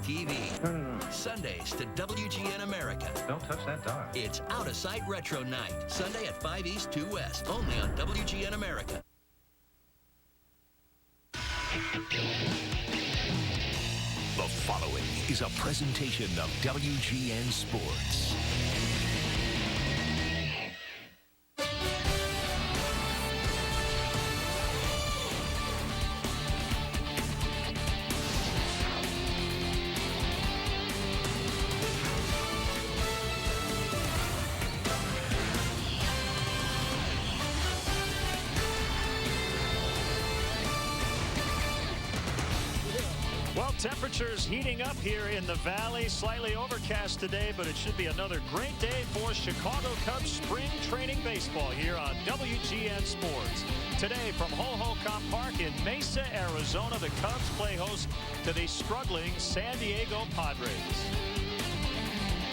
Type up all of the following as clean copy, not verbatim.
TV. Sundays to WGN America. Don't touch that dog. It's Out of Sight Retro Night. Sunday at 5 East, 2 West. Only on WGN America. The following is a presentation of WGN Sports. Temperatures heating up here in the Valley. Slightly overcast today, but it should be another great day for Chicago Cubs spring training baseball here on WGN Sports. Today from Ho-Ho-Kom Park in Mesa, Arizona, the Cubs play host to the struggling San Diego Padres.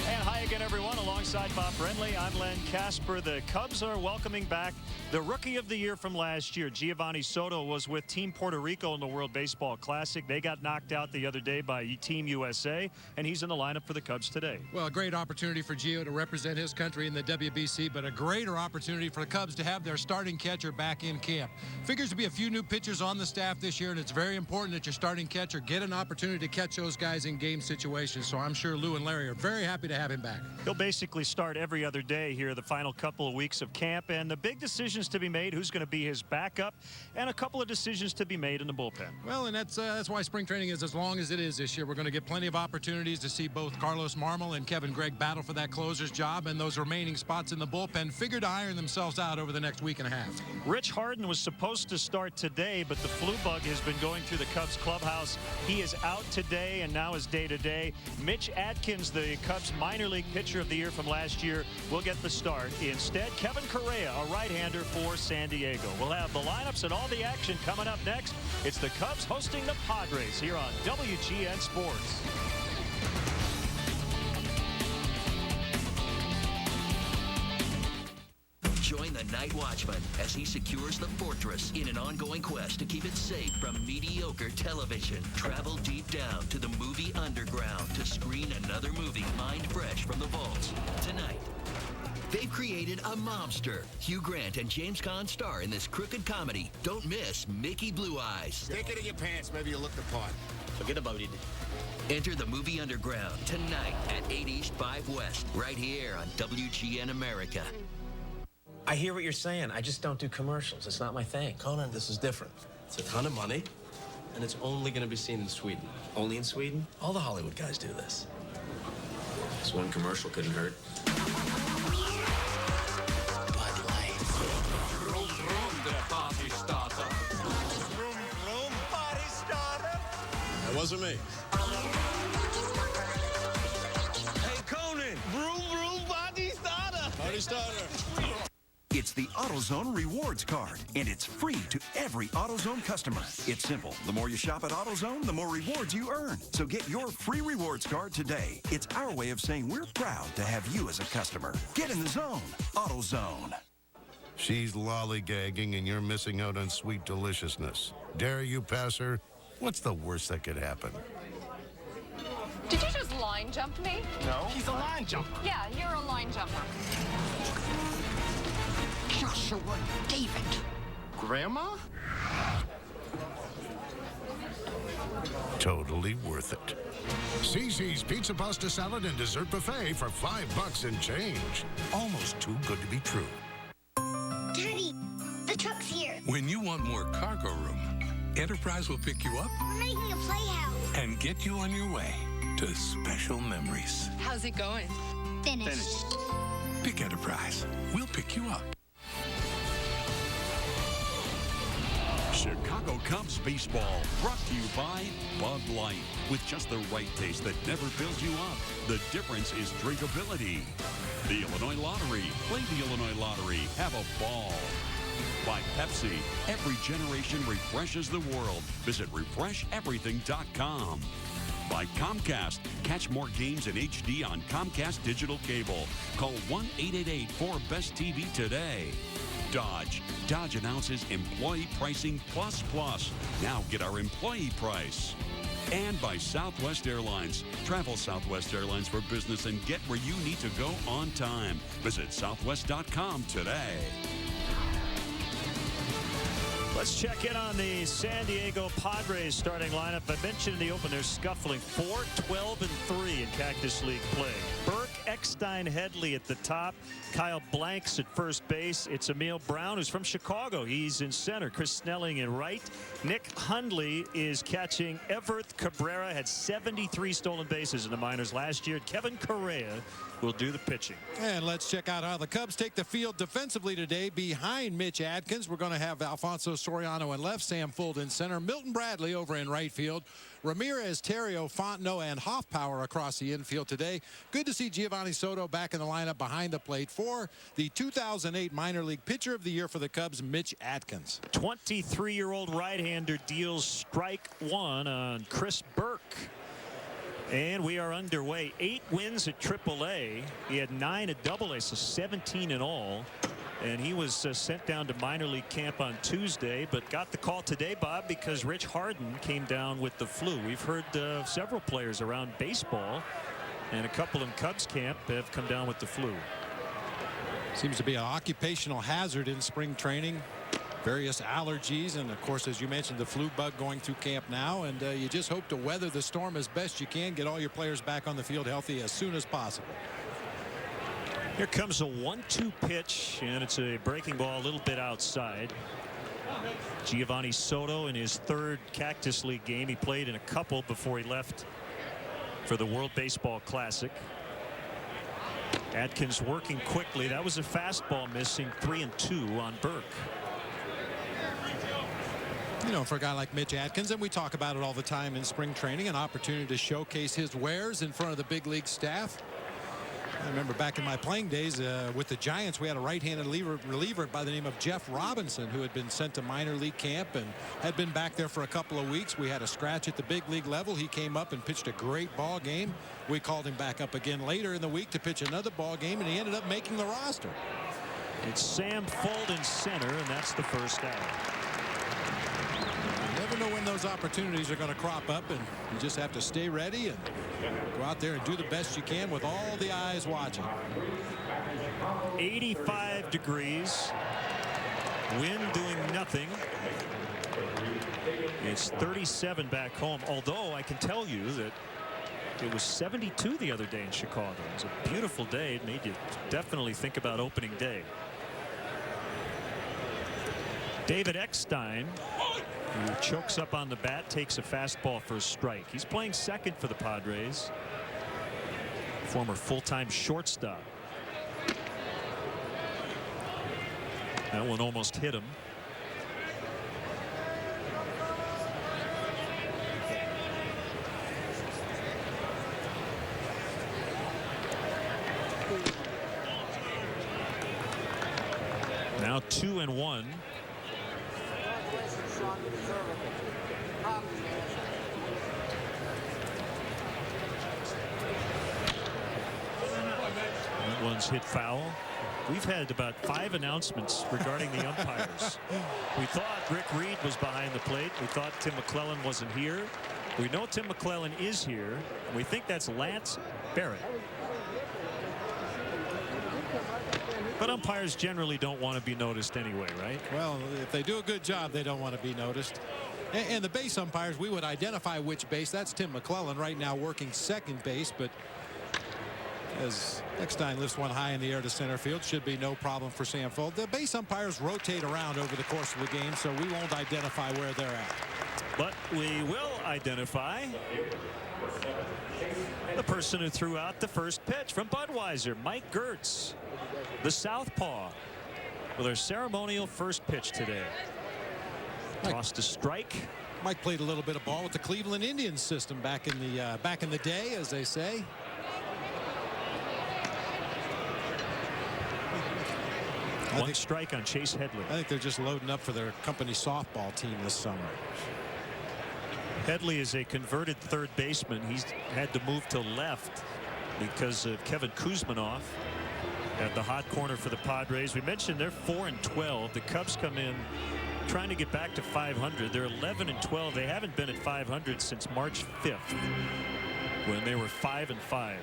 And hi again, everyone. Alongside Bob Brenly, I'm Len Casper. The Cubs are welcoming back the Rookie of the Year from last year. Giovanni Soto was with Team Puerto Rico in the World Baseball Classic. They got knocked out the other day by Team USA, and he's in the lineup for the Cubs today. Well, a great opportunity for Gio to represent his country in the WBC, but a greater opportunity for the Cubs to have their starting catcher back in camp. Figures to be a few new pitchers on the staff this year, and it's very important that your starting catcher get an opportunity to catch those guys in game situations. So I'm sure Lou and Larry are very happy to have him back. He'll basically start every other day here the final couple of weeks of camp, and the big decisions to be made, who's going to be his backup, and a couple of decisions to be made in the bullpen. Well, and that's why spring training is as long as it is this year. We're going to get plenty of opportunities to see both Carlos Marmol and Kevin Gregg battle for that closer's job, and those remaining spots in the bullpen figure to iron themselves out over the next week and a half. Rich Harden was supposed to start today, but the flu bug has been going through the Cubs clubhouse. He is out today and now is day-to-day. Mitch Atkins, the Cubs minor league pitcher of the year from last year, will get the start. Instead, Kevin Correa, a right-hander for San Diego. We'll have the lineups and all the action coming up next. It's the Cubs hosting the Padres here on WGN Sports. Join the Night Watchman as he secures the fortress in an ongoing quest to keep it safe from mediocre television. Travel deep down to the movie underground to screen another movie mind fresh from the vaults. Tonight, they've created a mobster. Hugh Grant and James Caan star in this crooked comedy. Don't miss Mickey Blue Eyes. Stick it in your pants, maybe you'll look the part. Forget about it. Enter the movie underground tonight at 8 East, 5 West, right here on WGN America. I hear what you're saying. I just don't do commercials. It's not my thing. Conan, this is different. It's a ton of money, and it's only going to be seen in Sweden. Only in Sweden? All the Hollywood guys do this. This one commercial couldn't hurt. Bud Light. Vroom, vroom, the party starter. Vroom, vroom, party starter. That wasn't me. Hey, Conan. Vroom, vroom, party starter. Party starter. It's the AutoZone Rewards Card, and it's free to every AutoZone customer. It's simple. The more you shop at AutoZone, the more rewards you earn. So get your free rewards card today. It's our way of saying we're proud to have you as a customer. Get in the zone. AutoZone. She's lollygagging, and you're missing out on sweet deliciousness. Dare you pass her? What's the worst that could happen? Did you just line jump me? No. He's a line jumper. Yeah, you're a line jumper. Joshua David. Grandma? Totally worth it. Cece's Pizza Pasta Salad and Dessert Buffet for $5 and change. Almost too good to be true. Daddy, the truck's here. When you want more cargo room, Enterprise will pick you up. We're making a playhouse. And get you on your way to special memories. How's it going? Finished. Pick Enterprise. We'll pick you up. Chicago Cubs baseball brought to you by Bud Light. With just the right taste that never fills you up, the difference is drinkability. The Illinois Lottery. Play the Illinois Lottery. Have a ball. By Pepsi. Every generation refreshes the world. Visit refresheverything.com. By Comcast. Catch more games in HD on Comcast Digital Cable. Call 1-888-4-BEST-TV today. Dodge. Dodge announces Employee Pricing Plus Plus. Now get our employee price. And by Southwest Airlines. Travel Southwest Airlines for business and get where you need to go on time. Visit southwest.com today. Let's check in on the San Diego Padres starting lineup. I mentioned in the open they're scuffling 4-12-3 in Cactus League play. Burke, Eckstein, Headley at the top. Kyle Blanks at first base. It's Emil Brown, who's from Chicago. He's in center. Chris Snelling in right. Nick Hundley is catching. Everett Cabrera had 73 stolen bases in the minors last year. Kevin Correa will do the pitching. And let's check out how the Cubs take the field defensively today. Behind Mitch Adkins, we're going to have Alfonso Soriano in left, Sam Fuld in center, Milton Bradley over in right field, Ramirez, Terrio, Fontenot, and Hoffpower across the infield today. Good to see Giovanni Soto back in the lineup behind the plate for the 2008 minor league pitcher of the year for the Cubs, Mitch Adkins. 23-year-old right-hander deals strike one on Chris Burke. And we are underway. 8 wins at AAA. He had 9 at AA, so 17 in all. And he was sent down to minor league camp on Tuesday, but got the call today, Bob, because Rich Harden came down with the flu. We've heard several players around baseball, and a couple in Cubs camp have come down with the flu. Seems to be an occupational hazard in spring training. Various allergies, and of course, as you mentioned, the flu bug going through camp now, and you just hope to weather the storm as best you can, get all your players back on the field healthy as soon as possible. Here comes a 1-2 pitch, and it's a breaking ball a little bit outside. Giovanni Soto in his 3rd Cactus League game. He played in a couple before he left for the World Baseball Classic. Adkins working quickly. That was a fastball missing. 3-2 on Burke. You know, for a guy like Mitch Adkins, and we talk about it all the time in spring training, an opportunity to showcase his wares in front of the big league staff. I remember back in my playing days with the Giants, we had a right-handed reliever by the name of Jeff Robinson, who had been sent to minor league camp and had been back there for a couple of weeks. We had a scratch at the big league level. He came up and pitched a great ball game. We called him back up again later in the week to pitch another ball game, and he ended up making the roster. It's Sam Fuld in center, and that's the first out. You never know when those opportunities are going to crop up, and you just have to stay ready and go out there and do the best you can with all the eyes watching. 85 degrees. Wind doing nothing. It's 37 back home, although I can tell you that it was 72 the other day in Chicago. It was a beautiful day. It made you definitely think about opening day. David Eckstein, who chokes up on the bat, takes a fastball for a strike. He's playing second for the Padres. Former full-time shortstop. That one almost hit him. Now 2-1. That one's hit foul. We've had about 5 announcements regarding the umpires. We thought Rick Reed was behind the plate. We thought Tim McClellan wasn't here. We know Tim McClellan is here. We think that's Lance Barrett. But umpires generally don't want to be noticed anyway, right? Well, if they do a good job, they don't want to be noticed. And the base umpires, we would identify which base. That's Tim McClellan right now working second base, but as Eckstein lifts one high in the air to center field, should be no problem for Sam Fuld. The base umpires rotate around over the course of the game, so we won't identify where they're at. But we will identify the person who threw out the first pitch from Budweiser, Mike Gertz, the southpaw, with our ceremonial first pitch today. Tossed a strike. Mike played a little bit of ball with the Cleveland Indians system back in the day, as they say. One strike on Chase Headley. I think they're just loading up for their company softball team this summer. Headley is a converted third baseman. He's had to move to left because of Kevin Kuzmanoff at the hot corner for the Padres. We mentioned they're 4-12. The Cubs come in trying to get back to 500. They're 11-12. They haven't been at 500 since March 5th when they were 5-5.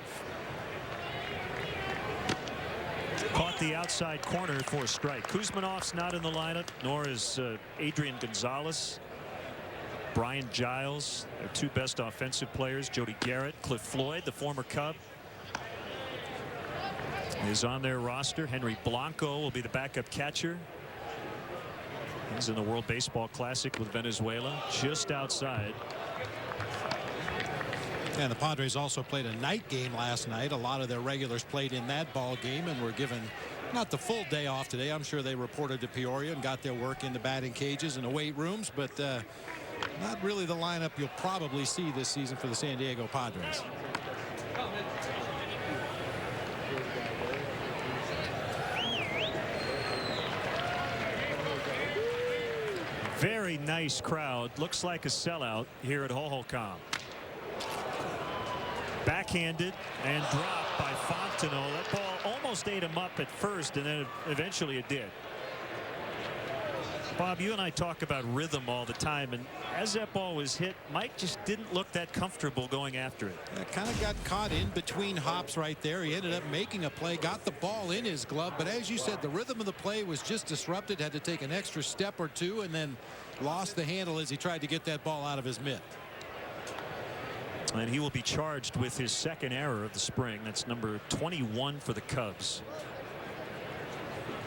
Caught the outside corner for a strike. Kuzmanov's not in the lineup, nor is Adrian Gonzalez. Brian Giles, their two best offensive players. Jody Garrett, Cliff Floyd, the former Cub, is on their roster. Henry Blanco will be the backup catcher. He's in the World Baseball Classic with Venezuela, just outside. And the Padres also played a night game last night. A lot of their regulars played in that ball game and were given not the full day off today. I'm sure they reported to Peoria and got their work in the batting cages and the weight rooms, but not really the lineup you'll probably see this season for the San Diego Padres. Very nice crowd. Looks like a sellout here at Hohokam. Backhanded and dropped by Fontenot. That ball almost ate him up at first, and then eventually it did. Bob, you and I talk about rhythm all the time, and as that ball was hit, Mike just didn't look that comfortable going after it. Kind of got caught in between hops right there. He ended up making a play, got the ball in his glove, but as you said, the rhythm of the play was just disrupted, had to take an extra step or two, and then lost the handle as he tried to get that ball out of his mitt. And he will be charged with his second error of the spring. That's number 21 for the Cubs.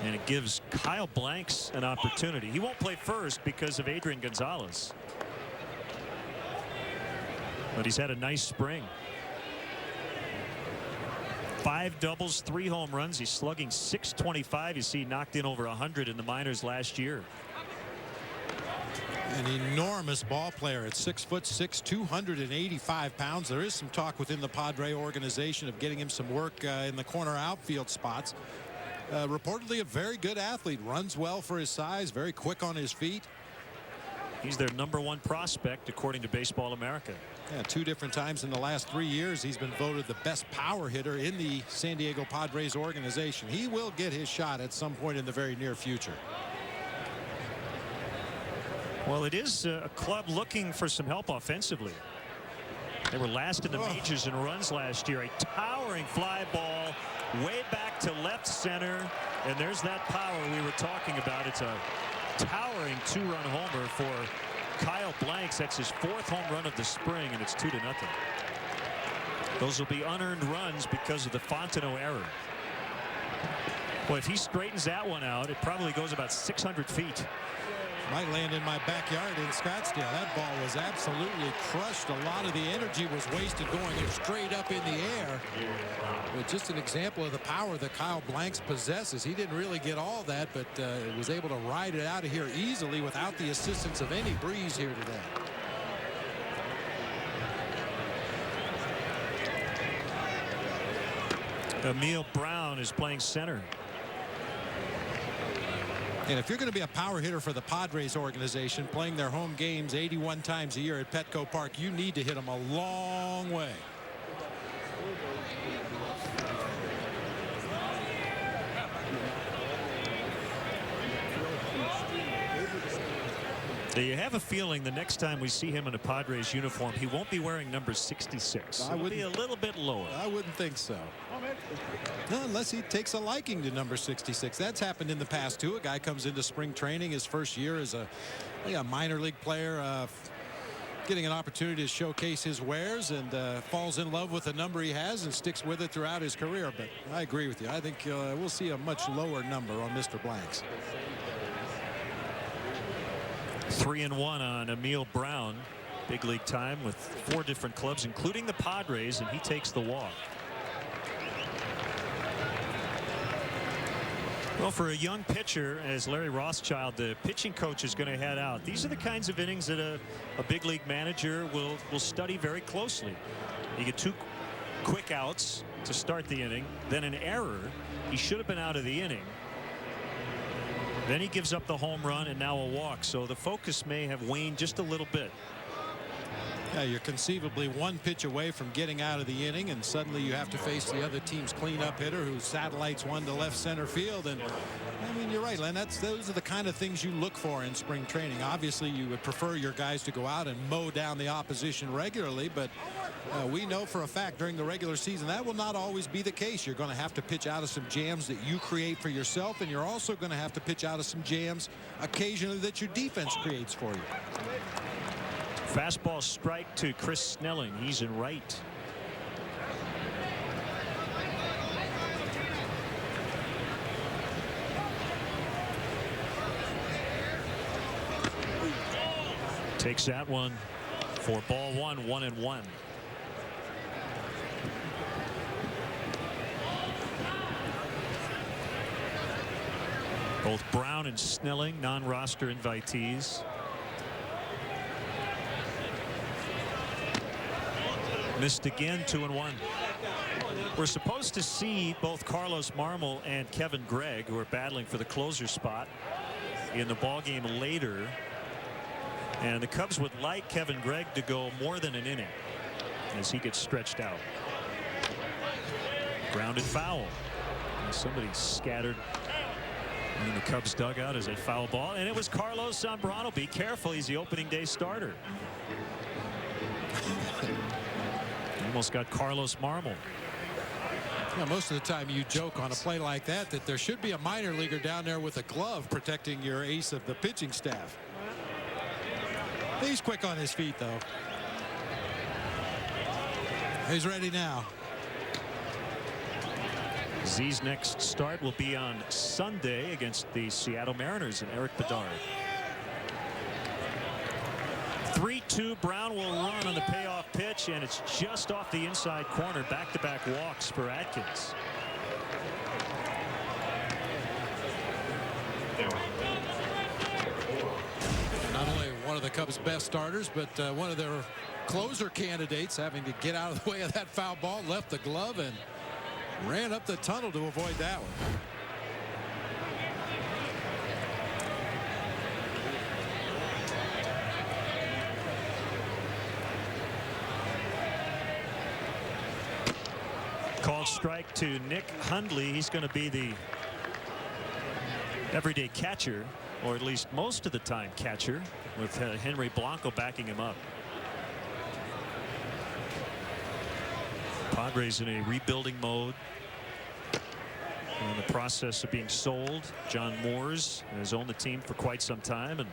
And it gives Kyle Blanks an opportunity. He won't play first because of Adrian Gonzalez. But he's had a nice spring. 5 doubles, 3 home runs. He's slugging .625. You see, he knocked in over 100 in the minors last year. An enormous ball player at 6'6", 285 pounds. There is some talk within the Padre organization of getting him some work in the corner outfield spots. Reportedly a very good athlete, runs well for his size, very quick on his feet. He's their #1 prospect according to Baseball America. Yeah, 2 different times in the last 3 years he's been voted the best power hitter in the San Diego Padres organization. He will get his shot at some point in the very near future. Well, it is a club looking for some help offensively. They were last in the majors in runs last year. A towering fly ball way back to left center, and there's that power we were talking about. It's a towering 2-run homer for Kyle Blanks. That's his 4th home run of the spring, and it's 2-0. Those will be unearned runs because of the Fontenot error. Well, if he straightens that one out, it probably goes about 600 feet. Might land in my backyard in Scottsdale. That ball was absolutely crushed. A lot of the energy was wasted going straight up in the air. But just an example of the power that Kyle Blanks possesses. He didn't really get all that, but was able to ride it out of here easily without the assistance of any breeze here today. Emil Brown is playing center. And if you're going to be a power hitter for the Padres organization, playing their home games 81 times a year at Petco Park, you need to hit them a long way. You have a feeling the next time we see him in a Padres uniform, he won't be wearing number 66. It'll be a little bit lower. I wouldn't think so. No, unless he takes a liking to number 66. That's happened in the past too. A guy comes into spring training his first year as a minor league player, getting an opportunity to showcase his wares, and falls in love with the number he has and sticks with it throughout his career. But I agree with you. I think we'll see a much lower number on Mr. Blanks. 3-1 on Emil Brown. Big league time with 4 different clubs, including the Padres, and he takes the walk. Well, for a young pitcher, as Larry Rothschild, the pitching coach, is going to head out. These are the kinds of innings that a big league manager will study very closely. You get 2 quick outs to start the inning, then an error. He should have been out of the inning. Then he gives up the home run and now a walk. So the focus may have waned just a little bit. Yeah, you're conceivably one pitch away from getting out of the inning, and suddenly you have to face the other team's cleanup hitter who satellites one to left center field. And I mean, you're right, Len. Those are the kind of things you look for in spring training. Obviously, you would prefer your guys to go out and mow down the opposition regularly, but we know for a fact during the regular season that will not always be the case. You're going to have to pitch out of some jams that you create for yourself, and you're also going to have to pitch out of some jams occasionally that your defense creates for you. Fastball strike to Chris Snelling. He's in right. Takes that one for ball one, 1-1. Both Brown and Snelling non-roster invitees. Missed again, 2-1. We're supposed to see both Carlos Marmol and Kevin Gregg, who are battling for the closer spot, in the ball game later. And the Cubs would like Kevin Gregg to go more than an inning as he gets stretched out. Grounded foul. And somebody scattered in the Cubs dugout as a foul ball, and it was Carlos Zambrano. Be careful, he's the opening day starter. Almost got Carlos Marmol. Yeah, most of the time you joke on a play like that there should be a minor leaguer down there with a glove protecting your ace of the pitching staff. He's quick on his feet, though. He's ready now. Z's next start will be on Sunday against the Seattle Mariners and Eric Bedard. 3-2. Brown will run on the payoff pitch, and it's just off the inside corner. Back-to-back walks for Atkins. Not only one of the Cubs' best starters, but one of their closer candidates having to get out of the way of that foul ball, left the glove and ran up the tunnel to avoid that one. Called strike to Nick Hundley. He's going to be the everyday catcher, or at least most of the time catcher, with Henry Blanco backing him up. Padres in a rebuilding mode, in the process of being sold. John Moores has owned the team for quite some time, and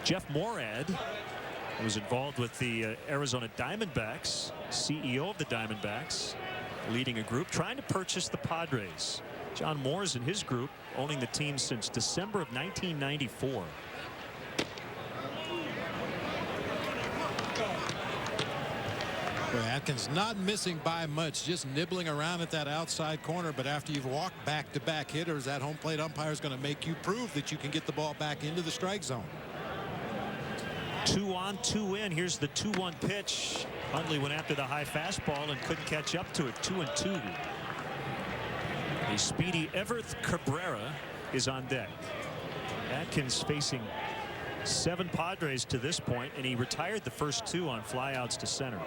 Jeff Morad was involved with the Arizona Diamondbacks, CEO of the Diamondbacks, leading a group trying to purchase the Padres. John Moores and his group owning the team since December of 1994. Boy, Atkins not missing by much, just nibbling around at that outside corner. But after you've walked back-to-back hitters, that home plate umpire is going to make you prove that you can get the ball back into the strike zone. 2 on, 2 in. Here's the 2-1 pitch. Hundley went after the high fastball and couldn't catch up to it. 2-2. A speedy Everth Cabrera is on deck. Atkins facing 7 Padres to this point, and he retired the first 2 on flyouts to center.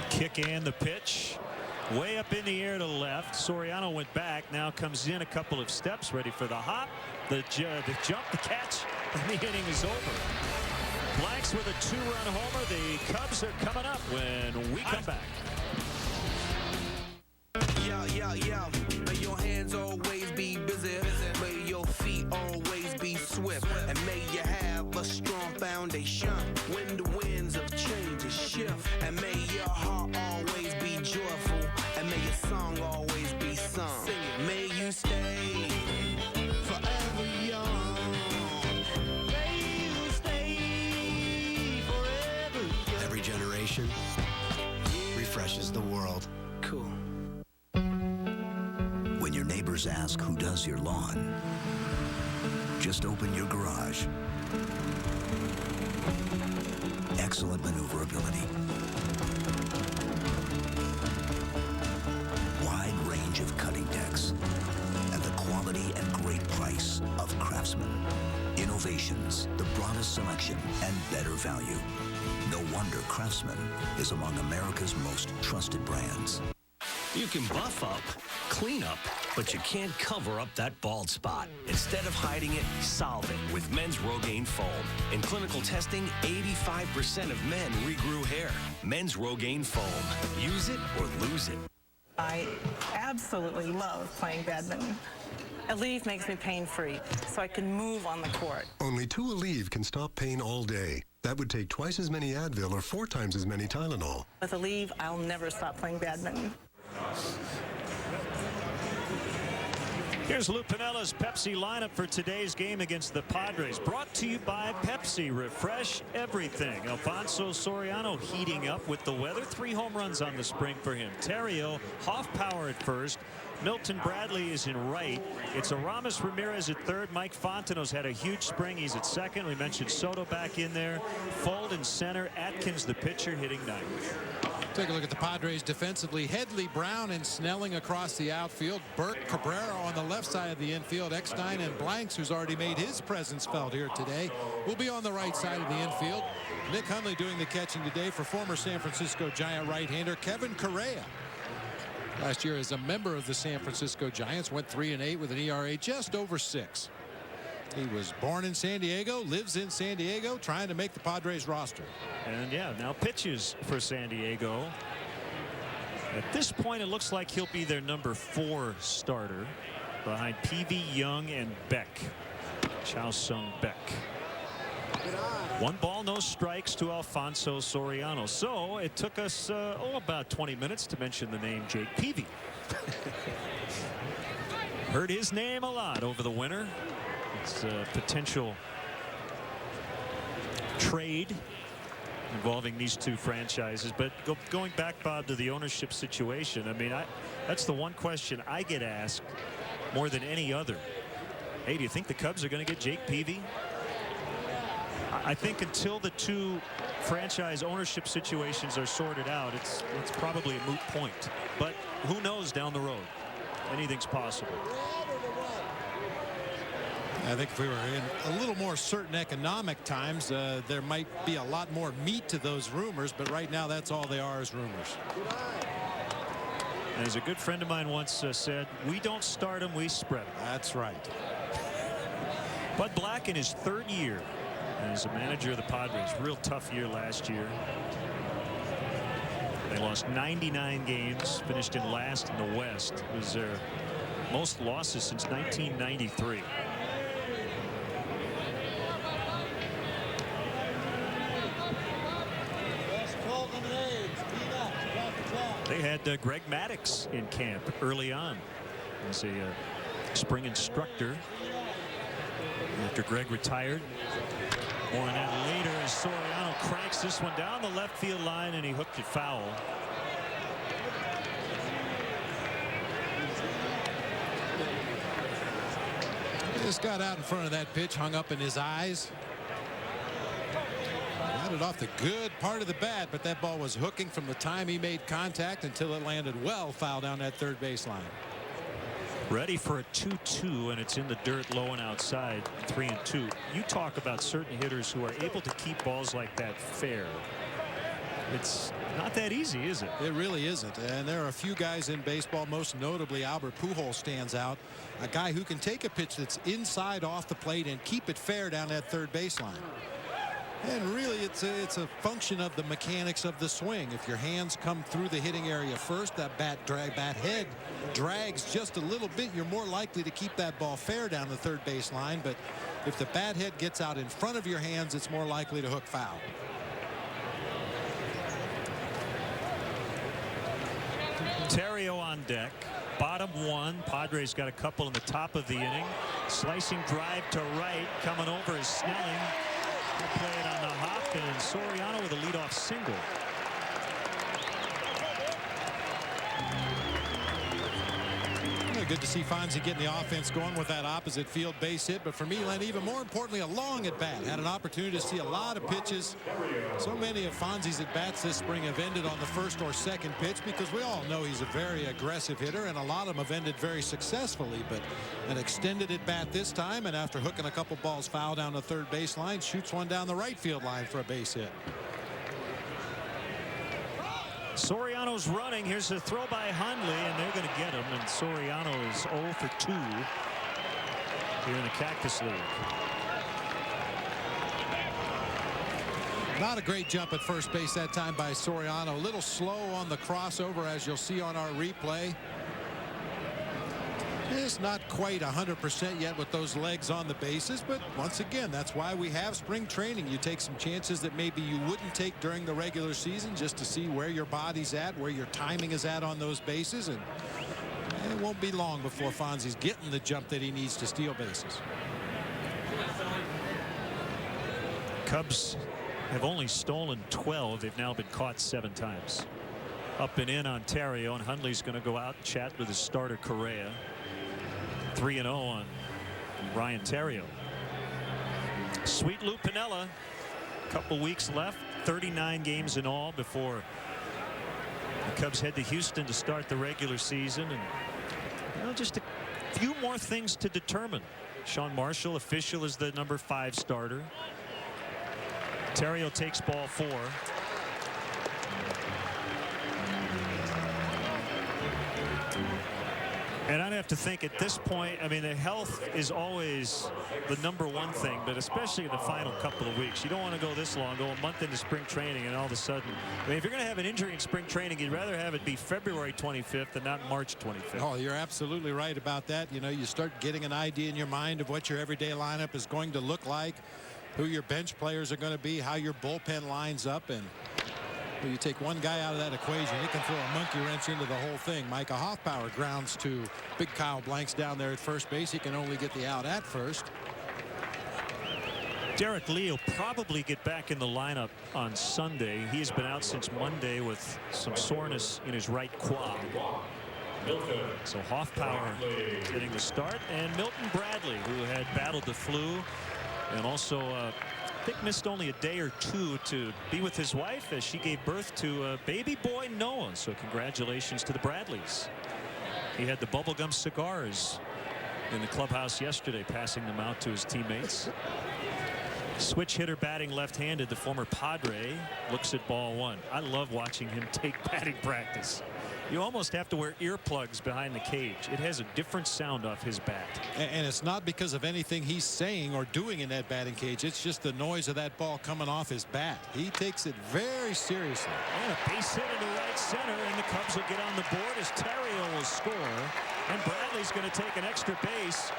The kick and the pitch. Way up in the air to left. Soriano went back. Now comes in a couple of steps, ready for the hop, the jump, the catch, and the inning is over. Blanks with a 2-run homer. The Cubs are coming up when we come back. Yeah. May your hands always be busy. May your feet always be swift. And may you have a strong foundation when the winds of change shift. And may your heart always be joyful. And may your song always be sung. May you stay forever young. May you stay forever young. Every generation refreshes the world. Cool. When your neighbors ask who does your lawn, just open your garage. Excellent maneuverability. Wide range of cutting decks. And the quality and Craftsman. Innovations, the broadest selection, and better value. No wonder Craftsman is among America's most trusted brands. You can buff up, clean up, but you can't cover up that bald spot. Instead of hiding it, solve it with Men's Rogaine Foam. In clinical testing, 85% of men regrew hair. Men's Rogaine Foam. Use it or lose it. I absolutely love playing badminton. Aleve makes me pain-free, so I can move on the court. Only 2 Aleve can stop pain all day. That would take twice as many Advil or 4 times as many Tylenol. With Aleve, I'll never stop playing badminton. Here's Lou Pinella's Pepsi lineup for today's game against the Padres. Brought to you by Pepsi. Refresh everything. Alfonso Soriano heating up with the weather. 3 home runs on the spring for him. Terrio, Hoff power at first. Milton Bradley is in right. It's Aramis Ramirez at third. Mike Fontenot's had a huge spring. He's at second. We mentioned Soto back in there. Fold in center. Atkins, the pitcher, hitting ninth. Take a look at the Padres defensively. Headley, Brown, and Snelling across the outfield. Burke, Cabrera on the left side of the infield. Eckstein and Blanks, who's already made his presence felt here today, will be on the right side of the infield. Nick Hundley doing the catching today for former San Francisco Giant right-hander Kevin Correa. Last year as a member of the San Francisco Giants, went 3-8 with an ERA just over 6. He was born in San Diego, lives in San Diego, trying to make the Padres roster. And yeah, now pitches for San Diego. At this point, it looks like he'll be their number 4 starter behind Peavy, Young, and Beck. Chow Sung Beck. 1 ball, no strikes to Alfonso Soriano. So it took us about 20 minutes to mention the name Jake Peavy. Heard his name a lot over the winter. It's a potential trade involving these 2 franchises. But going back, Bob, to the ownership situation, I mean, that's the one question I get asked more than any other. Hey, do you think the Cubs are going to get Jake Peavy? I think until the 2 franchise ownership situations are sorted out, it's probably a moot point. But who knows down the road? Anything's possible. I think if we were in a little more certain economic times, there might be a lot more meat to those rumors, but right now that's all they are, is rumors. As a good friend of mine once said, we don't start them, we spread them. That's right. Bud Black in his 3rd year as a manager of the Padres. Real tough year last year. They lost 99 games, finished in last in the West. It was their most losses since 1993. They had Greg Maddux in camp early on as a spring instructor after Greg retired. More on that later as Soriano cranks this one down the left field line, and he hooked it foul. He just got out in front of that pitch, hung up in his eyes. Got it off the good part of the bat, but that ball was hooking from the time he made contact until it landed well foul down that third baseline. Ready for a 2-2, and it's in the dirt low and outside. 3-2. You talk about certain hitters who are able to keep balls like that fair. It's not that easy, is it? It really isn't. And there are a few guys in baseball, most notably Albert Pujols stands out. A guy who can take a pitch that's inside off the plate and keep it fair down that third baseline. And really, it's a function of the mechanics of the swing. If your hands come through the hitting area first, that bat head drags just a little bit, you're more likely to keep that ball fair down the third baseline. But if the bat head gets out in front of your hands, it's more likely to hook foul. Terrio on deck. Bottom 1. Padres got a couple in the top of the inning. Slicing drive to right. Coming over is Snelling. He'll play it on the hop, and Soriano with a leadoff single. A good to see Fonzie getting the offense going with that opposite field base hit. But for me, Len, even more importantly, a long at bat. Had an opportunity to see a lot of pitches. So many of Fonzie's at bats this spring have ended on the first or second pitch, because we all know he's a very aggressive hitter, and a lot of them have ended very successfully. But an extended at bat this time, and after hooking a couple balls foul down the third baseline, shoots one down the right field line for a base hit. Soriano's running. Here's a throw by Hundley, and they're going to get him. And Soriano is 0 for 2 here in the Cactus League. Not a great jump at first base that time by Soriano. A little slow on the crossover, as you'll see on our replay. Just not quite 100% yet with those legs on the bases, but once again, that's why we have spring training. You take some chances that maybe you wouldn't take during the regular season, just to see where your body's at, where your timing is at on those bases, and it won't be long before Fonzie's getting the jump that he needs to steal bases. Cubs have only stolen 12. They've now been caught 7 times. Up and in Ontario, and Hundley's going to go out and chat with his starter Correa. 3-0 on Ryan Theriot. Sweet Lou Piniella, a couple weeks left, 39 games in all before the Cubs head to Houston to start the regular season. And just a few more things to determine. Sean Marshall, official as the number 5 starter. Theriot takes ball 4. And I'd have to think at this point, I mean, the health is always the #1 thing, but especially in the final couple of weeks. You don't want to go this long, go a month into spring training, and all of a sudden, I mean, if you're going to have an injury in spring training, you'd rather have it be February 25th and not March 25th. Oh, you're absolutely right about that. You know, you start getting an idea in your mind of what your everyday lineup is going to look like, who your bench players are going to be, how your bullpen lines up, and you take one guy out of that equation, it can throw a monkey wrench into the whole thing. Micah Hoffbauer grounds to big Kyle Blanks down there at first base. He can only get the out at first. Derek Lee will probably get back in the lineup on Sunday. He has been out since Monday with some soreness in his right quad. So Hoffbauer getting the start, and Milton Bradley, who had battled the flu and also I think missed only a day or 2 to be with his wife as she gave birth to baby boy Noah. So congratulations to the Bradleys. He had the bubblegum cigars in the clubhouse yesterday, passing them out to his teammates. Switch hitter batting left-handed, the former Padre, looks at ball 1. I love watching him take batting practice. You almost have to wear earplugs behind the cage. It has a different sound off his bat. And it's not because of anything he's saying or doing in that batting cage. It's just the noise of that ball coming off his bat. He takes it very seriously. And a base hit into right center, and the Cubs will get on the board as Theriot will score. And Bradley's going to take an extra base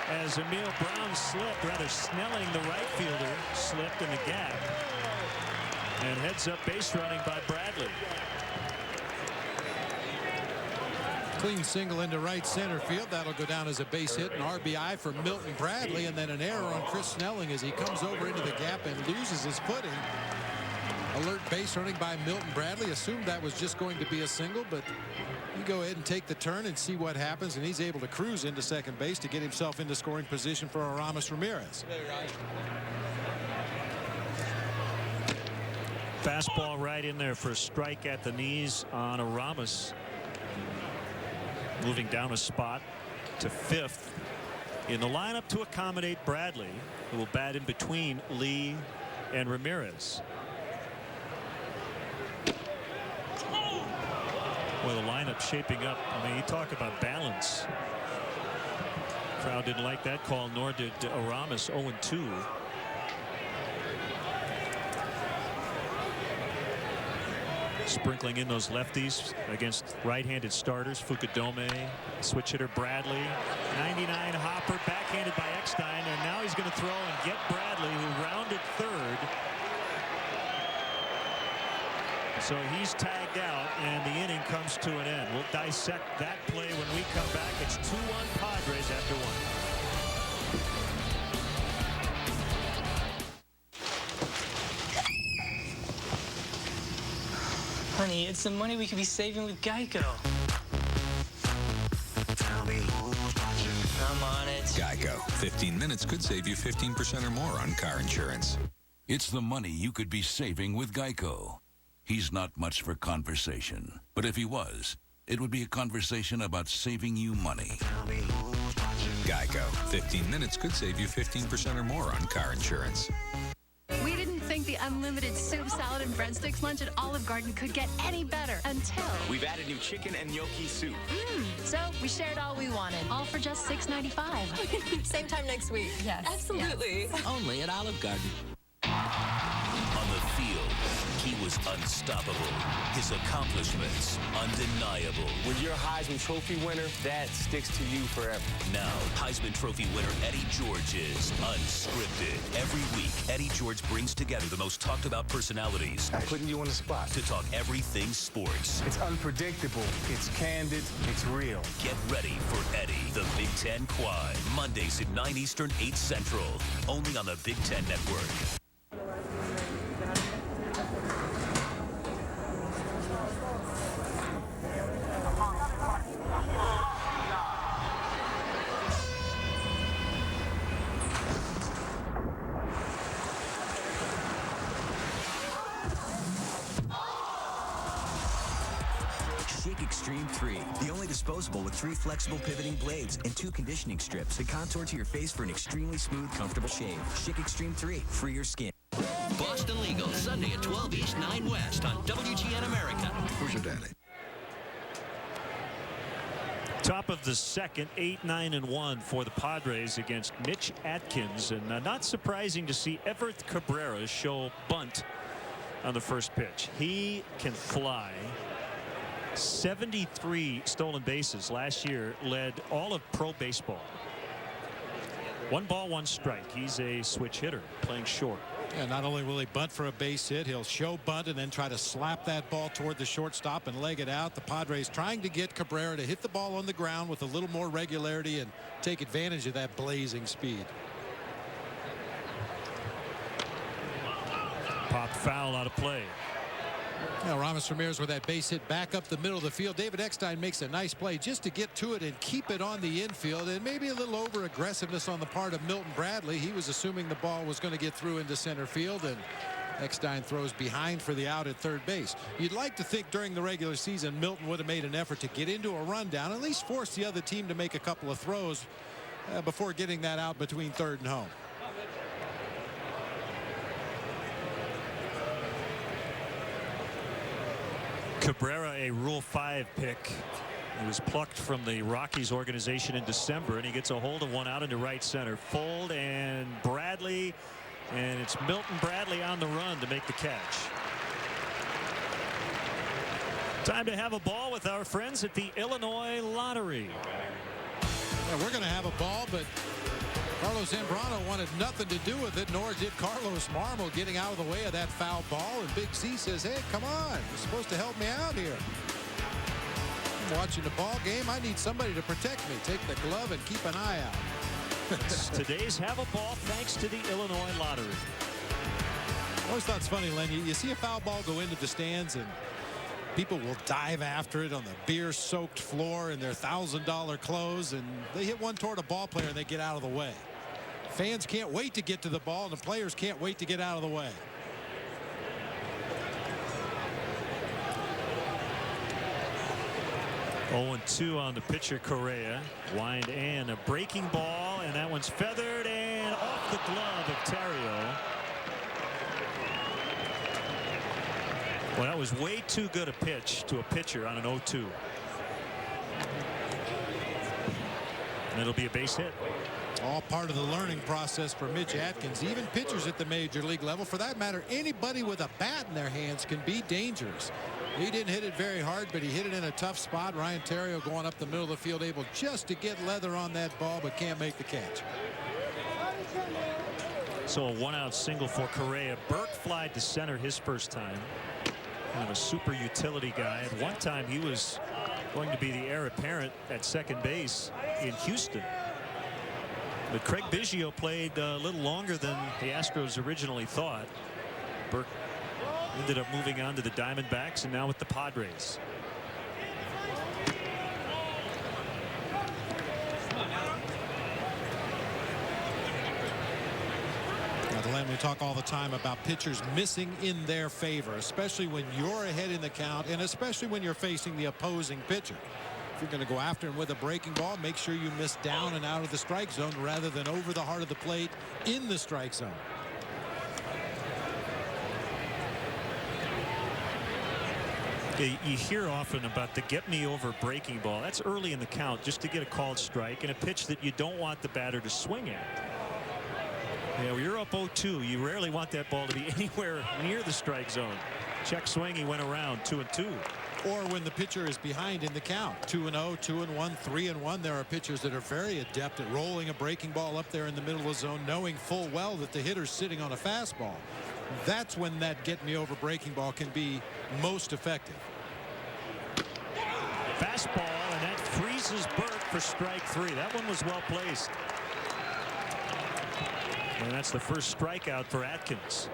as Emil Brown slipped, rather Snelling, the right fielder, slipped in the gap. And heads up base running by Bradley. Clean single into right center field. That'll go down as a base hit, an RBI for Milton Bradley, and then an error on Chris Snelling as he comes over into the gap and loses his footing. Alert base running by Milton Bradley. Assumed that was just going to be a single, but you go ahead and take the turn and see what happens, and he's able to cruise into second base to get himself into scoring position for Aramis Ramirez. Fastball right in there for a strike at the knees on Aramis. Moving down a spot to 5th in the lineup to accommodate Bradley, who will bat in between Lee and Ramirez. Well, the lineup shaping up. I mean, you talk about balance. Crowd didn't like that call, nor did Aramis. 0-2. Sprinkling in those lefties against right-handed starters. Fukudome, switch hitter Bradley, 99 hopper, backhanded by Eckstein, and now he's going to throw and get Bradley, who rounded 3rd. So he's tagged out, and the inning comes to an end. We'll dissect that play when we come back. It's 2-1 Padres after 1. Honey, it's the money we could be saving with Geico. Tell me Geico. 15 minutes could save you 15% or more on car insurance. It's the money you could be saving with Geico. He's not much for conversation, but if he was, it would be a conversation about saving you money. Geico. 15 minutes could save you 15% or more on car insurance. We didn't think the unlimited soup, salad, and breadsticks lunch at Olive Garden could get any better until... We've added new chicken and gnocchi soup. So we shared all we wanted, all for just $6.95. Same time next week. Yes. Absolutely. Yes. Only at Olive Garden. On the field, he was unstoppable. His accomplishments, undeniable. When you're a Heisman Trophy winner, that sticks to you forever. Now, Heisman Trophy winner Eddie George is unscripted. Every week, Eddie George brings together the most talked about personalities. I'm putting you on the spot. To talk everything sports. It's unpredictable. It's candid. It's real. Get ready for Eddie, the Big Ten Quad. Mondays at 9 Eastern, 8 Central. Only on the Big Ten Network. Extreme 3, the only disposable with 3 flexible pivoting blades and 2 conditioning strips that contour to your face for an extremely smooth, comfortable shave. Schick Extreme 3, free your skin. Boston Legal, Sunday at 12 East, 9 West on WGN America. Where's your daddy? Top of the second, 8-9-1 for the Padres against Mitch Atkins, and not surprising to see Everett Cabrera show bunt on the first pitch. He can fly. 73 stolen bases last year, led all of pro baseball. 1 ball, 1 strike. He's a switch hitter playing short. And not only will he bunt for a base hit, he'll show bunt and then try to slap that ball toward the shortstop and leg it out. The Padres trying to get Cabrera to hit the ball on the ground with a little more regularity and take advantage of that blazing speed. Pop foul out of play. Now Ramos Ramirez with that base hit back up the middle of the field. David Eckstein makes a nice play just to get to it and keep it on the infield, and maybe a little over aggressiveness on the part of Milton Bradley. He was assuming the ball was going to get through into center field, and Eckstein throws behind for the out at third base. You'd like to think during the regular season Milton would have made an effort to get into a rundown, at least force the other team to make a couple of throws before getting that out between third and home. Cabrera, a Rule 5 pick. He was plucked from the Rockies organization in December, and he gets a hold of one out into right center. Fold and Bradley, and it's Milton Bradley on the run to make the catch. Time to have a ball with our friends at the Illinois Lottery. Yeah, we're going to have a ball, but Carlos Zambrano wanted nothing to do with it, nor did Carlos Marmol getting out of the way of that foul ball. And Big C says, hey, come on, you're supposed to help me out here. I'm watching the ball game. I need somebody to protect me. Take the glove and keep an eye out. Today's Have a Ball thanks to the Illinois Lottery. I always thought it's funny, Len. You see a foul ball go into the stands, and people will dive after it on the beer-soaked floor in their $1,000 clothes, and they hit one toward a ball player and they get out of the way. Fans can't wait to get to the ball, and the players can't wait to get out of the way. Oh, 2 on the pitcher Correa. Wind and a breaking ball, and that one's feathered and off the glove of Terrio. Well, that was way too good a pitch to a pitcher on an 0-2. And it'll be a base hit. All part of the learning process for Mitch Atkins. Even pitchers at the major league level, for that matter, anybody with a bat in their hands can be dangerous. He didn't hit it very hard, but he hit it in a tough spot. Ryan Terrio going up the middle of the field, able just to get leather on that ball, but can't make the catch. So a 1-out single for Correa. Burke flied to center his first time. Kind of a super utility guy. At one time he was going to be the heir apparent at second base in Houston. But Craig Biggio played a little longer than the Astros originally thought. Burke ended up moving on to the Diamondbacks and now with the Padres. Len, we talk all the time about pitchers missing in their favor, especially when you're ahead in the count and especially when you're facing the opposing pitcher. If you're going to go after him with a breaking ball, make sure you miss down and out of the strike zone rather than over the heart of the plate in the strike zone. You hear often about the get me over breaking ball. That's early in the count just to get a called strike and a pitch that you don't want the batter to swing at. You know, you're up 0-2. You rarely want that ball to be anywhere near the strike zone. Check swing. He went around 2-2. Or when the pitcher is behind in the count, 2-0, 2-1, 3-1. There are pitchers that are very adept at rolling a breaking ball up there in the middle of the zone, knowing full well that the hitter's sitting on a fastball. That's when that get me over breaking ball can be most effective. Fastball, and that freezes Burke for strike 3. That one was well placed. And that's the first strikeout for Atkins.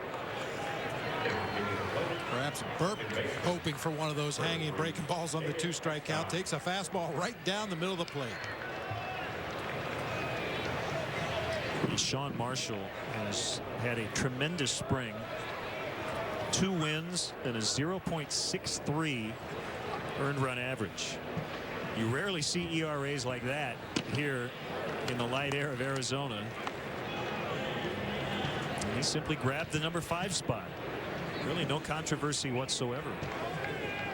Perhaps Burke hoping for one of those hanging breaking balls on the 2-strike count. Takes a fastball right down the middle of the plate. Sean Marshall has had a tremendous spring. 2 wins and a 0.63 earned run average. You rarely see ERAs like that here in the light air of Arizona. And he simply grabbed the number 5 spot. Really no controversy whatsoever.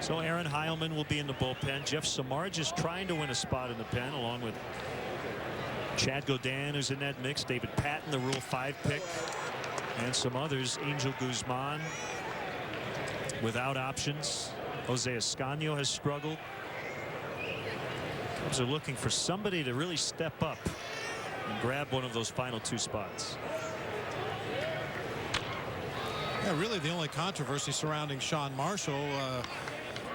So Aaron Heilman will be in the bullpen. Jeff Samardzija is trying to win a spot in the pen along with Chad Godin, who's in that mix, David Patton, the Rule 5 pick, and some others. Angel Guzman without options. Jose Escanio has struggled. Cubs are looking for somebody to really step up and grab one of those final 2 spots. Yeah, really the only controversy surrounding Sean Marshall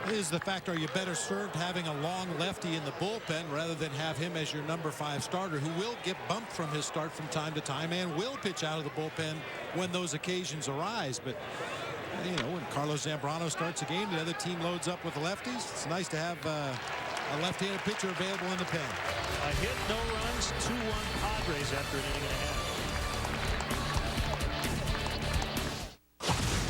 is the fact, are you better served having a long lefty in the bullpen rather than have him as your number 5 starter, who will get bumped from his start from time to time and will pitch out of the bullpen when those occasions arise. But you know, when Carlos Zambrano starts a game, the other team loads up with the lefties. It's nice to have a left-handed pitcher available in the pen. A hit, no runs, 2-1 Padres after an inning and a half.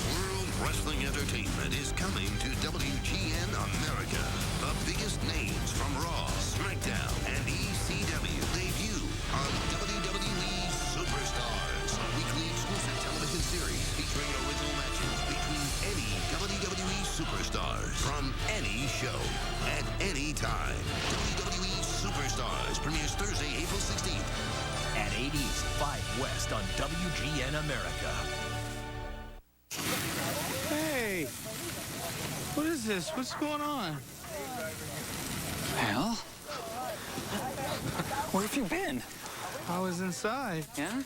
World Wrestling Entertainment is coming to WGN America. The biggest names from Raw, SmackDown, and ECW debut on WWE Superstars, a weekly exclusive television series featuring original matches between any WWE superstars from any show at any time. WWE Superstars premieres Thursday, April 16th at 8 East, 5 West on WGN America. Hey, what is this? What's going on? Well, where have you been? I was inside. Yeah?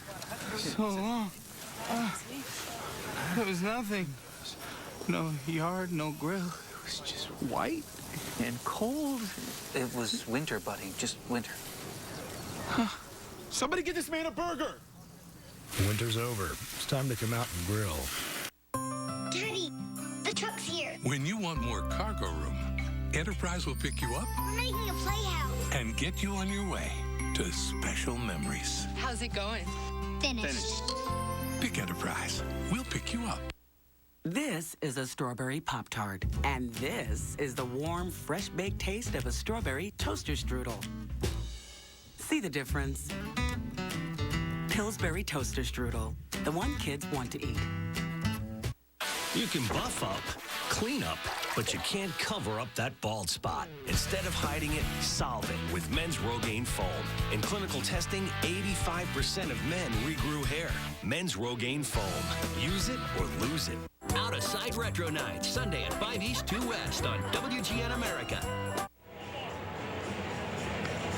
So long. There was nothing. No yard, no grill. It was just white and cold. It was winter, buddy. Just winter. Somebody get this man a burger. Winter's over. It's time to come out and grill. Daddy, the truck's here. When you want more cargo room, Enterprise will pick you up We're making a playhouse. and get you on your way to special memories. How's it going? Finished. Pick Enterprise. We'll pick you up. This is a strawberry Pop-Tart, and this is the warm, fresh-baked taste of a strawberry toaster strudel. See the difference? Pillsbury Toaster Strudel, the one kids want to eat. You can buff up, clean up, but you can't cover up that bald spot. Instead of hiding it, solve it with Men's Rogaine Foam. In clinical testing, 85% of men regrew hair. Men's Rogaine Foam. Use it or lose it. Out of Sight Retro Night, Sunday at 5 East, 2 West on WGN America.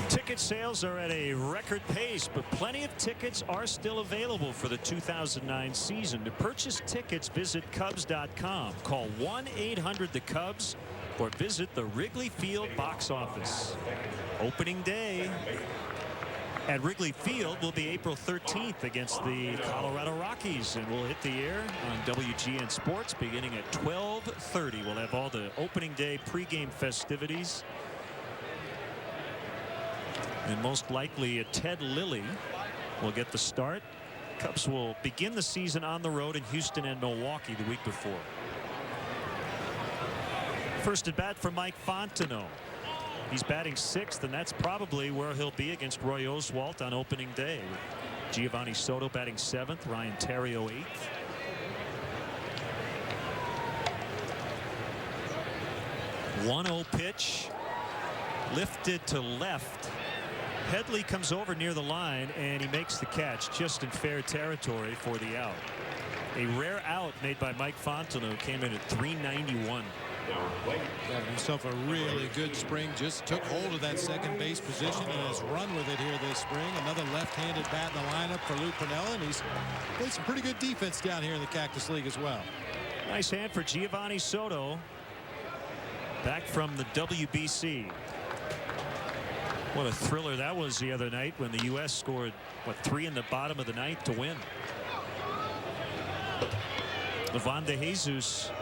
Ticket sales are at a record pace, but plenty of tickets are still available for the 2009 season. To purchase tickets, visit Cubs.com. Call 1-800-THE-CUBS or visit the Wrigley Field box office. Opening day at Wrigley Field will be April 13th against the Colorado Rockies, and we'll hit the air on WGN Sports beginning at 12:30. We'll have all the opening day pregame festivities. And most likely Ted Lilly will get the start Cubs will begin the season on the road in Houston and Milwaukee the week before. First at bat for Mike Fontenot. He's batting 6th, and that's probably where he'll be against Roy Oswalt on opening day. Giovanni Soto batting 7th, Ryan Theriot 8th. .1-0 pitch, lifted to left. Headley comes over near the line, and he makes the catch just in fair territory for the out. A rare out made by Mike Fontenot came in at .391. Got himself a really good spring. Just took hold of that second base position and has run with it here this spring. Another left-handed bat in the lineup for Lou Piniella, and he's played some pretty good defense down here in the Cactus League as well. Nice hand for Giovanni Soto. Back from the WBC. What a thriller that was the other night when the U.S. scored, what, 3 in the bottom of the ninth to win. Ivan De Jesus,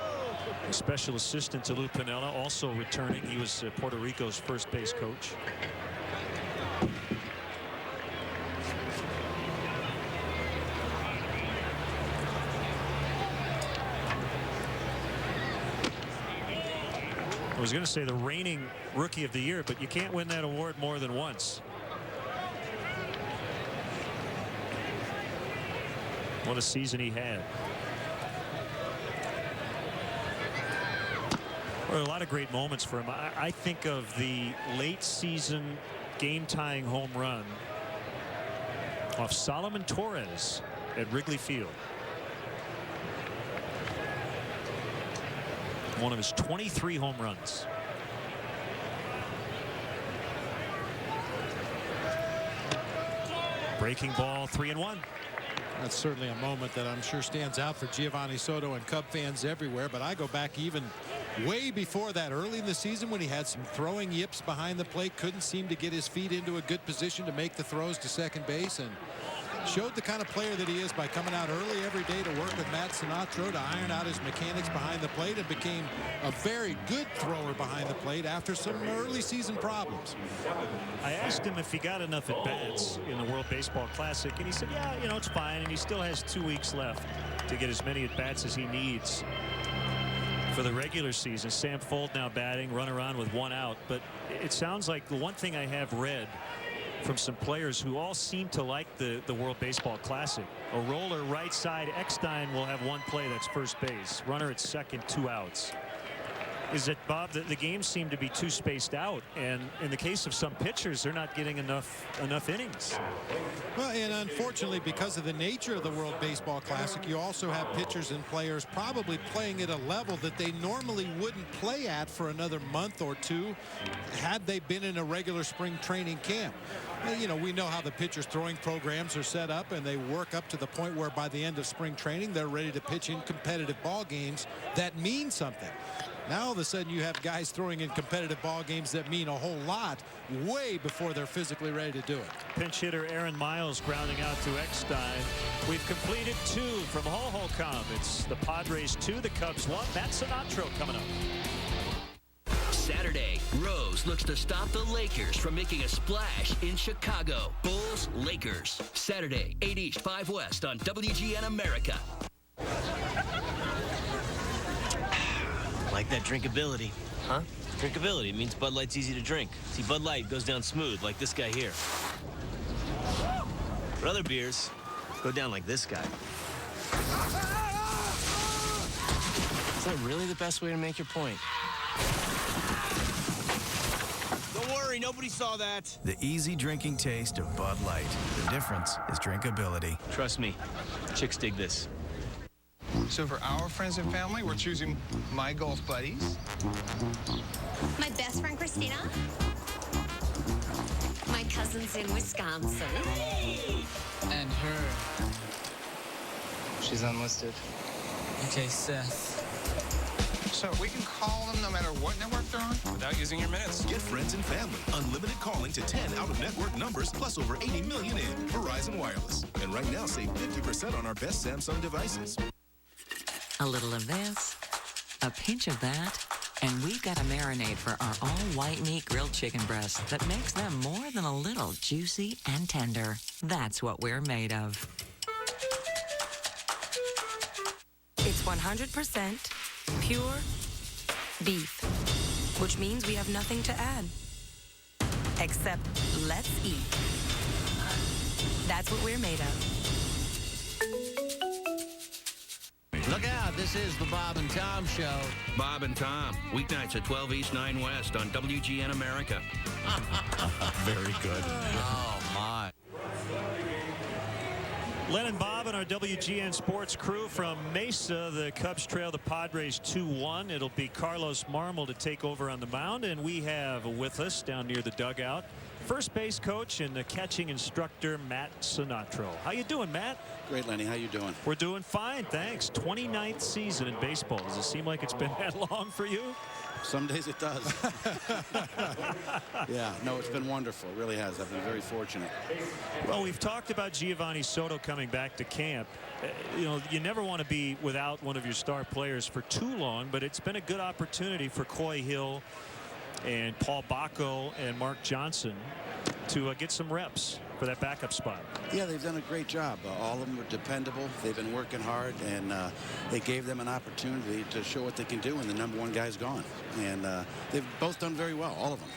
a special assistant to Lou Piniella, also returning. He was Puerto Rico's first base coach. I was going to say the reigning Rookie of the Year, but you can't win that award more than once. What a season he had. There were a lot of great moments for him. I think of the late season game-tying home run off Solomon Torres at Wrigley Field. One of his 23 home runs. Breaking ball, 3-1. That's certainly a moment that I'm sure stands out for Giovanni Soto and Cub fans everywhere. But I go back even way before that, early in the season when he had some throwing yips behind the plate, couldn't seem to get his feet into a good position to make the throws to second base, and showed the kind of player that he is by coming out early every day to work with Matt Sinatro to iron out his mechanics behind the plate, and became a very good thrower behind the plate after some early season problems. I asked him if he got enough at bats in the World Baseball Classic, and he said, yeah, you know, it's fine, and he still has 2 weeks left to get as many at bats as he needs for the regular season. Sam Fold now batting, runner on with 1 out, but it sounds like the one thing I have read from some players who all seem to like the World Baseball Classic. A roller right side. Eckstein will have 1 play, that's first base. Runner at second, 2 outs. Is that, Bob, the games seem to be too spaced out, and in the case of some pitchers, they're not getting enough innings. Well, and unfortunately, because of the nature of the World Baseball Classic, you also have pitchers and players probably playing at a level that they normally wouldn't play at for another month or 2 had they been in a regular spring training camp. You know, we know how the pitchers' throwing programs are set up, and they work up to the point where by the end of spring training, they're ready to pitch in competitive ball games that mean something. Now all of a sudden you have guys throwing in competitive ball games that mean a whole lot way before they're physically ready to do it. Pinch hitter Aaron Miles grounding out to Eckstein. We've completed 2 from Hohokam. It's the Padres 2, the Cubs 1. Matt Sinatro coming up. Saturday, Rose looks to stop the Lakers from making a splash in Chicago. Bulls, Lakers. Saturday, 8 East, 5 West on WGN America. Like that drinkability. Huh? Drinkability. It means Bud Light's easy to drink. See, Bud Light goes down smooth, like this guy here. But other beers go down like this guy. Is that really the best way to make your point? Don't worry, nobody saw that. The easy drinking taste of Bud Light. The difference is drinkability. Trust me, chicks dig this. So for our friends and family, we're choosing my golf buddies. My best friend, Christina. My cousins in Wisconsin. And her. She's unlisted. Okay, Seth. So we can call them no matter what network they're on without using your minutes. Get friends and family. Unlimited calling to 10 out-of-network numbers, plus over 80 million in Verizon Wireless. And right now, save 50% on our best Samsung devices. A little of this, a pinch of that, and we've got a marinade for our all-white meat grilled chicken breasts that makes them more than a little juicy and tender. That's what we're made of. It's 100% pure beef, which means we have nothing to add. Except, let's eat. That's what we're made of. Look out, this is the Bob and Tom Show. Bob and Tom, weeknights at 12 East, 9 West on WGN America. Very good. Oh, my. Len and Bob and our WGN Sports crew from Mesa. The Cubs trail the Padres 2-1. It'll be Carlos Marmol to take over on the mound, and we have with us down near the dugout first base coach and the catching instructor Matt Sinatro. How you doing, Matt? Great, Lenny. How you doing? We're doing fine, thanks. 29th season in baseball. Does it seem like it's been that long for you? Some days it does. Yeah, no, it's been wonderful. It really has. I've been very fortunate. Well, we've talked about Giovanni Soto coming back to camp. You know, you never want to be without one of your star players for too long, but it's been a good opportunity for Coy Hill and Paul Bacco and Mark Johnson to get some reps for that backup spot. Yeah, they've done a great job. All of them were dependable. They've been working hard, and they gave them an opportunity to show what they can do when the number one guy's gone. And they've both done very well, all of them.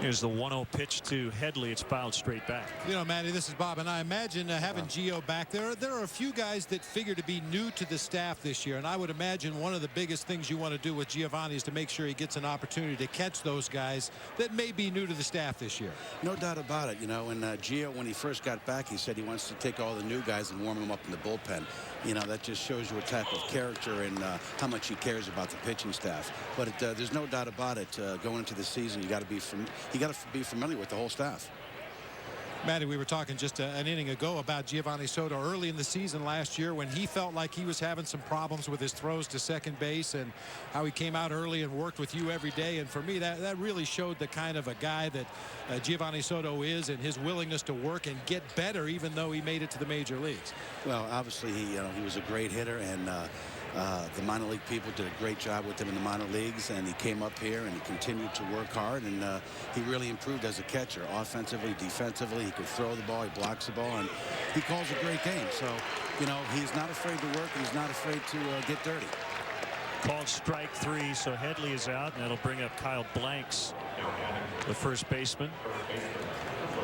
Here's the 1-0 pitch to Headley. It's fouled straight back. You know, Matty, this is Bob, and I imagine having Gio back there are a few guys that figure to be new to the staff this year, and I would imagine one of the biggest things you want to do with Giovanni is to make sure he gets an opportunity to catch those guys that may be new to the staff this year. No doubt about it. You know, and Gio, when he first got back, he said he wants to take all the new guys and warm them up in the bullpen. You know, that just shows you what type of character and how much he cares about the pitching staff. But there's no doubt about it. Going into the season, you got to be familiar with the whole staff. Matty, we were talking just an inning ago about Giovanni Soto early in the season last year when he felt like he was having some problems with his throws to second base, and how he came out early and worked with you every day. And for me, that really showed the kind of a guy that Giovanni Soto is, and his willingness to work and get better even though he made it to the major leagues. Well, obviously he was a great hitter, and the minor league people did a great job with him in the minor leagues, and he came up here and he continued to work hard, and he really improved as a catcher, offensively, defensively. He could throw the ball, he blocks the ball, and he calls a great game. So, you know, he's not afraid to work, and he's not afraid to get dirty. Called strike 3, so Headley is out, and that'll bring up Kyle Blanks, the first baseman.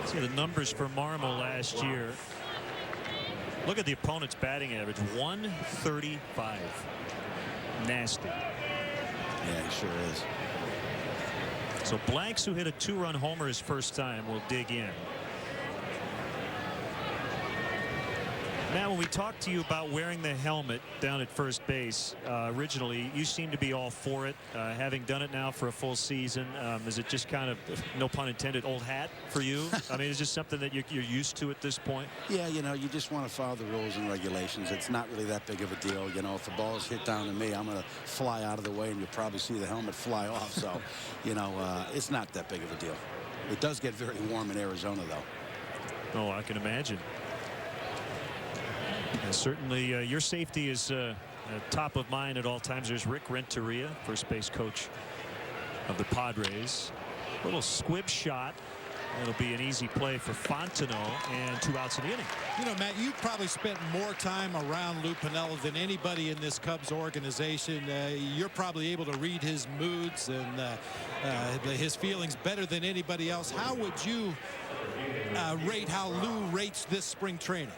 See the numbers for Marmol last year. Look at the opponent's batting average, 135. Nasty. Yeah, he sure is. So Blanks, who hit a 2-run homer his first time, will dig in. Now, when we talked to you about wearing the helmet down at first base, originally, you seem to be all for it. Having done it now for a full season, is it just kind of, no pun intended, old hat for you? I mean, is this something that you're used to at this point? Yeah, you know, you just want to follow the rules and regulations. It's not really that big of a deal. You know, if the ball is hit down to me, I'm going to fly out of the way, and you'll probably see the helmet fly off. So, you know, it's not that big of a deal. It does get very warm in Arizona, though. Oh, I can imagine. And certainly your safety is top of mind at all times. There's Rick Renteria, first base coach of the Padres. A little squib shot. It'll be an easy play for Fontenot, and 2 outs in the inning. You know, Matt, you've probably spent more time around Lou Piniella than anybody in this Cubs organization. You're probably able to read his moods and his feelings better than anybody else. How would you rate how Lou rates this spring training?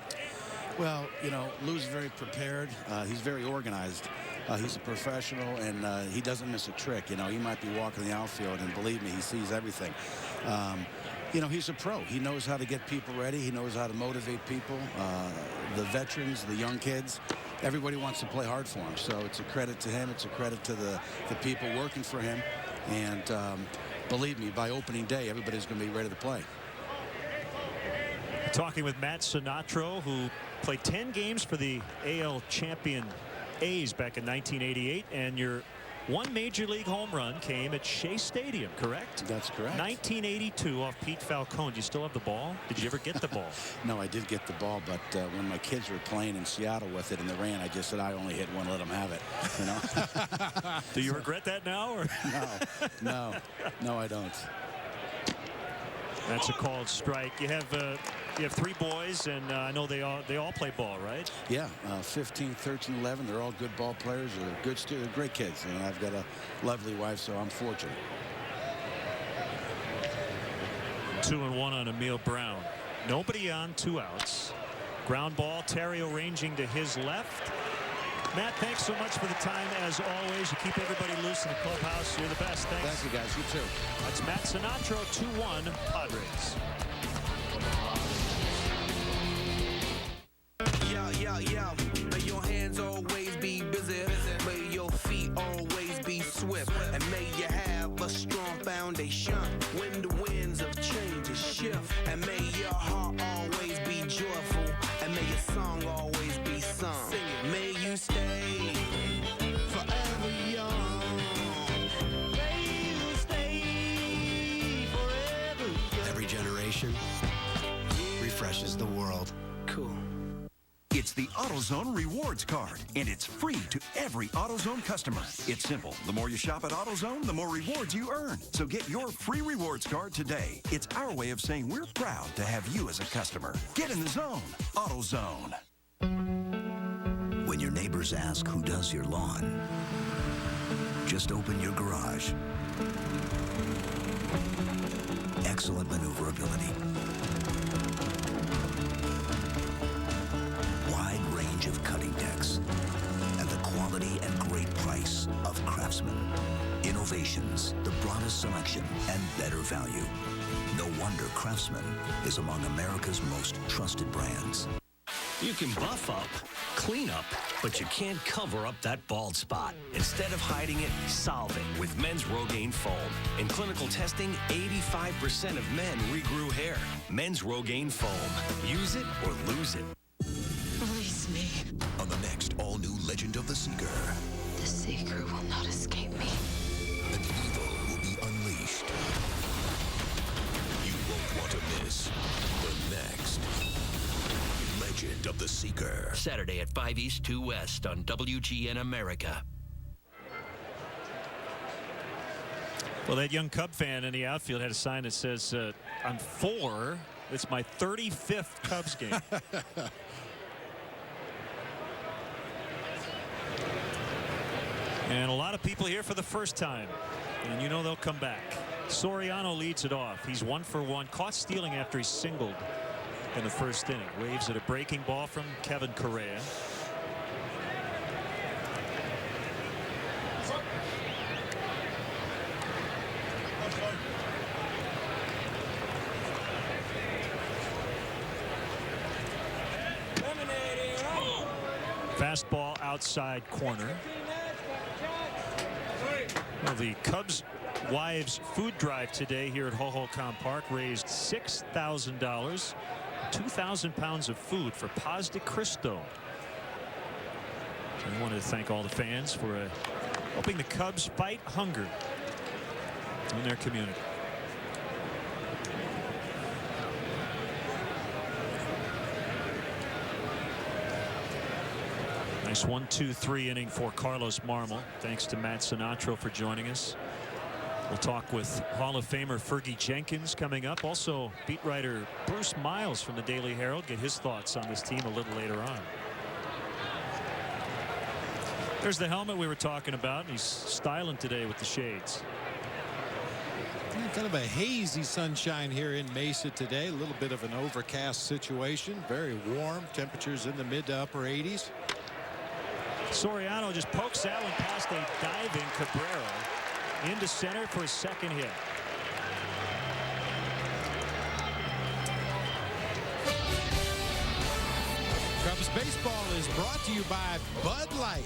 Well, you know, Lou's very prepared. He's very organized. He's a professional, and he doesn't miss a trick. You know, he might be walking the outfield, and believe me, he sees everything. You know, he's a pro. He knows how to get people ready. He knows how to motivate people. The veterans, the young kids, everybody wants to play hard for him. So it's a credit to him. It's a credit to the people working for him. And believe me, by opening day, everybody's going to be ready to play. Talking with Matt Sinatro, who played 10 games for the AL champion A's back in 1988, and your one major league home run came at Shea Stadium, correct? That's correct. 1982 off Pete Falcone. Do you still have the ball? Did you ever get the ball? No, I did get the ball, but when my kids were playing in Seattle with it in the rain, I just said I only hit one, let them have it. You know. Do you regret that now? Or? No, I don't. That's a called strike. You have 3 boys, and I know they all play ball, right? Yeah, 15, 13, 11. They're all good ball players. They're good students, great kids. And I've got a lovely wife, so I'm fortunate. 2-1 on Emil Brown. Nobody on, 2 outs. Ground ball. Terrio ranging to his left. Matt, thanks so much for the time as always. You keep everybody loose in the clubhouse. You're the best. Thanks. Thank you, guys. You too. That's Matt Sinatra, 2-1 Padres. Yeah. May your hands always be busy. May your feet always be swift. And may you have a strong foundation when the winds of change shift. And may your heart always be joyful. And may your song always be sung. Sing it. May you stay forever young. May you stay forever young. Every generation refreshes the world. Cool. It's the AutoZone Rewards Card, and it's free to every AutoZone customer. It's simple. The more you shop at AutoZone, the more rewards you earn. So get your free rewards card today. It's our way of saying we're proud to have you as a customer. Get in the zone. AutoZone. When your neighbors ask who does your lawn, just open your garage. Excellent maneuverability. Wide range of cutting decks. And the quality and great price of Craftsman. Innovations, the broadest selection, and better value. No wonder Craftsman is among America's most trusted brands. You can buff up, clean up, but you can't cover up that bald spot. Instead of hiding it, solve it with Men's Rogaine Foam. In clinical testing, 85% of men regrew hair. Men's Rogaine Foam. Use it or lose it. Release me. On the next all-new Legend of the Seeker, The Seeker will not escape me. an evil will be unleashed. You won't want to miss the next Legend of the Seeker. Saturday at 5 East, 2 West on WGN America. Well, that young Cub fan in the outfield had a sign that says, I'm 4. It's my 35th Cubs game. And a lot of people here for the first time. And you know they'll come back. Soriano leads it off. He's 1 for 1. Caught stealing after he singled in the first inning. Waves at a breaking ball from Kevin Correa. Fastball outside corner. Well, the Cubs Wives food drive today here at Hohokam Park raised $6,000. 2,000 pounds of food for Paz de Cristo. I wanted to thank all the fans for helping the Cubs fight hunger in their community. Nice 1-2-3 inning for Carlos Marmol. Thanks to Matt Sinatra for joining us. We'll talk with Hall of Famer Fergie Jenkins coming up. Also, beat writer Bruce Miles from the Daily Herald. Get his thoughts on this team a little later on. There's the helmet we were talking about. He's styling today with the shades. Yeah, kind of a hazy sunshine here in Mesa today. A little bit of an overcast situation. Very warm. Temperatures in the mid to upper 80s. Soriano just pokes that one past a diving Cabrera into center for his second hit. Cubs baseball is brought to you by Bud Light.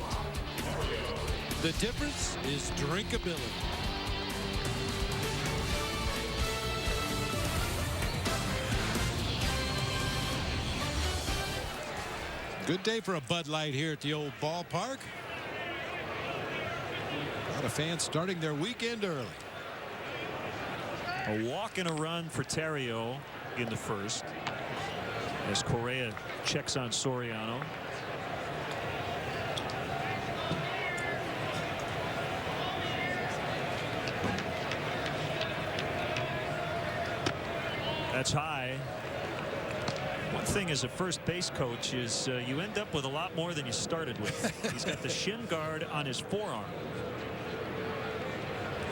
The difference is drinkability. Good day for a Bud Light here at the old ballpark. A lot of fans starting their weekend early. A walk and a run for Terrio in the first as Correa checks on Soriano. That's high. One thing as a first base coach is you end up with a lot more than you started with. He's got the shin guard on his forearm.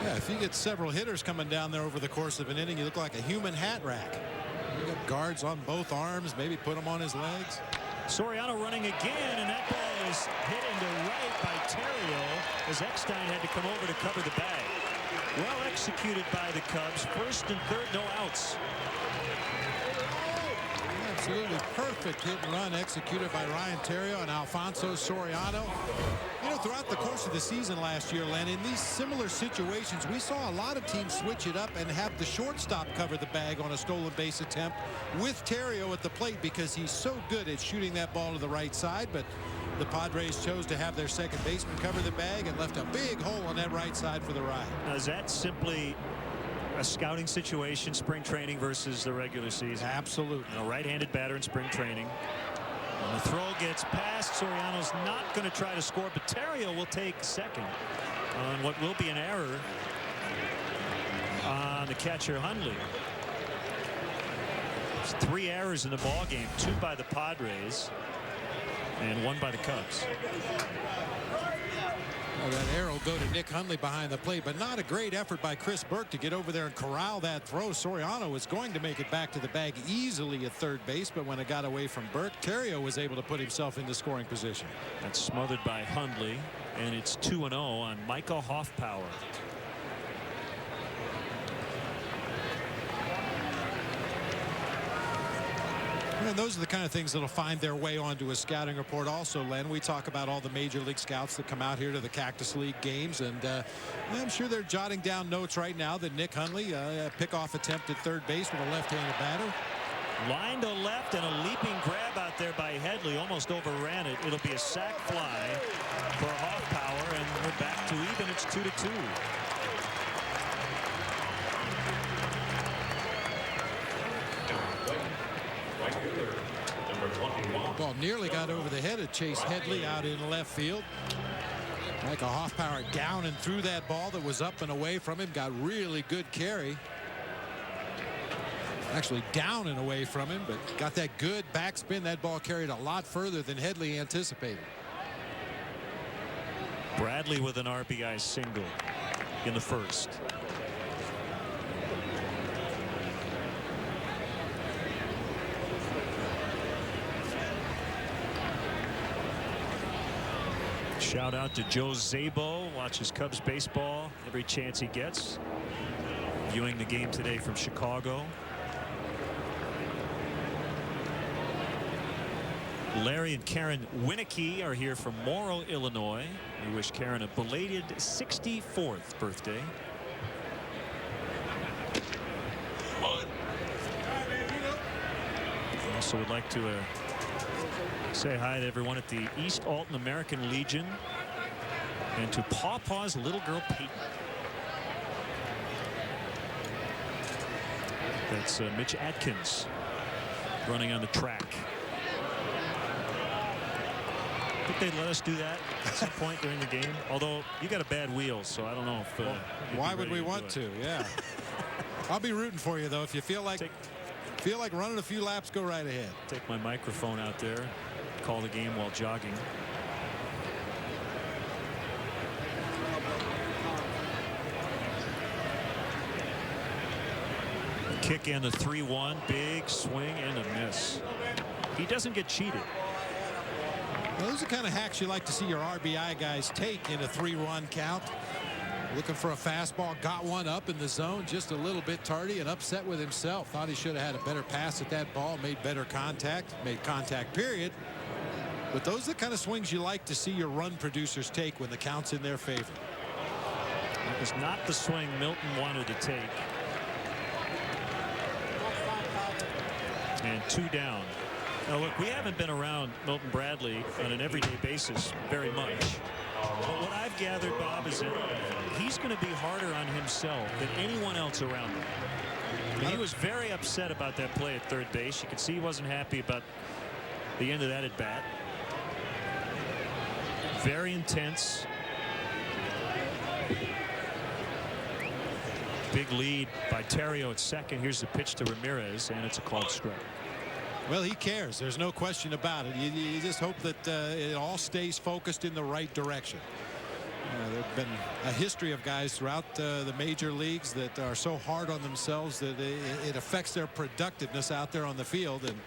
Yeah, if you get several hitters coming down there over the course of an inning, you look like a human hat rack. You got guards on both arms, maybe put them on his legs. Soriano running again, and that ball is hit into right by Terrio as Eckstein had to come over to cover the bag. Well executed by the Cubs. First and third, no outs. Absolutely perfect hit and run executed by Ryan Terrio and Alfonso Soriano. You know, throughout the course of the season last year, Len, in these similar situations, we saw a lot of teams switch it up and have the shortstop cover the bag on a stolen base attempt with Terrio at the plate because he's so good at shooting that ball to the right side. But the Padres chose to have their second baseman cover the bag and left a big hole on that right side for the ride. Now, is that simply a scouting situation, spring training versus the regular season? Absolutely. A right-handed batter in spring training. And the throw gets past. Soriano's not going to try to score, but Terrio will take second on what will be an error on the catcher Hundley. There's 3 errors in the ball game, 2 by the Padres and 1 by the Cubs. Well, that error will go to Nick Hundley behind the plate, but not a great effort by Chris Burke to get over there and corral that throw. Soriano was going to make it back to the bag easily at third base, but when it got away from Burke, Terrio was able to put himself into scoring position. That's smothered by Hundley, and it's 2-0 on Michael Hoffpower. And those are the kind of things that'll find their way onto a scouting report also, Len. We talk about all the major league scouts that come out here to the Cactus League games, and I'm sure they're jotting down notes right now that Nick Hundley, pickoff attempt at third base with a left-handed batter. Line to left and a leaping grab out there by Headley, almost overran it. It'll be a sac fly for Hoffpower, and we're back to even. It's 2-2. Ball nearly got over the head of Chase Headley out in left field. Michael Hoffpower down and through that ball that was up and away from him. Got really good carry. Actually down and away from him, but got that good backspin. That ball carried a lot further than Headley anticipated. Bradley with an RBI single in the first. Shout out to Joe Szabo, watches Cubs baseball every chance he gets. Viewing the game today from Chicago. Larry and Karen Winicky are here from Morrow, Illinois. We wish Karen a belated 64th birthday. Also would like to say hi to everyone at the East Alton American Legion and to Pawpaw's little girl Peyton. That's Mitch Atkins running on the track. I think they'd let us do that at some point during the game. Although you got a bad wheel, so I don't know if. Why would we want to? Yeah. I'll be rooting for you though. If you feel like running a few laps, go right ahead. Take my microphone out there. Call the game while jogging. Kick in the 3-1, big swing and a miss. He doesn't get cheated. Well, those are the kind of hacks you like to see your RBI guys take in a 3-run count. Looking for a fastball, got one up in the zone, just a little bit tardy and upset with himself. Thought he should have had a better pass at that ball, made better contact, made contact, period. But those are the kind of swings you like to see your run producers take when the count's in their favor. That was not the swing Milton wanted to take. And 2 down. Now look, we haven't been around Milton Bradley on an everyday basis very much. But what I've gathered, Bob, is that he's going to be harder on himself than anyone else around him. I mean, he was very upset about that play at third base. You could see he wasn't happy about the end of that at bat. Very intense. Big lead by Terrio at second. Here's the pitch to Ramirez, and it's a called strike. Well, he cares. There's no question about it. You just hope that it all stays focused in the right direction. There have been a history of guys throughout the major leagues that are so hard on themselves that it affects their productiveness out there on the field. And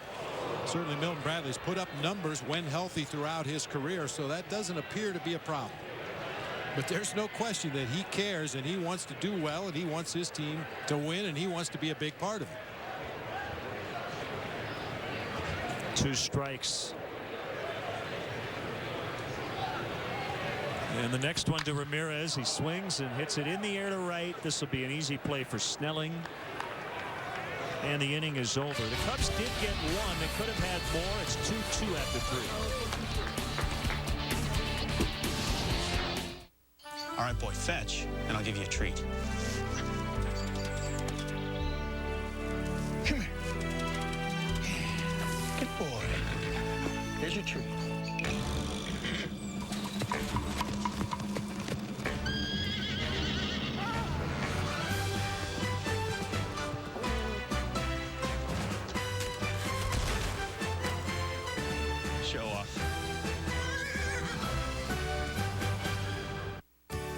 certainly Milton Bradley's put up numbers when healthy throughout his career, so that doesn't appear to be a problem. But there's no question that he cares and he wants to do well and he wants his team to win and he wants to be a big part of it. 2 strikes. And the next one to Ramirez. He swings and hits it in the air to right. This will be an easy play for Snelling. And the inning is over. The Cubs did get 1. They could have had more. It's 2-2 after 3. All right, boy, fetch, and I'll give you a treat. Come here. Good boy. Here's your treat. Show off.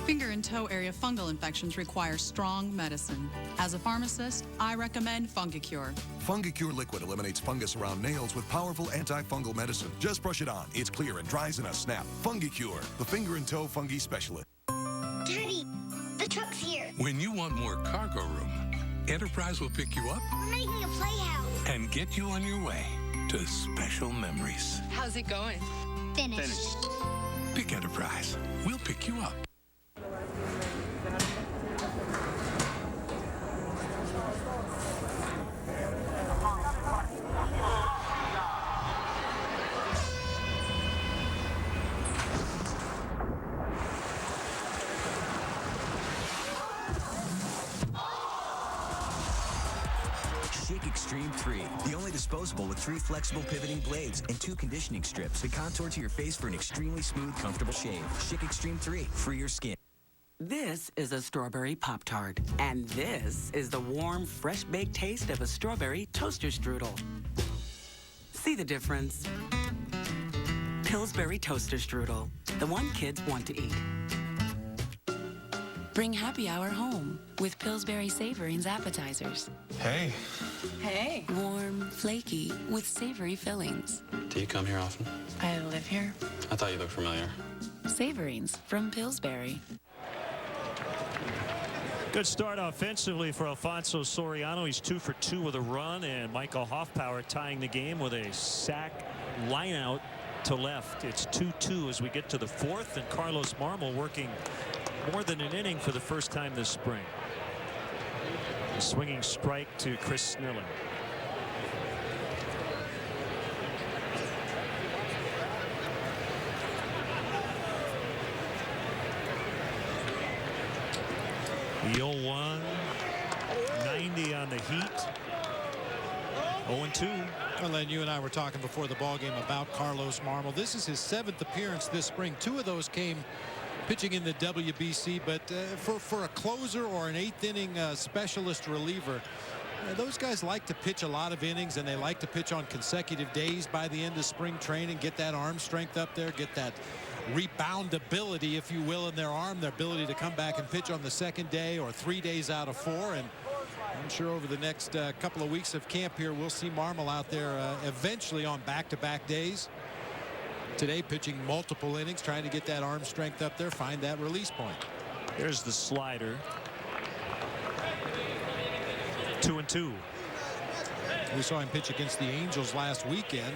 Finger and toe area fungal infections require strong medicine. As a pharmacist, I recommend Fungicure. Fungicure liquid eliminates fungus around nails with powerful antifungal medicine. Just brush it on. It's clear and dries in a snap. Fungicure, the finger and toe fungi specialist. Daddy, the truck's here. When you want more cargo room, Enterprise will pick you up We're making a playhouse. and get you on your way to special memories. How's it going? Finished. Pick Enterprise. We'll pick you up. Extreme 3, the only disposable with 3 flexible pivoting blades and 2 conditioning strips to contour to your face for an extremely smooth, comfortable shave. Schick Extreme 3, free your skin. This is a strawberry Pop-Tart, and this is the warm, fresh-baked taste of a strawberry toaster strudel. See the difference? Pillsbury Toaster Strudel, the one kids want to eat. Bring happy hour home with Pillsbury Savorings appetizers. Hey. Hey. Warm, flaky, with savory fillings. Do you come here often? I live here. I thought you looked familiar. Savorings from Pillsbury. Good start offensively for Alfonso Soriano. He's 2 for 2 with a run, and Michael Hoffpower tying the game with a sac line out to left. It's 2-2 as we get to the 4th, and Carlos Marmol working more than an inning for the first time this spring. A swinging strike to Chris Snelling. The 0-1, 90 on the Heat. 0-2. Well, Len, you and I were talking before the ball game about Carlos Marmol. This is his 7th appearance this spring. 2 of those came pitching in the WBC, but for a closer or an 8th inning specialist reliever, those guys like to pitch a lot of innings, and they like to pitch on consecutive days by the end of spring training, get that arm strength up there, get that reboundability, if you will, in their arm, their ability to come back and pitch on the 2nd day or 3 days out of 4. And I'm sure over the next couple of weeks of camp here, we'll see Marmol out there eventually on back-to-back days. Today pitching multiple innings, trying to get that arm strength up there, find that release point. There's the slider. 2-2. We saw him pitch against the Angels last weekend.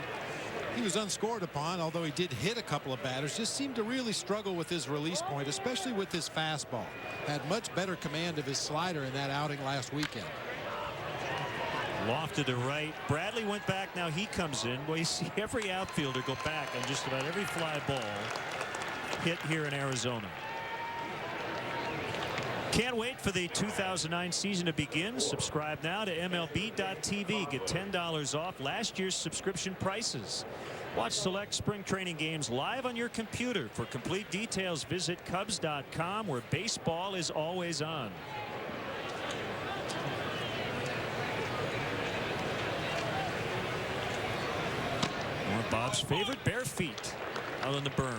He was unscored upon, although he did hit a couple of batters. Just seemed to really struggle with his release point, especially with his fastball. Had much better command of his slider in that outing last weekend. Lofted to right. Bradley went back. Now he comes in. Well, you see every outfielder go back on just about every fly ball hit here in Arizona. Can't wait for the 2009 season to begin. Subscribe now to MLB.tv. Get $10 off last year's subscription prices. Watch select spring training games live on your computer. For complete details, visit Cubs.com, where baseball is always on. of Bob's favorite bare feet out on the berm.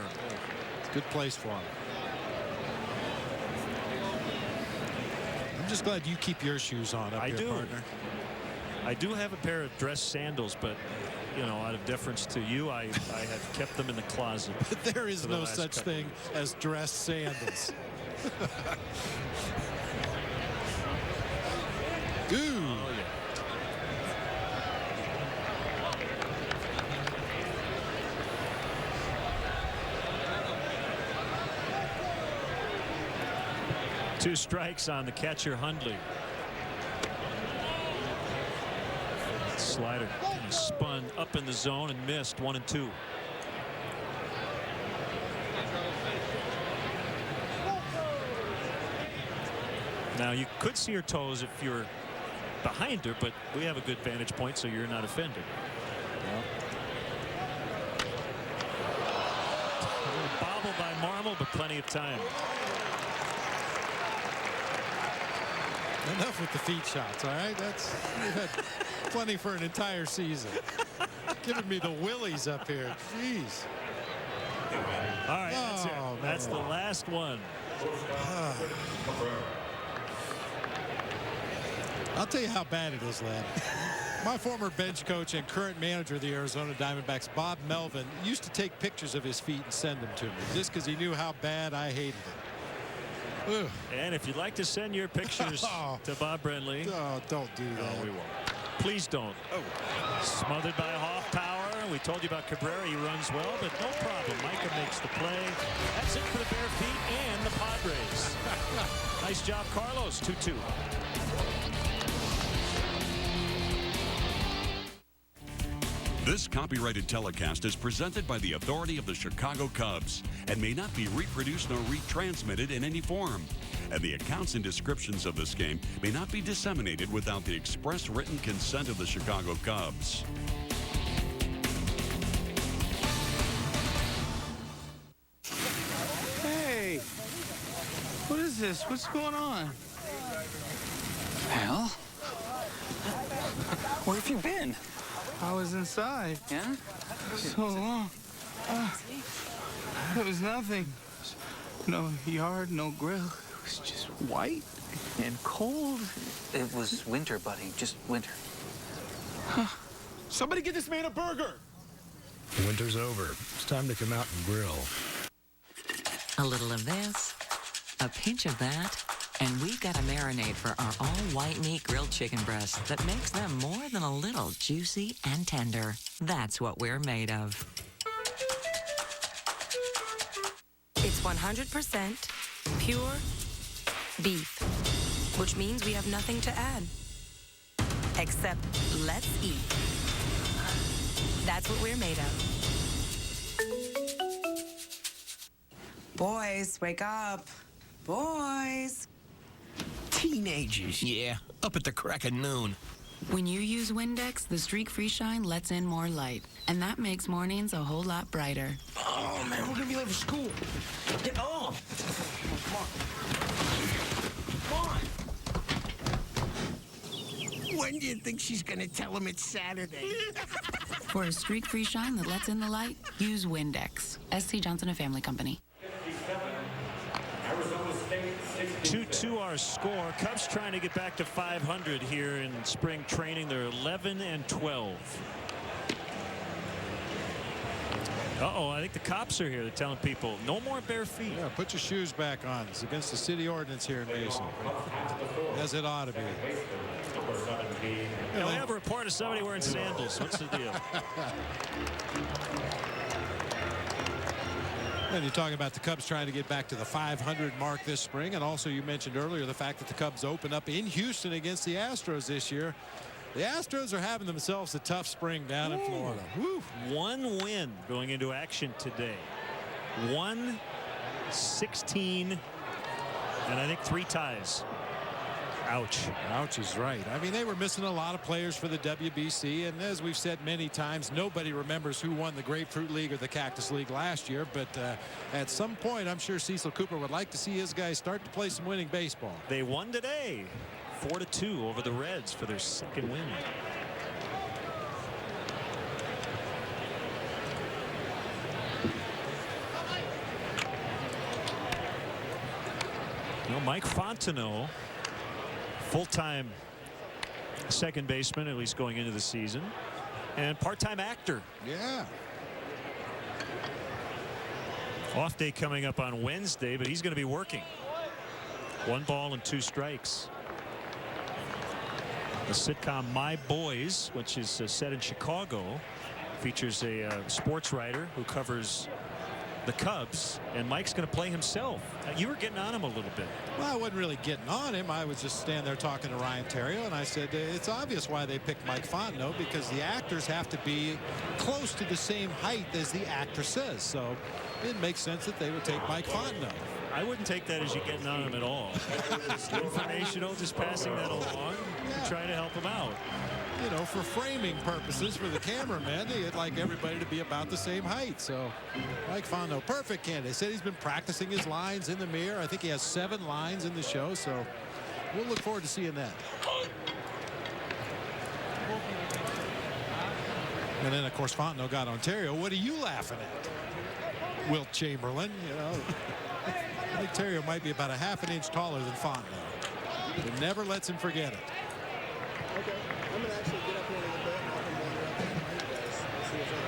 It's a good place for him. I'm just glad you keep your shoes on up here, partner. I do have a pair of dress sandals, but you know, out of deference to you, I have kept them in the closet. But there is no such thing as dress sandals. Ooh. Oh, yeah. Two strikes on the catcher, Hundley. Slider kind of spun up in the zone and missed. 1-2. Now you could see her toes if you're behind her, but we have a good vantage point, so you're not offended. A little bobble by Marmol, but plenty of time. Enough with the feet shots, all right? We've had plenty for an entire season. Giving me the willies up here. Jeez. All right, that's it. That's the last one. I'll tell you how bad it is, lad. My former bench coach and current manager of the Arizona Diamondbacks, Bob Melvin, used to take pictures of his feet and send them to me just because he knew how bad I hated it. Ugh. And if you'd like to send your pictures to Bob Brenly. Oh, don't do that. No, we won't. Please don't. Smothered by Hoff power. We told you about Cabrera. He runs well, but no problem. Micah makes the play. That's it for the bare feet and the Padres. Nice job, Carlos. 2-2. This copyrighted telecast is presented by the authority of the Chicago Cubs and may not be reproduced nor retransmitted in any form. And the accounts and descriptions of this game may not be disseminated without the express written consent of the Chicago Cubs. Hey, what is this? What's going on? Hal? Where have you been? I was inside. Yeah? So long. There was nothing. No yard, no grill. It was just white and cold. It was winter, buddy. Just winter. Huh. Somebody get this man a burger. Winter's over. It's time to come out and grill. A little of this, a pinch of that, and we've got a marinade for our all-white meat grilled chicken breast that makes them more than a little juicy and tender. That's what we're made of. It's 100% pure beef, which means we have nothing to add. Except let's eat. That's what we're made of. Boys, wake up. Boys. Teenagers, yeah. Up at the crack of noon. When you use Windex, the streak-free shine lets in more light, and that makes mornings a whole lot brighter. Oh, man, we're gonna be late for school. Get on. Come on. When do you think she's gonna tell him it's Saturday? For a streak-free shine that lets in the light, use Windex. SC Johnson & Family Company. 2-2 our score. Cubs trying to get back to 500 here in spring training. They're 11-12. Uh-oh, I think the cops are here. They're telling people, no more bare feet. Yeah, put your shoes back on. It's against the city ordinance here in Mason. As it ought to be. We have a report of somebody wearing sandals. What's the deal? And you're talking about the Cubs trying to get back to the 500 mark this spring. And also you mentioned earlier the fact that the Cubs open up in Houston against the Astros this year. The Astros are having themselves a tough spring down in Florida. Woo. One win going into action today. 1-16 and I think 3 ties. Ouch. Ouch is right. I mean, they were missing a lot of players for the WBC, and as we've said many times, nobody remembers who won the Grapefruit League or the Cactus League last year, but at some point, I'm sure Cecil Cooper would like to see his guys start to play some winning baseball. They won today, 4-2 over the Reds for their second win. Mike Fontenot, full-time second baseman, at least going into the season, and part-time actor. Yeah. Off day coming up on Wednesday, but he's going to be working. 1 ball and 2 strikes. The sitcom My Boys, which is set in Chicago, features a sports writer who covers the Cubs, and Mike's going to play himself. You were getting on him a little bit. Well, I wasn't really getting on him. I was just standing there talking to Ryan Theriot, and I said it's obvious why they picked Mike Fontenot, because the actors have to be close to the same height as the actresses. So it makes sense that they would take Mike Fontenot. I wouldn't take that as you getting on him at all. It's informational, just passing that along, trying to help him out. You know, for framing purposes for the cameraman, they'd like everybody to be about the same height. So Mike Fontenot, perfect candidate. They said he's been practicing his lines in the mirror. I think he has 7 lines in the show, so we'll look forward to seeing that. And then, of course, Fontenot got Ontario. What are you laughing at? Wilt Chamberlain, you know. I think Theriot might be about a ½ an inch taller than Fontenot. He never lets him forget it. Okay, I'm going to actually get up here a little bit and I'll come wander up there behind you guys. See what's up.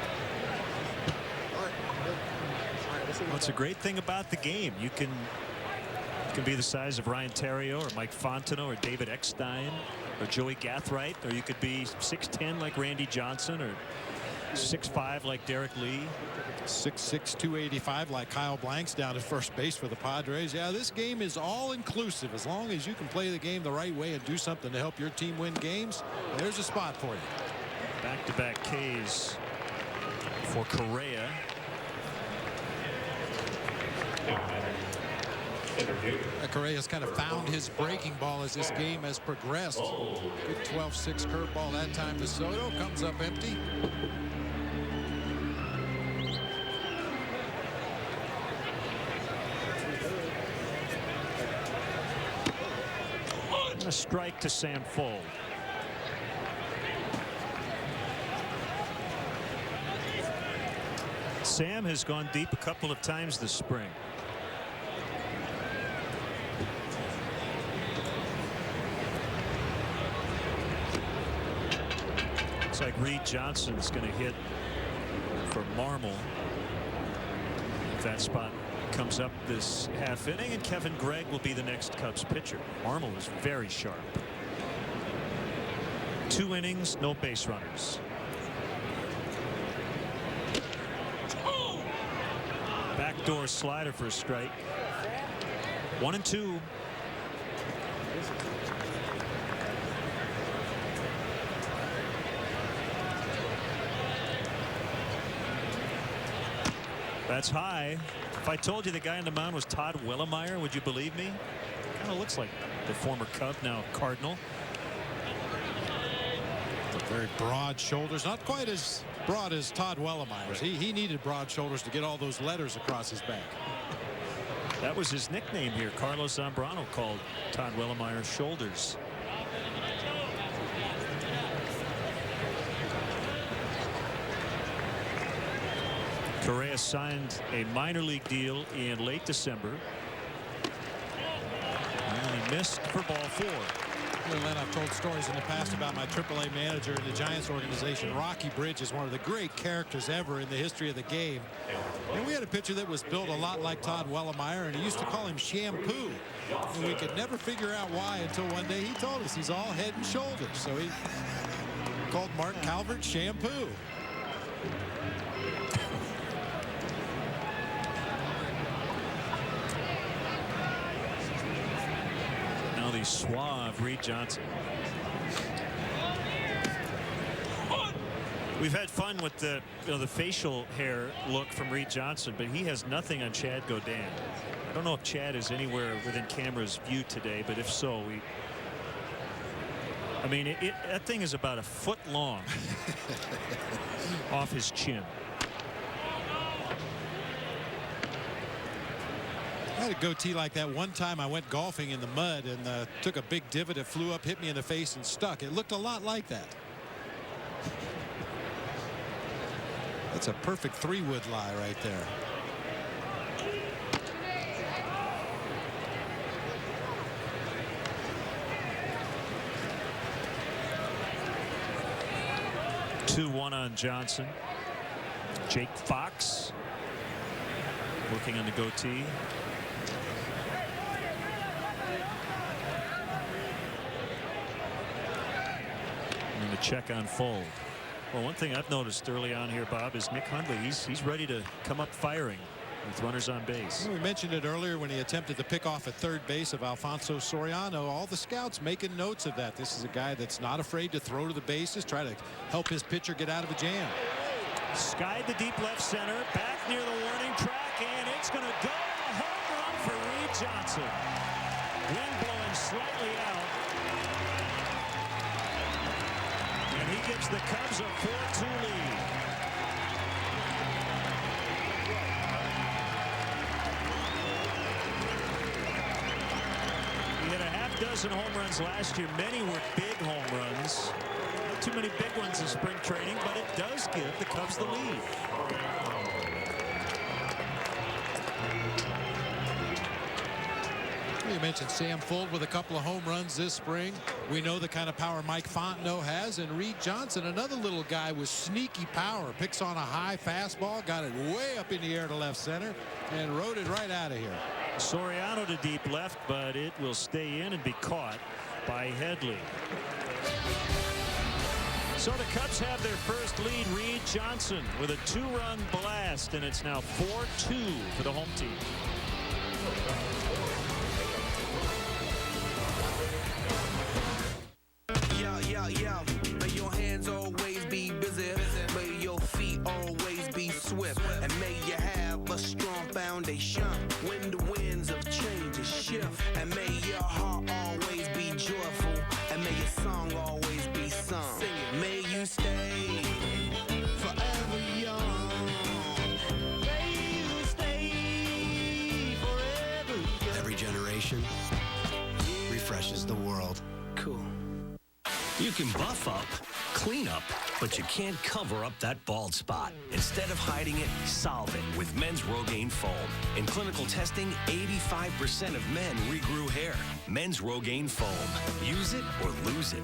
All right, good. All right, we'll see Well, it's a great thing about the game. You can be the size of Ryan Theriot or Mike Fontenot or David Eckstein or Joey Gathright, or you could be 6'10" like Randy Johnson or 6'5" like Derek Lee. 6'6", 285 like Kyle Blanks down at first base for the Padres. Yeah, this game is all inclusive. As long as you can play the game the right way and do something to help your team win games, there's a spot for you. Back-to-back Ks for Correa. Correa's kind of found his breaking ball as this game has progressed. Good 12-6 curveball that time to Soto. Comes up empty. A strike to Sam Fuld. Sam has gone deep a couple of times this spring. Looks like Reed Johnson's going to hit for Marmol. If that spot comes up this half inning, and Kevin Gregg will be the next Cubs pitcher. Marmol is very sharp. 2 innings, no base runners. Backdoor slider for a strike. 1-2. That's high. If I told you the guy on the mound was Todd Wellemeyer, would you believe me? Kind of looks like the former Cub, now Cardinal. Very broad shoulders, not quite as broad as Todd Wellemeyer's. He needed broad shoulders to get all those letters across his back. That was his nickname here. Carlos Zambrano called Todd Wellemeyer's shoulders. Correa signed a minor league deal in late December. And he missed for ball 4. Well, Len, I've told stories in the past about my AAA manager in the Giants organization. Rocky Bridge is one of the great characters ever in the history of the game. And we had a pitcher that was built a lot like Todd Wellemeyer, and he used to call him Shampoo. And we could never figure out why until one day he told us he's all head and shoulders. So he called Mark Calvert Shampoo. The suave Reed Johnson. We've had fun with the the facial hair look from Reed Johnson, but he has nothing on Chad Godin. I don't know if Chad is anywhere within camera's view today, but if so, I mean, that thing is about a foot long off his chin. I had a goatee like that one time. I went golfing in the mud and took a big divot. It flew up, hit me in the face, and stuck. It looked a lot like that. That's a perfect 3-wood lie right there. 2-1 on Johnson. Jake Fox working on the goatee. And the check on Fold. Well, one thing I've noticed early on here, Bob, is Nick Hundley. He's ready to come up firing with runners on base. We mentioned it earlier when he attempted the pickoff at third base of Alfonso Soriano. All the scouts making notes of that. This is a guy that's not afraid to throw to the bases, try to help his pitcher get out of a jam. Skied the deep left center, back near the warning track, and it's going to go. A home run for Reed Johnson. Wind blowing slightly out. And he gives the Cubs a 4-2 lead. He had a half-dozen home runs last year. Many were big home runs. Not too many big ones in spring training, but it does give the Cubs the lead. You mentioned Sam Fuld with a couple of home runs this spring. We know the kind of power Mike Fontenot has, and Reed Johnson, another little guy with sneaky power, picks on a high fastball, got it way up in the air to left center, and rode it right out of here. Soriano to deep left, but it will stay in and be caught by Headley. So the Cubs have their first lead. Reed Johnson with a 2-run blast, and it's now 4-2 for the home team. Yeah. May your hands always be busy. May your feet always be swift. And may you have a strong foundation when the winds of change shift. And may your heart always be joyful. And may your song always be sung. Sing it. May you stay forever young. May you stay forever young. Every generation refreshes the world. Cool. You can buff up, clean up, but you can't cover up that bald spot. Instead of hiding it, solve it with Men's Rogaine Foam. In clinical testing, 85% of men regrew hair. Men's Rogaine Foam. Use it or lose it.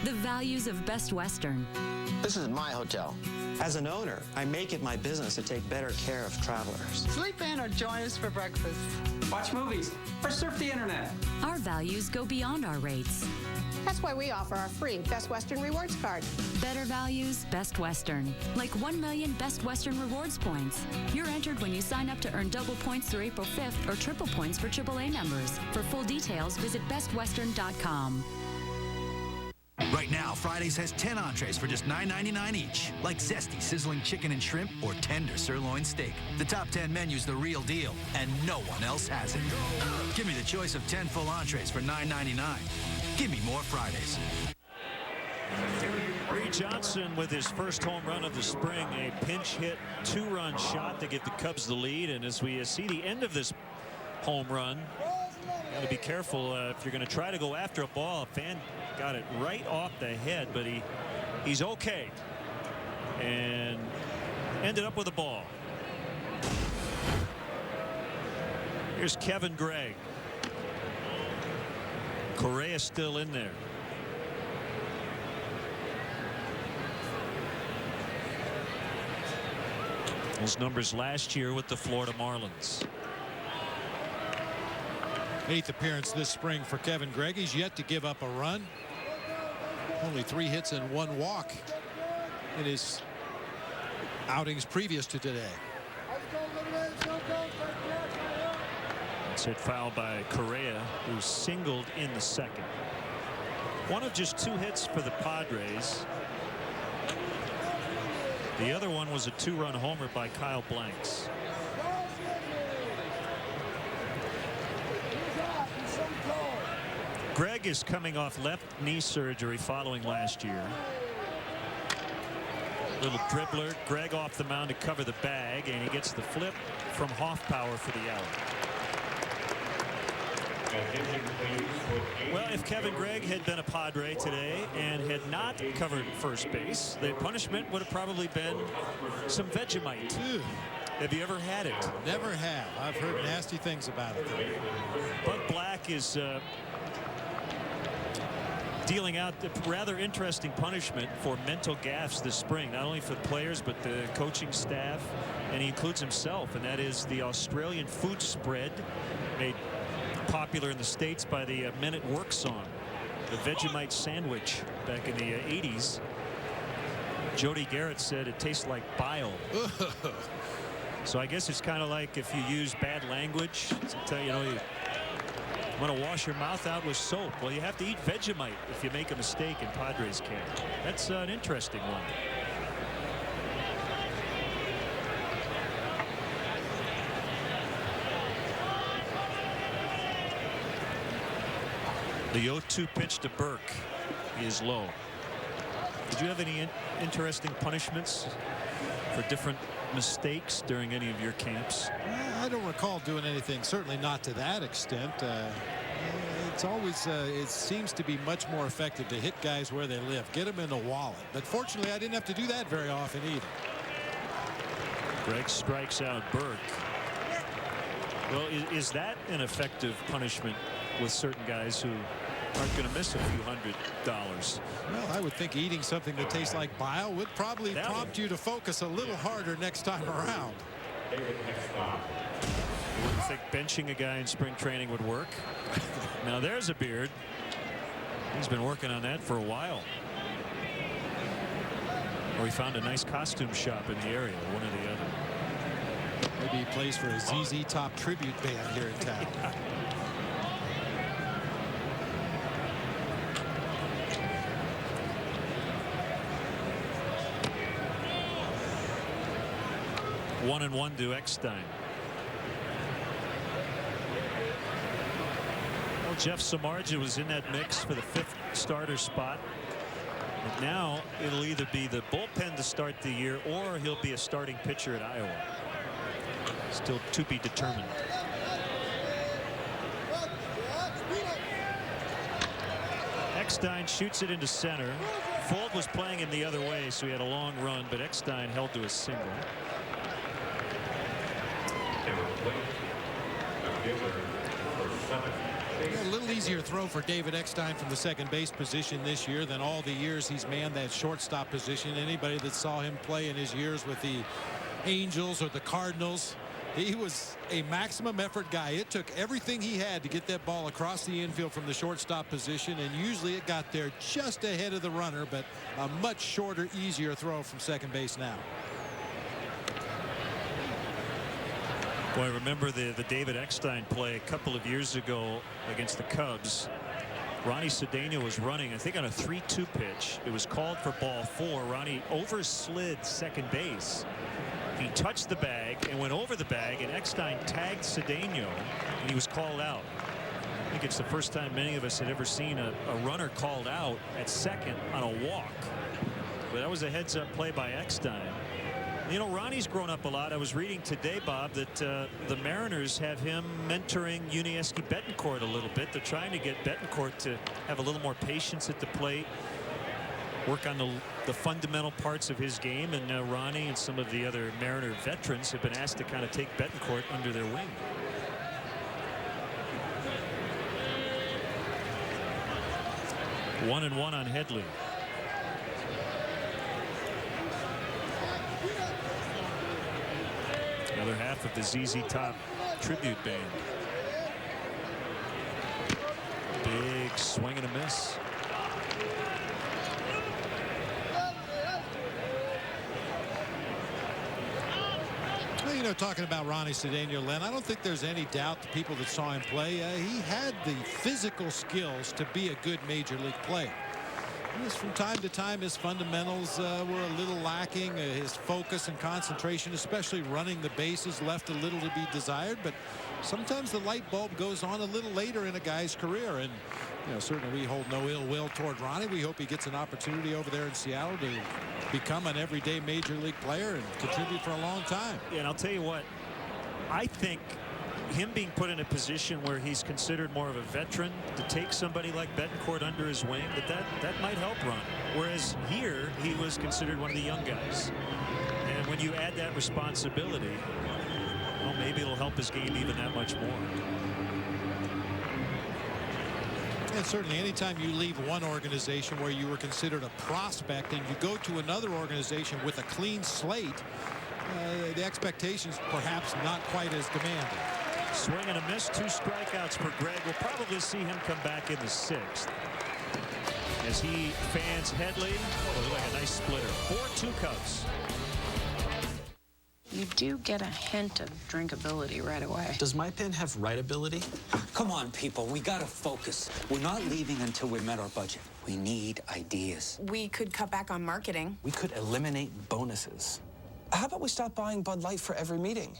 The values of Best Western. This is my hotel. As an owner, I make it my business to take better care of travelers. Sleep in or join us for breakfast. Watch movies or surf the internet. Our values go beyond our rates. That's why we offer our free Best Western Rewards card. Better values, Best Western. Like 1 million Best Western Rewards points. You're entered when you sign up to earn double points through April 5th or triple points for AAA members. For full details, visit bestwestern.com. Right now, Fridays has 10 entrees for just $9.99 each, like zesty sizzling chicken and shrimp or tender sirloin steak. The top 10 menu's the real deal, and no one else has it. Give me the choice of 10 full entrees for $9.99. Give me more Fridays. Reed Johnson with his first home run of the spring, a pinch hit 2-run shot to give the Cubs the lead. And as we see the end of this home run, got to be careful if you're going to try to go after a ball. A fan got it right off the head, but he's okay and ended up with a ball. Here's Kevin Gregg. Correa still in there. Those numbers last year with the Florida Marlins. 8th appearance this spring for Kevin Gregg. He's yet to give up a run. Only 3 hits and 1 walk in his outings previous to today. It's hit foul by Correa, who singled in the second. One of just 2 hits for the Padres. The other one was a 2-run homer by Kyle Blanks. Gregg is coming off left knee surgery following last year. Little dribbler. Gregg off the mound to cover the bag, and he gets the flip from Hoffpauir for the out. Well, if Kevin Gregg had been a Padre today and had not covered first base, the punishment would have probably been some Vegemite. Ew. Have you ever had it? Never have. I've heard nasty things about it, though. Bud Black is dealing out a rather interesting punishment for mental gaffes this spring, not only for the players but the coaching staff, and he includes himself, and that is the Australian food spread made popular in the States by the Men at Work song, the Vegemite sandwich back in the 80s. Jody Garrett said it tastes like bile. So I guess it's kind of like if you use bad language, you know, you want to wash your mouth out with soap. Well, you have to eat Vegemite if you make a mistake in Padres camp. That's an interesting one. The 0-2 pitch to Burke is low. Did you have any interesting punishments for different mistakes during any of your camps? I don't recall doing anything, certainly not to that extent. It's always, it seems to be much more effective to hit guys where they live, get them in the wallet. But fortunately, I didn't have to do that very often either. Gregg strikes out Burke. Well, is that an effective punishment with certain guys who aren't going to miss a few $100s? Well, I would think eating something that tastes like bile would probably prompt you to focus a little harder next time around. You wouldn't think benching a guy in spring training would work. Now there's a beard. He's been working on that for a while. Or he found a nice costume shop in the area, one or the other. Maybe he plays for a ZZ Top tribute band here in town. One and one to Eckstein. Well, Jeff Samardzija was in that mix for the 5th starter spot. And now it'll either be the bullpen to start the year or he'll be a starting pitcher at Iowa. Still to be determined. Eckstein shoots it into center. Fold was playing him the other way, so he had a long run, but Eckstein held to a single. A little easier throw for David Eckstein from the second base position this year than all the years he's manned that shortstop position. Anybody that saw him play in his years with the Angels or the Cardinals, he was a maximum effort guy. It took everything he had to get that ball across the infield from the shortstop position, and usually it got there just ahead of the runner, but a much shorter, easier throw from second base now. Boy, I remember the David Eckstein play a couple of years ago against the Cubs. Ronnie Cedeno was running, I think, on a 3-2 pitch. It was called for ball 4. Ronnie overslid second base. He touched the bag and went over the bag, and Eckstein tagged Cedeno, and he was called out. I think it's the first time many of us had ever seen a runner called out at second on a walk. But that was a heads-up play by Eckstein. You know, Ronnie's grown up a lot. I was reading today, Bob, that the Mariners have him mentoring Yuniesky Betancourt a little bit. They're trying to get Betancourt to have a little more patience at the plate, work on the fundamental parts of his game, and Ronnie and some of the other Mariner veterans have been asked to kind of take Betancourt under their wing. One and one on Headley. Another half of the ZZ Top tribute band. Big swing and a miss. Well, you know, talking about Ronnie Cedeno, Len, I don't think there's any doubt the people that saw him play, he had the physical skills to be a good major league player. From time to time, his fundamentals were a little lacking. His focus and concentration, especially running the bases, left a little to be desired. But sometimes the light bulb goes on a little later in a guy's career. And You know, certainly we hold no ill will toward Ronnie. We hope he gets an opportunity over there in Seattle to become an everyday major league player and contribute for a long time. Yeah, and I'll tell you what, I think him being put in a position where he's considered more of a veteran, to take somebody like Betancourt under his wing, that might help Ron. Whereas here, he was considered one of the young guys. And when you add that responsibility, well, maybe it'll help his game even that much more. And certainly anytime you leave one organization where you were considered a prospect and you go to another organization with a clean slate, the expectations perhaps not quite as demanding. Swing and a miss, 2 strikeouts for Greg. We'll probably see him come back in the 6th. As he fans Headley, oh, like a nice splitter. 4-2 Cubs. You do get a hint of drinkability right away. Does my pen have writability? Come on, people. We gotta focus. We're not leaving until we've met our budget. We need ideas. We could cut back on marketing. We could eliminate bonuses. How about we stop buying Bud Light for every meeting?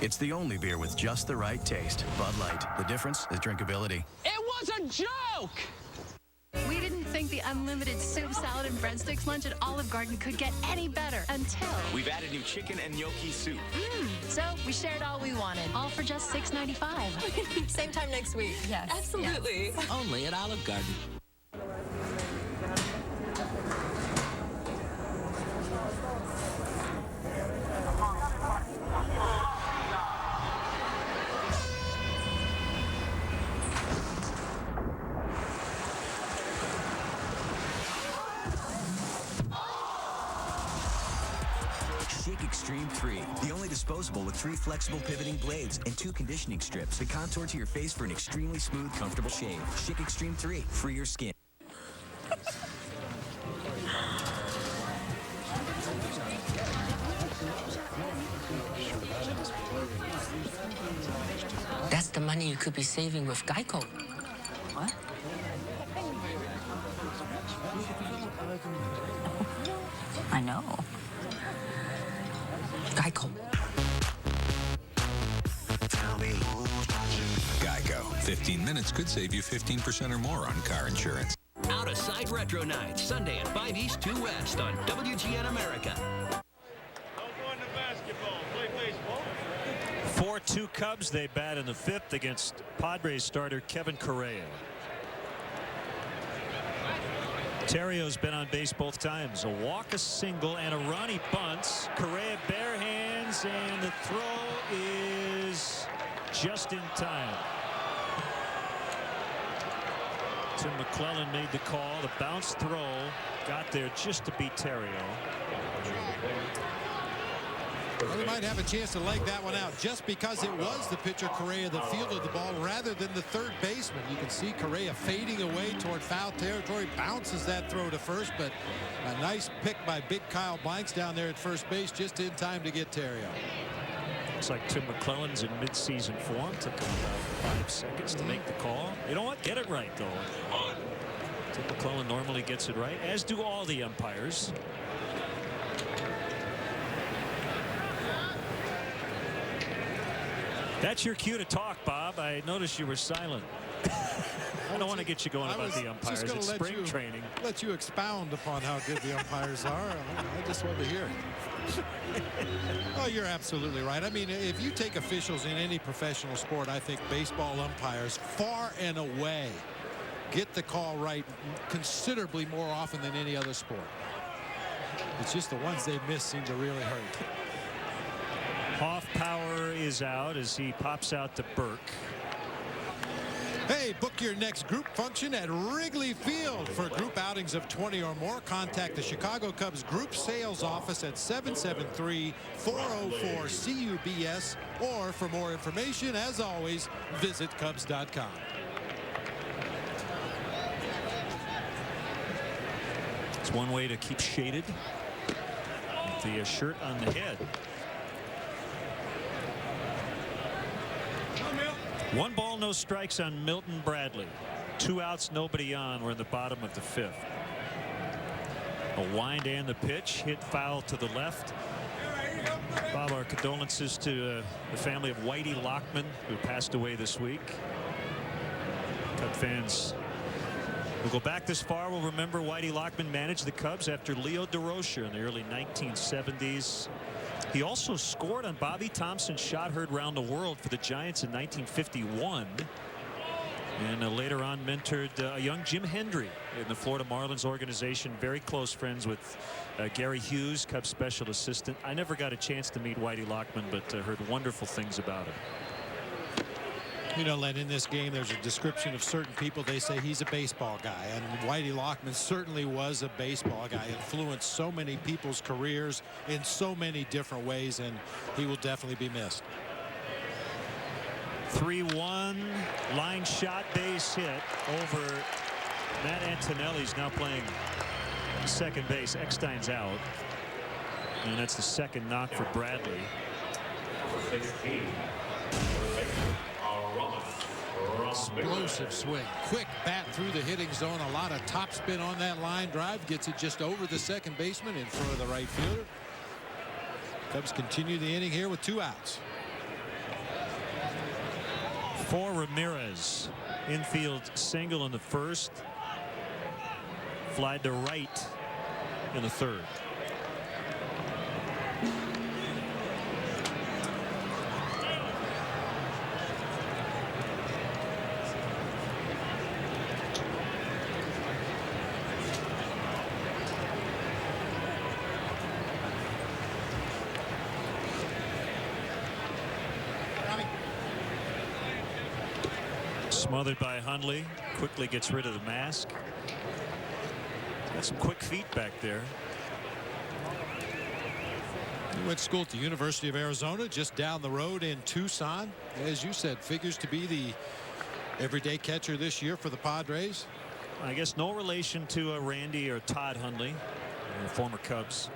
It's the only beer with just the right taste. Bud Light. The difference is drinkability. It was a joke! We didn't think the unlimited soup, salad, and breadsticks lunch at Olive Garden could get any better until... We've added new chicken and gnocchi soup. So we shared all we wanted, all for just $6.95. Same time next week. Yes. Absolutely. Yes. Only at Olive Garden. Extreme 3, the only disposable with 3 flexible pivoting blades and 2 conditioning strips that contour to your face for an extremely smooth, comfortable shave. Schick Extreme 3, free your skin. That's the money you could be saving with Geico. What? I know. Geico. Geico. 15 minutes could save you 15% or more on car insurance. Out of Side Retro Night, Sunday at 5 East, 2 West on WGN America. 4-2 Cubs. They bat in the 5th against Padres starter Kevin Correa. Terrio's been on base both times. A walk, a single, and a run. He bunts. Correa bare hands, and the throw is just in time. Tim McClellan made the call. The bounce throw got there just to beat Terrio. Well, he might have a chance to leg that one out just because it was the pitcher Correa that fielded the ball rather than the third baseman. You can see Correa fading away toward foul territory, bounces that throw to first, but a nice pick by big Kyle Blanks down there at first base just in time to get Terrio. Looks like Tim McClellan's in midseason form. Took him about 5 seconds to make the call. You know what? Get it right, though. Tim McClellan normally gets it right, as do all the umpires. That's your cue to talk, Bob. I noticed you were silent. I don't want to get you going about the umpires. It's spring training. Let you expound upon how good the umpires are. I just want to hear it. Oh, you're absolutely right. I mean, if you take officials in any professional sport, I think baseball umpires far and away get the call right considerably more often than any other sport. It's just the ones they miss seem to really hurt. Hoffpower is out as he pops out to Burke. Hey, book your next group function at Wrigley Field. For group outings of 20 or more, contact the Chicago Cubs Group Sales Office at 773-404-CUBS, or for more information, as always, visit Cubs.com. It's one way to keep shaded with the shirt on the head. 1 ball, no strikes on Milton Bradley. 2 outs, nobody on. We're in the bottom of the 5th. A wind and the pitch hit foul to the left. Bob, our condolences to the family of Whitey Lockman, who passed away this week. Cub fans who go back this far will remember Whitey Lockman managed the Cubs after Leo DeRocher in the early 1970s. He also scored on Bobby Thompson's shot heard round the world for the Giants in 1951. And later on mentored a young Jim Hendry in the Florida Marlins organization. Very close friends with Gary Hughes, Cubs special assistant. I never got a chance to meet Whitey Lockman, but heard wonderful things about him. You know, Len, in this game, there's a description of certain people. They say he's a baseball guy, and Whitey Lockman certainly was a baseball guy. Influenced so many people's careers in so many different ways, and he will definitely be missed. 3-1 line shot, base hit over Matt Antonelli's now playing second base. Eckstein's out, and that's the second knock for Bradley. Explosive swing, quick bat through the hitting zone, a lot of topspin on that line drive, gets it just over the second baseman in front of the right fielder. Cubs continue the inning here with 2 outs. For Ramirez, infield single in the first, fly to right in the third. Smothered by Hundley, quickly gets rid of the mask. Got some quick feet back there. He went to school at the University of Arizona, just down the road in Tucson. As you said, figures to be the everyday catcher this year for the Padres. I guess no relation to Randy or Todd Hundley, former Cubs.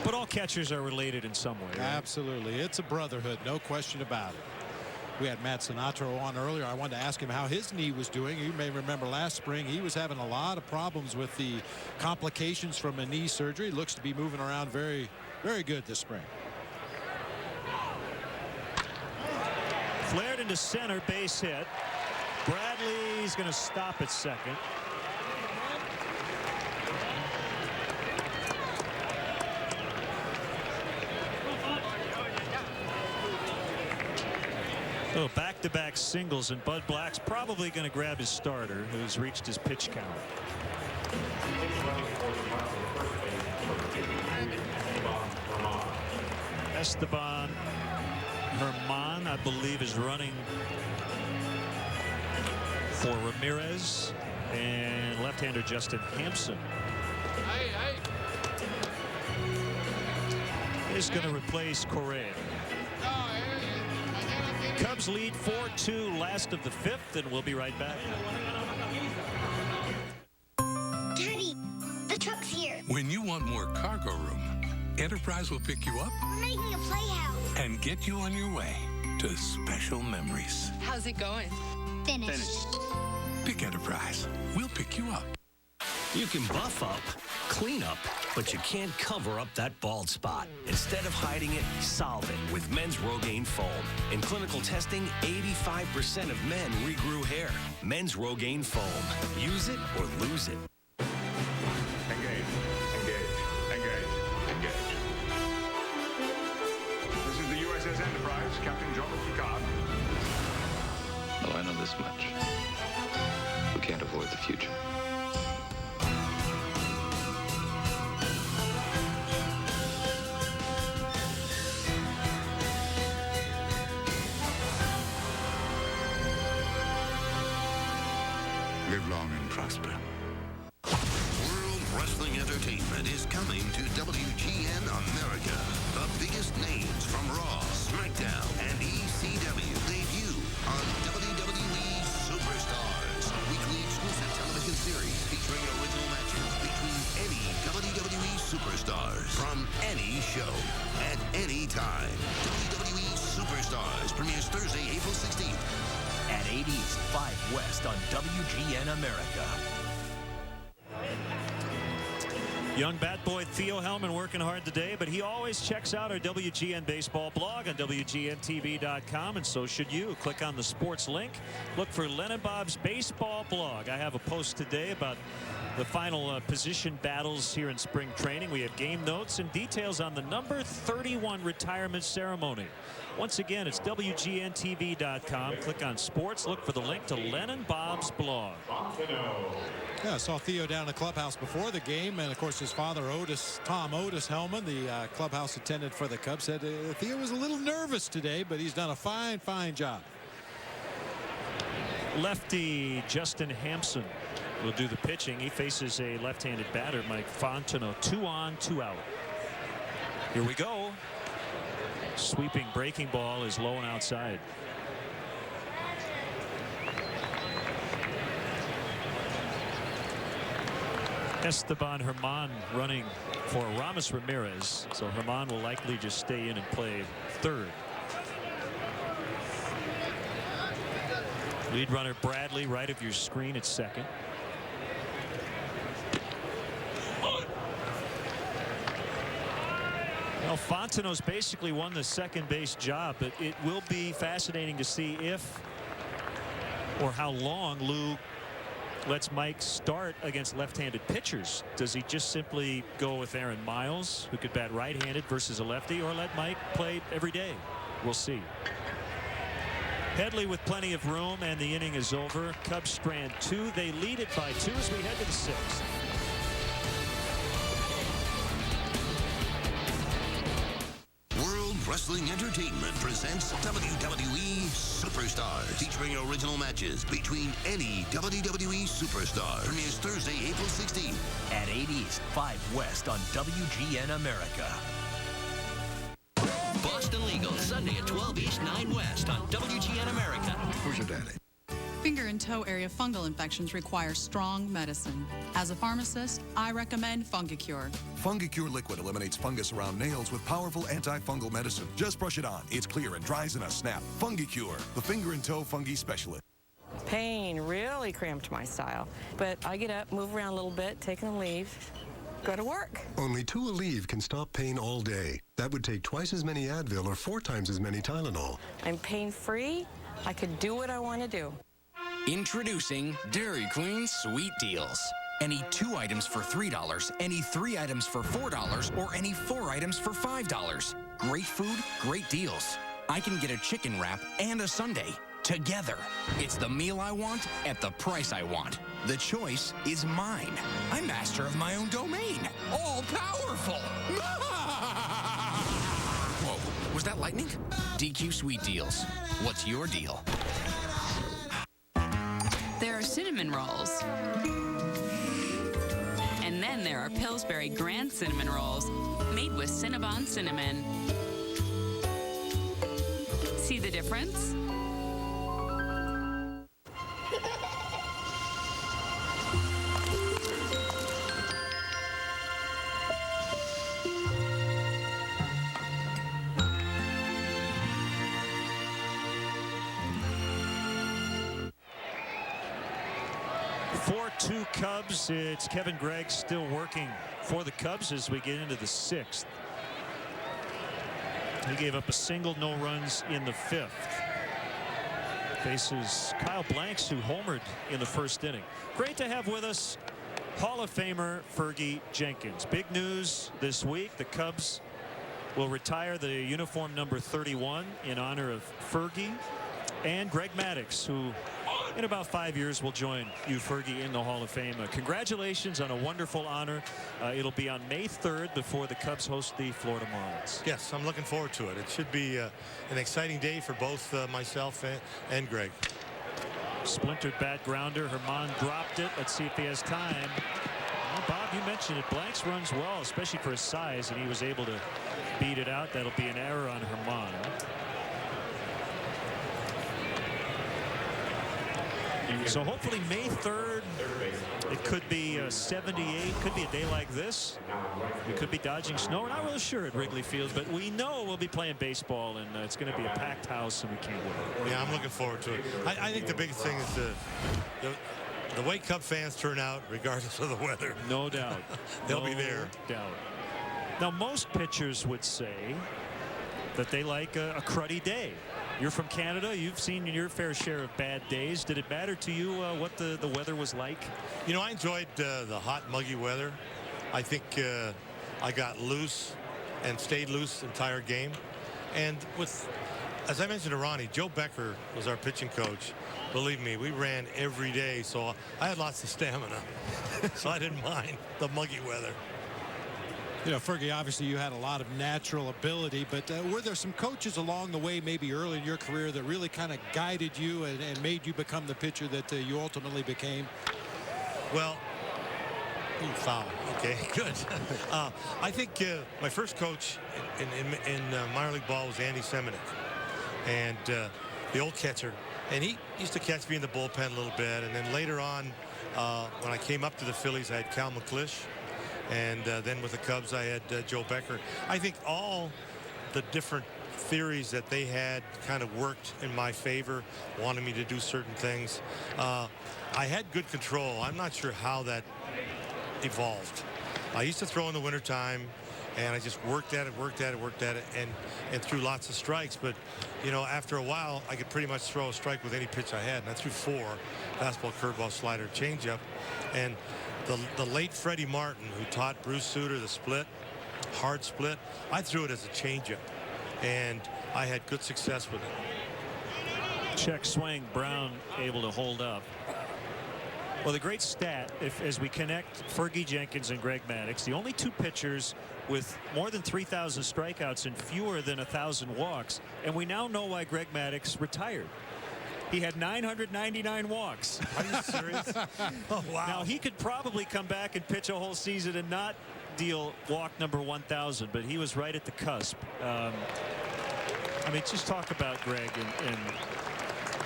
But all catchers are related in some way. Right? Absolutely. It's a brotherhood, no question about it. We had Matt Sinatra on earlier. I wanted to ask him how his knee was doing. You may remember last spring he was having a lot of problems with the complications from a knee surgery. Looks to be moving around very, very good this spring. Flared into center, base hit. Bradley's going to stop at second. So back-to-back singles, and Bud Black's probably going to grab his starter, who's reached his pitch count. Esteban Herman, I believe, is running for Ramirez, and left-hander Justin Hampson is going to replace Correa. Cubs lead 4-2, last of the 5th, and we'll be right back. Daddy, the truck's here. When you want more cargo room, Enterprise will pick you up. We're making a playhouse. And get you on your way to special memories. How's it going? Finished. Pick Enterprise. We'll pick you up. You can buff up, clean up, but you can't cover up that bald spot. Instead of hiding it, solve it with Men's Rogaine Foam. In clinical testing, 85% of men regrew hair. Men's Rogaine Foam. Use it or lose it. Engage. This is the USS Enterprise, Captain Jean-Luc Picard. Oh, I know this much. We can't avoid the future. Live long and prosper. World Wrestling Entertainment is coming to WGN America. The biggest names from Raw, SmackDown, and ECW debut on WWE Superstars, a weekly exclusive television series featuring original matches between any WWE superstars from any show at any time. WWE Superstars premieres Thursday, April 16th. At 8 East, 5 West on WGN America. Young bat boy Theo Hellman working hard today, but he always checks out our WGN baseball blog on WGNTV.com, and so should you. Click on the sports link. Look for Len and Bob's baseball blog. I have a post today about the final position battles here in spring training. We have game notes and details on the number 31 retirement ceremony. Once again, it's WGNTV.com. Click on sports. Look for the link to Len and Bob's blog. Yeah, I saw Theo down in the clubhouse before the game, and of course his father, Tom Otis Hellman, the clubhouse attendant for the Cubs, said Theo was a little nervous today, but he's done a fine job. Lefty Justin Hampson will do the pitching. He faces a left-handed batter, Mike Fontenot. 2 on, 2 out. Here we go. Sweeping breaking ball is low and outside. Esteban Herman running for Ramos Ramirez, so Herman will likely just stay in and play third. Lead runner Bradley right of your screen at second. Well, Fontenot's basically won the second base job, but it will be fascinating to see if or how long Lou lets Mike start against left-handed pitchers. Does he just simply go with Aaron Miles, who could bat right-handed versus a lefty, or let Mike play every day? We'll see. Headley with plenty of room, and the inning is over. Cubs strand 2. They lead it by 2 as we head to the 6th. Wrestling Entertainment presents WWE Superstars, featuring original matches between any WWE superstar. Premieres Thursday, April 16th at 8 East, 5 West on WGN America. Boston Legal, Sunday at 12 East, 9 West on WGN America. Who's your daddy? Finger and toe area fungal infections require strong medicine. As a pharmacist, I recommend Fungicure. Fungicure liquid eliminates fungus around nails with powerful antifungal medicine. Just brush it on. It's clear and dries in a snap. Fungicure, the finger and toe fungi specialist. Pain really cramped my style, but I get up, move around a little bit, take a leave, go to work. Only 2 Aleve can stop pain all day. That would take twice as many Advil or 4 times as many Tylenol. I'm pain-free. I could do what I want to do. Introducing Dairy Queen Sweet Deals. Any 2 items for $3, any 3 items for $4, or any 4 items for $5. Great food, great deals. I can get a chicken wrap and a sundae together. It's the meal I want at the price I want. The choice is mine. I'm master of my own domain. All powerful. Whoa, was that lightning? DQ Sweet Deals. What's your deal? There are cinnamon rolls. And then there are Pillsbury Grand Cinnamon Rolls, made with Cinnabon cinnamon. See the difference? Two Cubs. It's Kevin Gregg still working for the Cubs as we get into the 6th. He gave up a single, no runs in the 5th. Faces Kyle Blanks, who homered in the 1st inning. Great to have with us Hall of Famer Fergie Jenkins. Big news this week. The Cubs will retire the uniform number 31 in honor of Fergie and Greg Maddux, who in about 5 years will join you, Fergie, in the Hall of Fame. Congratulations on a wonderful honor. It'll be on May 3rd before the Cubs host the Florida Marlins. Yes, I'm looking forward to it. It should be an exciting day for both myself and Greg. Splintered bat grounder. Herman dropped it. Let's see if he has time. Well, Bob, you mentioned it. Blanks runs well, especially for his size, and he was able to beat it out. That'll be an error on Herman. So hopefully May 3rd, it could be 78, could be a day like this. We could be dodging snow. We're not really sure at Wrigley Field, but we know we'll be playing baseball, and it's going to be a packed house, and we can't wait. Yeah, I'm looking forward to it. I think the biggest thing is the the way Cub fans turn out, regardless of the weather. No doubt. They'll be there. No doubt. Now, most pitchers would say that they like a cruddy day. You're from Canada. You've seen your fair share of bad days. Did it matter to you what the weather was like? You know, I enjoyed the hot, muggy weather. I think I got loose and stayed loose the entire game. And as I mentioned to Ronnie, Joe Becker was our pitching coach. Believe me, we ran every day, so I had lots of stamina. So I didn't mind the muggy weather. You know, Fergie, obviously you had a lot of natural ability, but were there some coaches along the way, maybe early in your career, that really kind of guided you and made you become the pitcher that you ultimately became? Well, foul. Okay, good. I think my first coach in minor league ball was Andy Semenuk, and the old catcher. And he used to catch me in the bullpen a little bit. And then later on, when I came up to the Phillies, I had Cal McClish. And then with the Cubs, I had Joe Becker. I think all the different theories that they had kind of worked in my favor, wanted me to do certain things. I had good control. I'm not sure how that evolved. I used to throw in the wintertime, and I just worked at it, and threw lots of strikes. But, you know, after a while, I could pretty much throw a strike with any pitch I had. And I threw 4, fastball, curveball, slider, changeup. And the late Freddie Martin, who taught Bruce Sutter the split, hard split, I threw it as a changeup, and I had good success with it. Check swing, Brown able to hold up. Well, the great stat, as we connect Fergie Jenkins and Greg Maddux, the only 2 pitchers with more than 3,000 strikeouts and fewer than 1,000 walks, and we now know why Greg Maddux retired. He had 999 walks. Are you serious? Oh, wow. Now, he could probably come back and pitch a whole season and not deal walk number 1,000, but he was right at the cusp. I mean, just talk about Greg and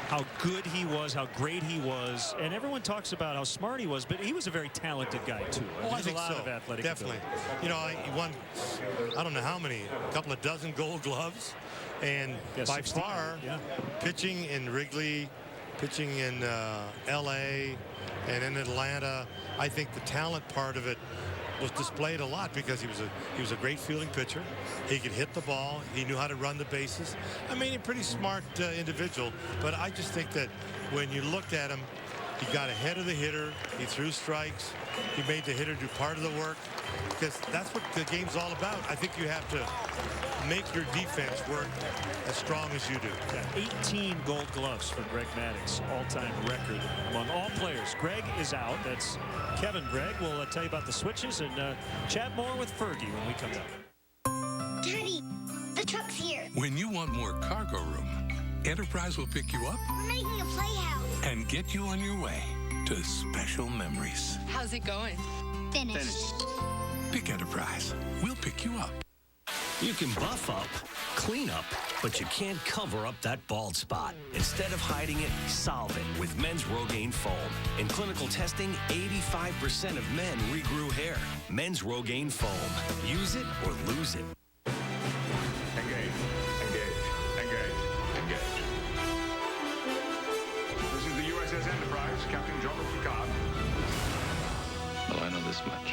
how good he was, how great he was. And everyone talks about how smart he was, but he was a very talented guy, too. I think a lot so. of athletic Definitely. ability. You know, he won, I don't know how many, a couple of dozen Gold Gloves. And by 16, far, pitching in Wrigley, pitching in L.A., and in Atlanta, I think the talent part of it was displayed a lot because he was a great fielding pitcher. He could hit the ball. He knew how to run the bases. I mean, a pretty smart individual. But I just think that when you looked at him, he got ahead of the hitter. He threw strikes. He made the hitter do part of the work, because that's what the game's all about. I think you have to make your defense work as strong as you do. Yeah, 18 Gold Gloves for Greg Maddux, all-time record among all players. Greg is out. That's Kevin Gregg. We'll tell you about the switches and chat more with Fergie when we come back. Daddy, the truck's here. When you want more cargo room, Enterprise will pick you up. We're making a playhouse. And get you on your way to special memories. How's it going? Finished. Pick Enterprise. We'll pick you up. You can buff up, clean up, but you can't cover up that bald spot. Instead of hiding it, solve it with Men's Rogaine Foam. In clinical testing, 85% of men regrew hair. Men's Rogaine Foam. Use it or lose it. Engage. This is the USS Enterprise, Captain John Picard. Well, I know this much.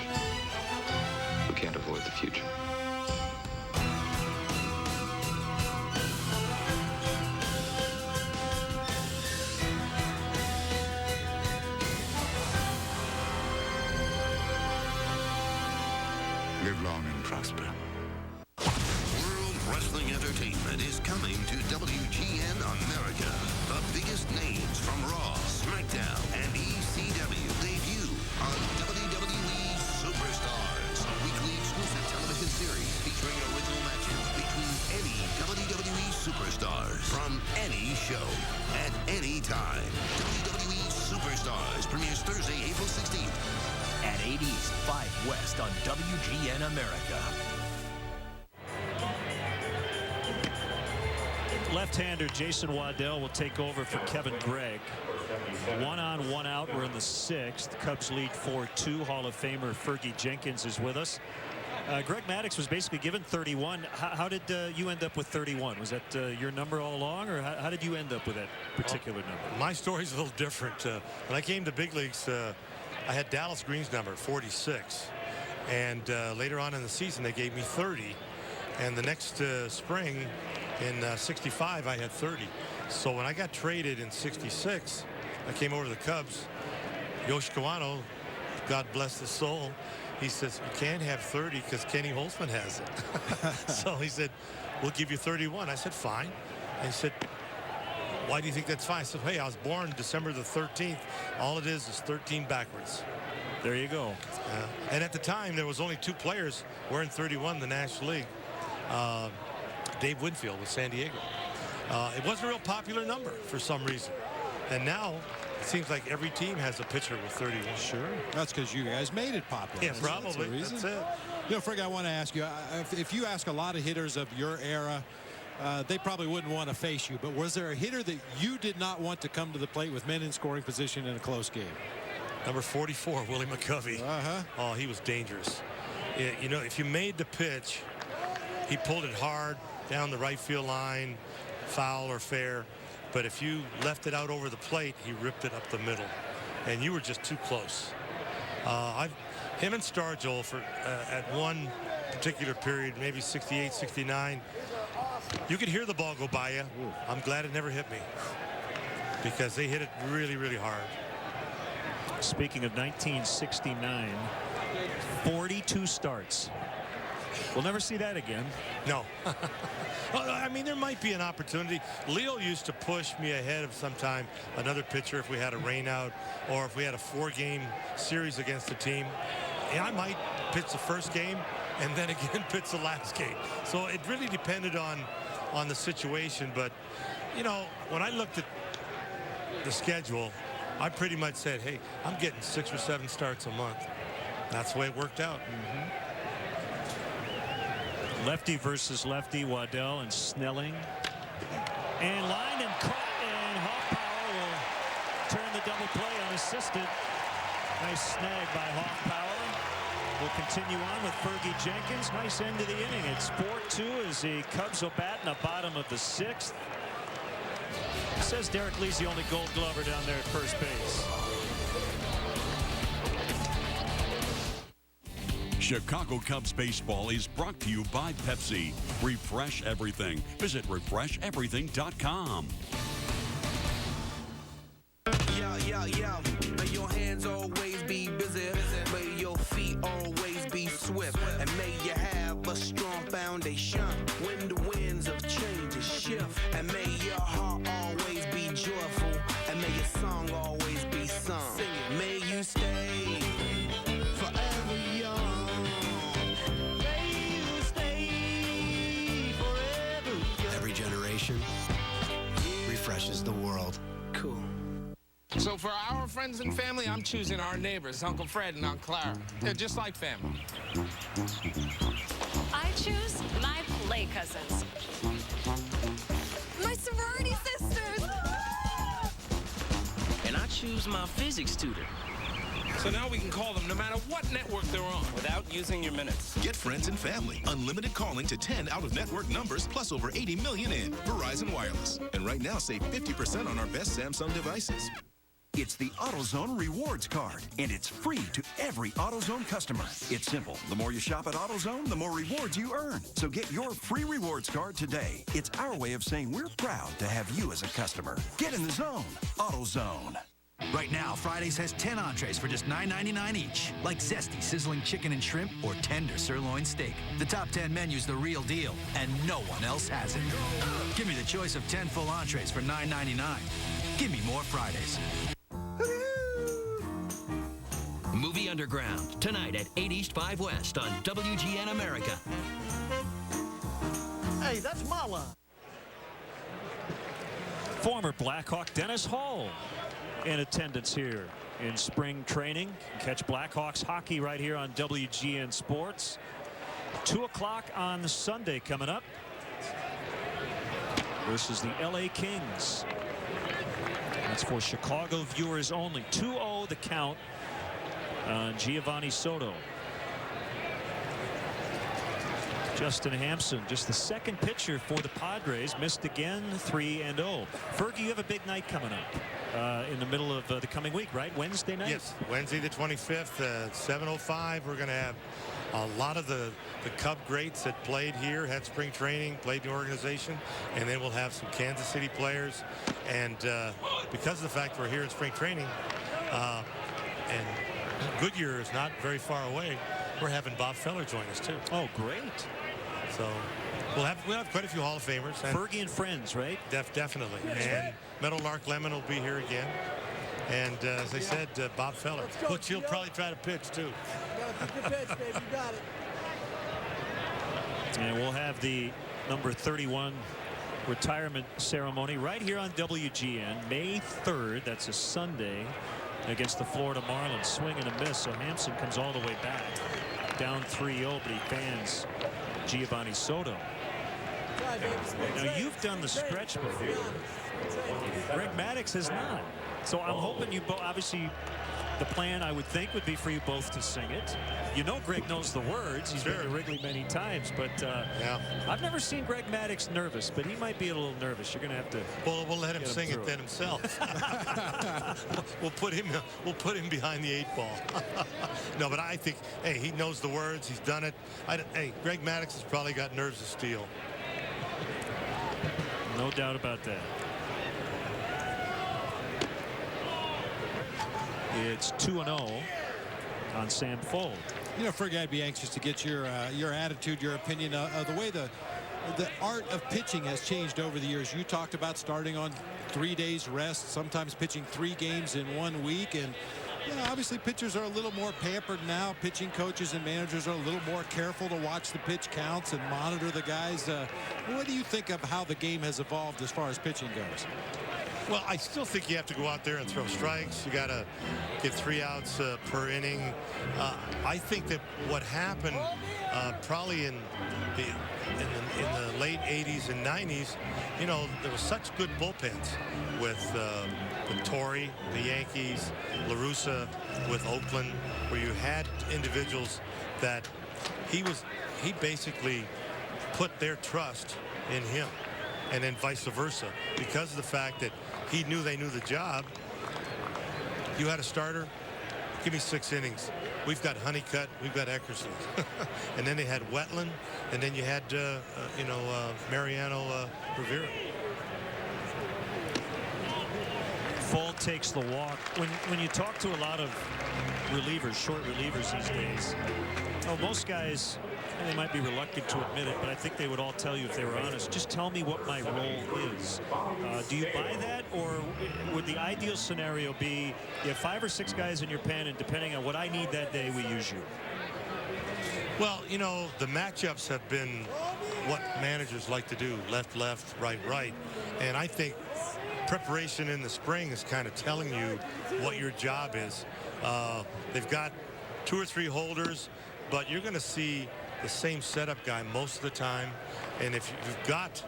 We can't avoid the future. Live long and prosper. World Wrestling Entertainment is coming to WGN America. The biggest names from Raw, SmackDown, and ECW debut on WWE Superstars, a weekly exclusive television series featuring original matches between any WWE superstars from any show at any time. WWE Superstars premieres Thursday, April 16th. At 8 East, 5 West on WGN America. Left-hander Jason Waddell will take over for Kevin Gregg. 1 on, 1 out. We're in the 6th. Cubs lead 4-2. Hall of Famer Fergie Jenkins is with us. Greg Maddux was basically given 31. How did you end up with 31? Was that your number all along, or how did you end up with that particular number? My story's a little different. When I came to big leagues, I had Dallas Green's number, 46. And later on in the season, they gave me 30. And the next spring in 65, I had 30. So when I got traded in 66, I came over to the Cubs. Yoshi Kawano, God bless his soul, he says, you can't have 30 because Kenny Holtzman has it. So he said, we'll give you 31. I said, fine. And he said, why do you think that's fine? I said, hey, I was born December the 13th. All it is 13 backwards. There you go. And at the time, there was only 2 players wearing 31 in the National League. Dave Winfield with San Diego. It wasn't a real popular number for some reason. And now, it seems like every team has a pitcher with 31. Sure. That's because you guys made it popular. Yeah, probably. That's it. You know, Frick, I want to ask you, if you ask a lot of hitters of your era, they probably wouldn't want to face you. But was there a hitter that you did not want to come to the plate with men in scoring position in a close game? Number 44, Willie McCovey. Oh, he was dangerous. You know, if you made the pitch, he pulled it hard down the right field line, foul or fair. But if you left it out over the plate, he ripped it up the middle. And you were just too close. Him and Stargell for at one particular period, maybe 68, 69, you could hear the ball go by you. I'm glad it never hit me because they hit it really, really hard. Speaking of 1969, 42 starts. We'll never see that again. No. I mean, there might be an opportunity. Leo used to push me ahead of sometime another pitcher if we had a rainout or if we had a 4-game series against a team. And I might pitch the first game and then again pitch the last game. So it really depended on the situation. But, you know, when I looked at the schedule, I pretty much said, hey, I'm getting 6 or 7 starts a month. That's the way it worked out. Lefty versus lefty, Waddell and Snelling. And line and caught, and Hoffpower will turn the double play unassisted. Nice snag by Hoffpower. We'll continue on with Fergie Jenkins. Nice end of the inning. It's 4-2 as the Cubs will bat in the bottom of the 6th. It says Derek Lee's the only Gold Glover down there at first base. Chicago Cubs baseball is brought to you by Pepsi. Refresh everything. Visit refresheverything.com. Yeah. May your hands always be busy. May your feet always be swift. And may you have a strong foundation when the winds of change shift. And may your heart always be joyful. And may your song always be sung. Sing it. May you stay forever young. May you stay forever young. Every generation refreshes the world. Cool. So for our friends and family, I'm choosing our neighbors, Uncle Fred and Aunt Clara. They're just like family. I choose my play cousins. My sorority sisters. And I choose my physics tutor. So now we can call them no matter what network they're on. Without using your minutes. Get friends and family. Unlimited calling to 10 out-of-network numbers plus over 80 million in Verizon Wireless. And right now, save 50% on our best Samsung devices. It's the AutoZone Rewards Card, and it's free to every AutoZone customer. It's simple. The more you shop at AutoZone, the more rewards you earn. So get your free rewards card today. It's our way of saying we're proud to have you as a customer. Get in the zone. AutoZone. Right now, Fridays has 10 entrees for just $9.99 each, like zesty sizzling chicken and shrimp or tender sirloin steak. The top 10 menu's the real deal, and no one else has it. Give me the choice of 10 full entrees for $9.99. Give me more Fridays. Movie Underground, tonight at 8 East 5 West on WGN America. Hey, that's my line. Former Blackhawk Dennis Hall in attendance here in spring training. Catch Blackhawks hockey right here on WGN Sports. 2 o'clock on Sunday coming up versus the LA Kings. That's for Chicago viewers only. 2-0 the count on Giovanni Soto. Justin Hampson, just the second pitcher for the Padres, missed again, 3-0. Fergie, you have a big night coming up in the middle of the coming week, right? Wednesday night? Yes, Wednesday the 25th, 7:05. We're going to have a lot of the Cub greats that played here, had spring training, played in the organization, and then we'll have some Kansas City players. And because of the fact we're here in spring training, and Goodyear is not very far away, we're having Bob Feller join us too. Oh, great. So we'll have quite a few Hall of Famers. And Fergie and friends, right? Definitely. And Meadowlark Lemon will be here again. And as I said, Bob Feller, which he'll probably try to pitch too. And we'll have the number 31 retirement ceremony right here on WGN, May 3rd. That's a Sunday against the Florida Marlins. Swing and a miss, so Hampson comes all the way back. Down 3-0, but he fans Giovanni Soto. Now, you've done the stretch before. Greg Maddux has not. So I'm hoping you both, obviously, the plan, I would think, would be for you both to sing it. You know Greg knows the words. He's been to Wrigley many times, but I've never seen Greg Maddux nervous, but he might be a little nervous. You're going to have to. Well, we'll let him sing it then himself. We'll put him behind the 8 ball. No, but I think, hey, he knows the words. He's done it. Hey, Greg Maddux has probably got nerves of steel. No doubt about that. It's 2-0 on Sam Fuld. You know, Fergie, I'd be anxious to get your attitude, your opinion of the way the art of pitching has changed over the years. You talked about starting on 3 days rest, sometimes pitching 3 games in 1 week, and obviously pitchers are a little more pampered now. Pitching coaches and managers are a little more careful to watch the pitch counts and monitor the guys. What do you think of how the game has evolved as far as pitching goes? Well, I still think you have to go out there and throw strikes. You got to get 3 outs per inning. I think that what happened probably in the late 80s and 90s, there was such good bullpens with Torrey, the Yankees, La Russa with Oakland, where you had individuals that he basically put their trust in him, and then vice versa, because of the fact that he knew they knew the job. You had a starter, give me 6 innings. We've got Honeycutt, we've got Eckersley. And then they had Wetland, and then you had, Mariano Rivera. Fuld takes the walk. When you talk to a lot of relievers, short relievers these days, most guys, they might be reluctant to admit it, but I think they would all tell you if they were honest, just tell me what my role is. Do you buy that, or would the ideal scenario be you have 5 or 6 guys in your pen, and depending on what I need that day, we use you? Well, the matchups have been what managers like to do, left, right. And I think preparation in the spring is kind of telling you what your job is. They've got 2 or 3 holders, but you're going to see the same setup guy most of the time. And if you've got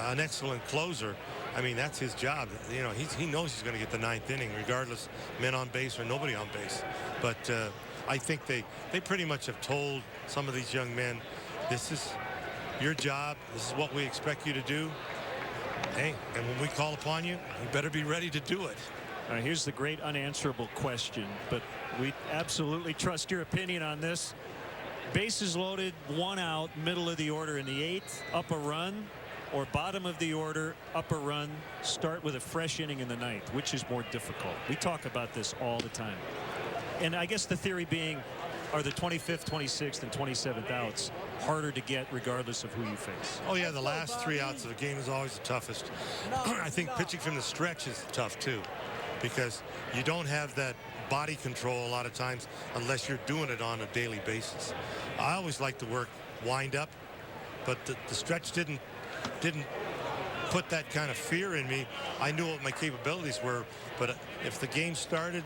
an excellent closer, I mean, that's his job. He knows he's going to get the 9th inning, regardless men on base or nobody on base. But I think they pretty much have told some of these young men, this is your job. This is what we expect you to do. Hey, and when we call upon you, you better be ready to do it. All right, here's the great unanswerable question, but we absolutely trust your opinion on this. Bases loaded, 1 out, middle of the order in the 8th, up a run, or bottom of the order, up a run, start with a fresh inning in the 9th. Which is more difficult? We talk about this all the time. And I guess the theory being, are the 25th, 26th, and 27th outs harder to get regardless of who you face? Oh, yeah, the last 3 outs of a game is always the toughest. I think pitching from the stretch is tough, too, because you don't have that body control a lot of times unless you're doing it on a daily basis. I always like to work wind up, but the stretch didn't put that kind of fear in me. I knew what my capabilities were, but if the game started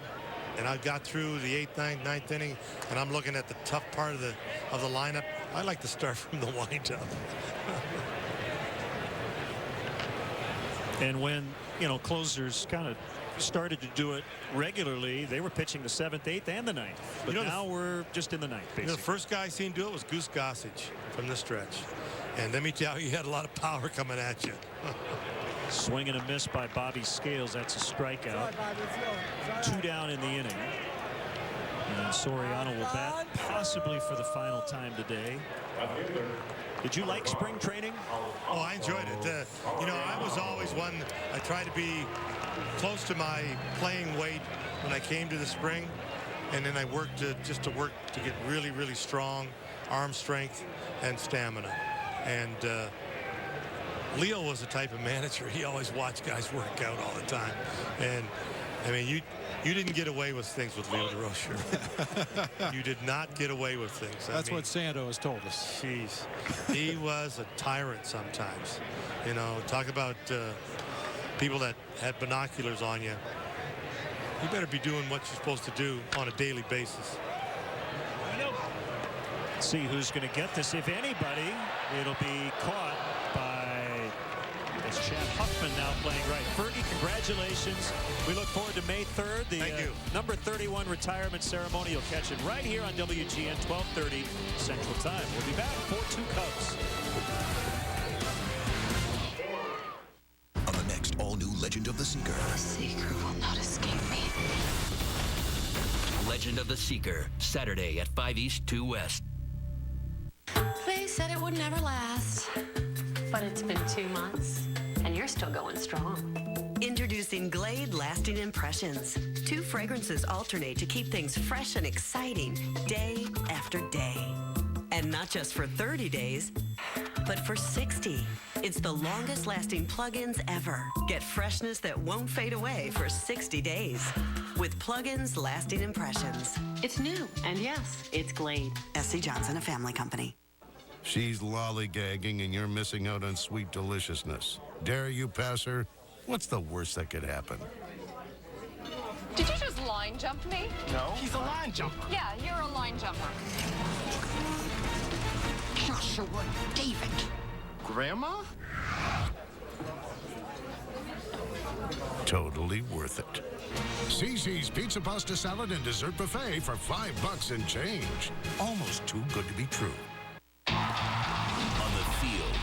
and I got through the 8th, 9th inning and I'm looking at the tough part of the lineup, I like to start from the wind up. And when closers kind of started to do it regularly, they were pitching the 7th, 8th, and the 9th. But now we're just in the 9th, basically. The first guy I seen do it was Goose Gossage from the stretch. And let me tell you, he had a lot of power coming at you. Swing and a miss by Bobby Scales. That's a strikeout. 2 down in the inning. And Soriano will bat possibly for the final time today. Did you like spring training? Oh, I enjoyed it. You know, I was always one, I tried to be close to my playing weight when I came to the spring. And then I worked to get really, really strong arm strength and stamina. And Leo was the type of manager, he always watched guys work out all the time. And I mean, you didn't get away with things with Leo DeRocher. You did not get away with things. That's what Sando has told us. Jeez, he was a tyrant sometimes. You know, talk about people that had binoculars on you. You better be doing what you're supposed to do on a daily basis. See who's going to get this. If anybody, it'll be caught by Chad Huffman now playing right. Fergie, congratulations. We look forward to May 3rd. The number 31 retirement ceremony. You'll catch it right here on WGN, 12:30 Central Time. We'll be back. 4-2 Cubs. On the next all-new Legend of the Seeker. The Seeker will not escape me. Legend of the Seeker, Saturday at 5 East, 2 West. They said it would never last, but it's been 2 months, and you're still going strong. Introducing Glade Lasting Impressions. 2 fragrances alternate to keep things fresh and exciting day after day. And not just for 30 days, but for 60. It's the longest lasting plug-ins ever. Get freshness that won't fade away for 60 days. With Plug-ins Lasting Impressions. It's new, and yes, it's Glade. S.C. Johnson, a family company. She's lollygagging and you're missing out on sweet deliciousness. Dare you pass her? What's the worst that could happen? Did you just line jump me? No. He's a line jumper. Yeah, you're a line jumper. Joshua David. Grandma? Totally worth it. Cece's Pizza Pasta Salad and Dessert Buffet for $5 and change. Almost too good to be true. On the field,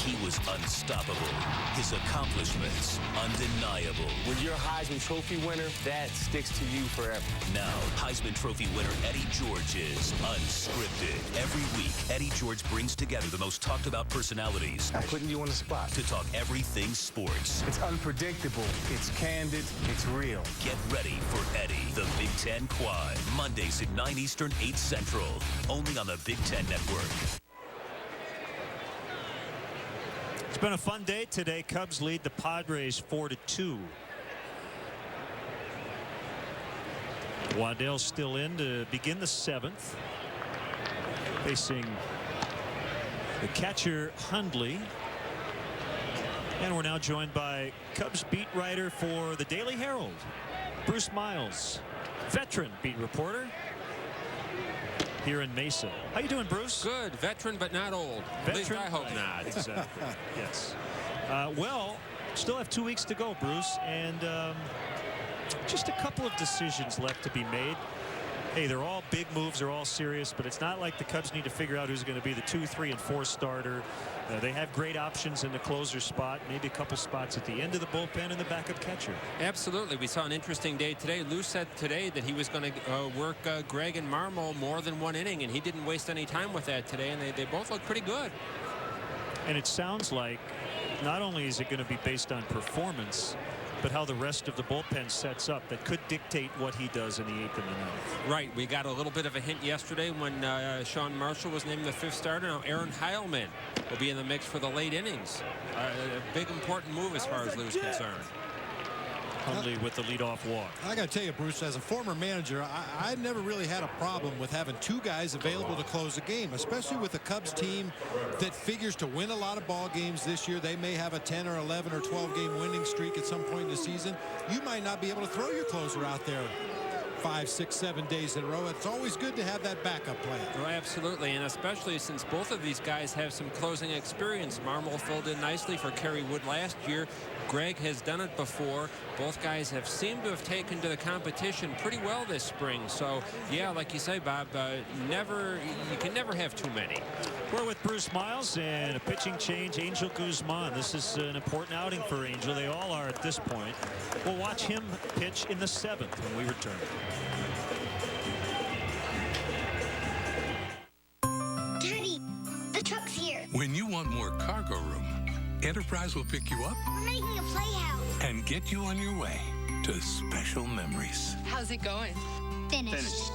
he was unstoppable. His accomplishments, undeniable. When you're a Heisman Trophy winner, that sticks to you forever. Now, Heisman Trophy winner Eddie George is unscripted. Every week, Eddie George brings together the most talked about personalities. I'm putting you on the spot. To talk everything sports. It's unpredictable. It's candid. It's real. Get ready for Eddie, the Big Ten Quad. Mondays at 9 Eastern, 8 Central. Only on the Big Ten Network. It's been a fun day today. Cubs lead the Padres 4-2. Waddell's still in to begin the 7th. Facing the catcher Hundley. And we're now joined by Cubs beat writer for the Daily Herald, Bruce Miles, veteran beat reporter here in Mesa. How you doing, Bruce? Good. Veteran, but not old. Veteran, at least I hope not. Exactly. Yes. Well, still have 2 weeks to go, Bruce, and just a couple of decisions left to be made. Hey, they're all big moves, they're all serious, but it's not like the Cubs need to figure out who's going to be the 2, 3, and 4 starter. They have great options in the closer spot, maybe a couple spots at the end of the bullpen and the backup catcher. Absolutely. We saw an interesting day today. Lou said today that he was going to work Greg and Marmol more than 1 inning, and he didn't waste any time with that today, and they both look pretty good. And it sounds like not only is it going to be based on performance, but how the rest of the bullpen sets up that could dictate what he does in the 8th and the 9th. Right. We got a little bit of a hint yesterday when Sean Marshall was named the 5th starter. Now Aaron Heilman will be in the mix for the late innings. A big important move as far as Lou's concerned. Hundley with the leadoff walk. I got to tell you, Bruce, as a former manager, I never really had a problem with having 2 guys available to close a game, especially with a Cubs team that figures to win a lot of ball games this year. They may have a 10 or 11 or 12 game winning streak at some point in the season. You might not be able to throw your closer out there 5, 6, 7 days in a row. It's always good to have that backup plan. Oh, absolutely, and especially since both of these guys have some closing experience. Marmol filled in nicely for Kerry Wood last year. Greg has done it before. Both guys have seemed to have taken to the competition pretty well this spring. So, yeah, like you say, Bob, you can never have too many. We're with Bruce Miles and a pitching change, Angel Guzman. This is an important outing for Angel. They all are at this point. We'll watch him pitch in the 7th when we return. Daddy, the truck's here. When you want more cargo room, Enterprise will pick you up. We're making a playhouse. And get you on your way to special memories. How's it going? Finished.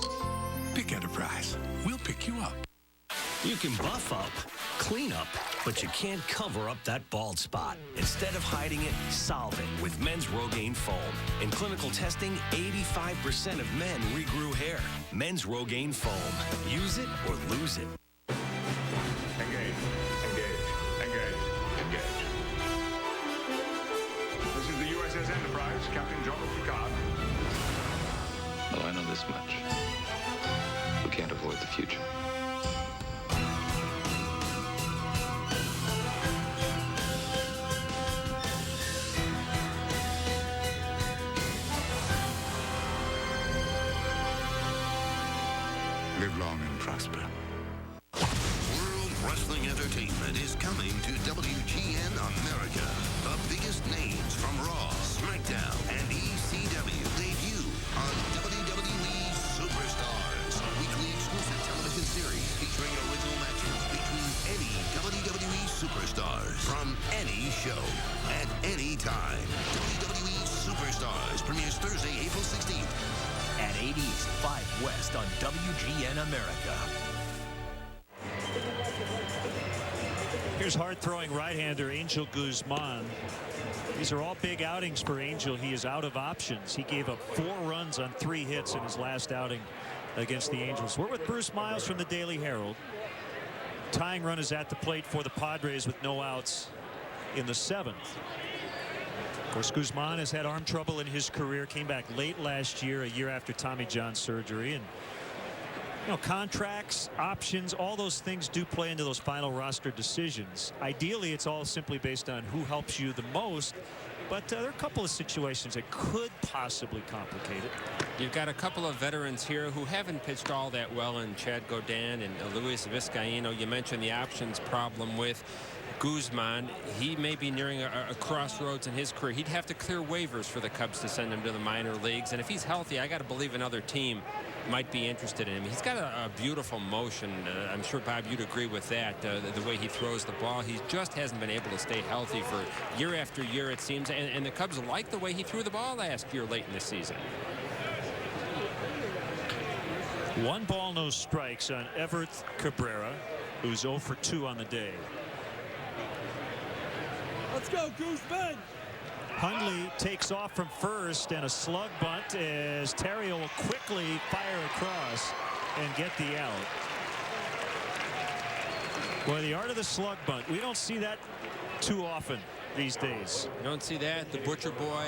Pick Enterprise. We'll pick you up. You can buff up, clean up, but you can't cover up that bald spot. Instead of hiding it, solve it with Men's Rogaine Foam. In clinical testing, 85% of men regrew hair. Men's Rogaine Foam. Use it or lose it. Engage. This is the USS Enterprise, Captain Jean-Luc Picard. Well, I know this much. We can't avoid the future. Live long and prosper. World Wrestling Entertainment is coming to WGN America. The biggest names from Raw, SmackDown, and ECW debut on WWE Superstars, a weekly exclusive television series featuring original matches between any WWE superstars from any show at any time. WWE Superstars premieres Thursday, April 16th. At 8 East, 5 West on WGN America. Here's hard-throwing right-hander Angel Guzman. These are all big outings for Angel. He is out of options. He gave up 4 runs on 3 hits in his last outing against the Angels. We're with Bruce Miles from the Daily Herald. Tying run is at the plate for the Padres with no outs in the 7th. Of course, Guzman has had arm trouble in his career. Came back late last year, a year after Tommy John surgery. And, you know, contracts, options, all those things do play into those final roster decisions. Ideally, it's all simply based on who helps you the most. But there are a couple of situations that could possibly complicate it. You've got a couple of veterans here who haven't pitched all that well in Chad Godin and Luis Vizcaino. You mentioned the options problem with Guzman. He may be nearing a crossroads in his career. He'd have to clear waivers for the Cubs to send him to the minor leagues. And if he's healthy, I got to believe another team might be interested in him. He's got a beautiful motion. I'm sure, Bob, you'd agree with that. The way he throws the ball, he just hasn't been able to stay healthy for year after year, it seems. And the Cubs like the way he threw the ball last year late in the season. 1 ball, no strikes on Everett Cabrera, who's 0 for 2 on the day. Let's go, Guzman! Hundley takes off from first, and a slug bunt as Terrio will quickly fire across and get the out. Boy, the art of the slug bunt. We don't see that too often these days. You don't see that, the Butcher Boy,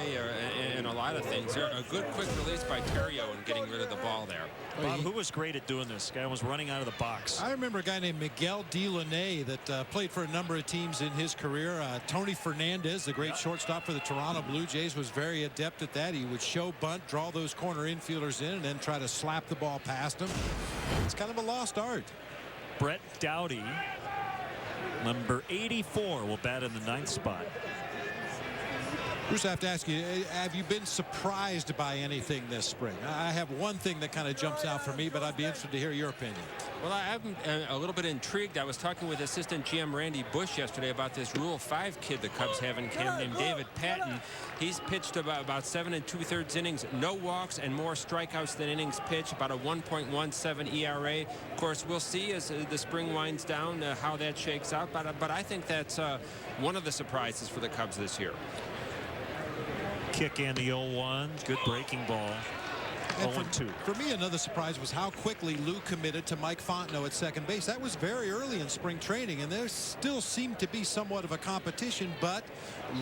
and a lot of things. A good quick release by Terrio and getting rid of the ball there. Bob, who was great at doing this? Guy was running out of the box. I remember a guy named Miguel Delaney that played for a number of teams in his career. Tony Fernandez, the great shortstop for the Toronto Blue Jays, was very adept at that. He would show bunt, draw those corner infielders in, and then try to slap the ball past them. It's kind of a lost art. Brett Dowdy, number 84, will bat in the 9th spot. Bruce, I have to ask you, have you been surprised by anything this spring? I have one thing that kind of jumps out for me, but I'd be interested to hear your opinion. Well, I'm a little bit intrigued. I was talking with assistant GM Randy Bush yesterday about this Rule 5 kid the Cubs have in camp named David Patton. He's pitched about 7 2/3 innings, no walks, and more strikeouts than innings pitched, about a 1.17 ERA. Of course, we'll see as the spring winds down how that shakes out, but I think that's one of the surprises for the Cubs this year. Kick in the 0-1. Good breaking ball. 0-2. For me, another surprise was how quickly Lou committed to Mike Fontenot at second base. That was very early in spring training, and there still seemed to be somewhat of a competition, but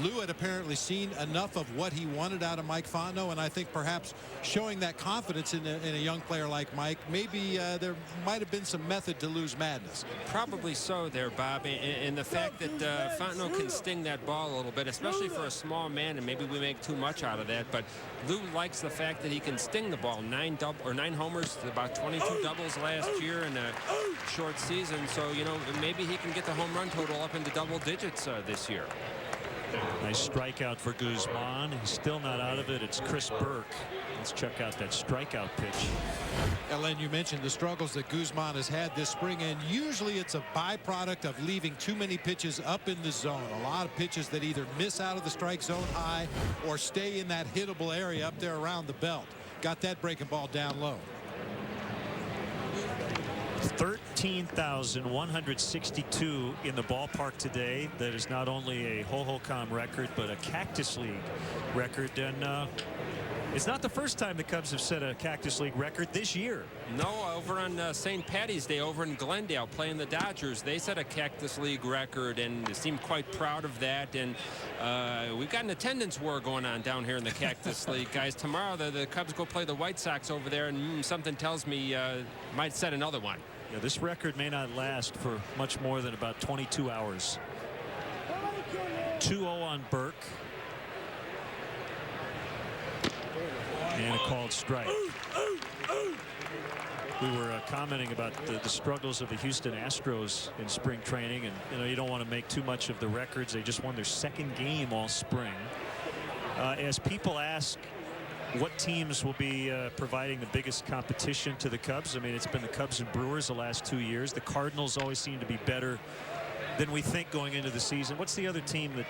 Lou had apparently seen enough of what he wanted out of Mike Fontenot, and I think perhaps showing that confidence in a young player like Mike, maybe there might have been some method to Lou's madness. Probably so there, Bob, and the fact that Fontenot can sting that ball a little bit, especially for a small man, and maybe we make too much out of that, but Lou likes the fact that he can sting the ball. 9 homers, about 22 doubles last year in a short season, so, you know, maybe he can get the home run total up into double digits this year. Nice strikeout for Guzman. He's still not out of it. It's Chris Burke. Let's check out that strikeout pitch. Ellen, you mentioned the struggles that Guzman has had this spring, and usually it's a byproduct of leaving too many pitches up in the zone. A lot of pitches that either miss out of the strike zone high or stay in that hittable area up there around the belt. Got that breaking ball down low. 13,162 in the ballpark today. That is not only a Ho-Ho-Com record, but a Cactus League record. And it's not the first time the Cubs have set a Cactus League record this year. No, over on St. Patty's Day over in Glendale playing the Dodgers, they set a Cactus League record and seemed quite proud of that. And we've got an attendance war going on down here in the Cactus League. Guys, tomorrow the Cubs go play the White Sox over there, and something tells me might set another one. Yeah, this record may not last for much more than about 22 hours. 2-0 on Burke. And a called strike. We were commenting about the struggles of the Houston Astros in spring training, and you know, you don't want to make too much of the records. They just won their second game all spring. As people ask what teams will be providing the biggest competition to the Cubs, I mean, it's been the Cubs and Brewers the last 2 years. The Cardinals always seem to be better than we think going into the season. What's the other team that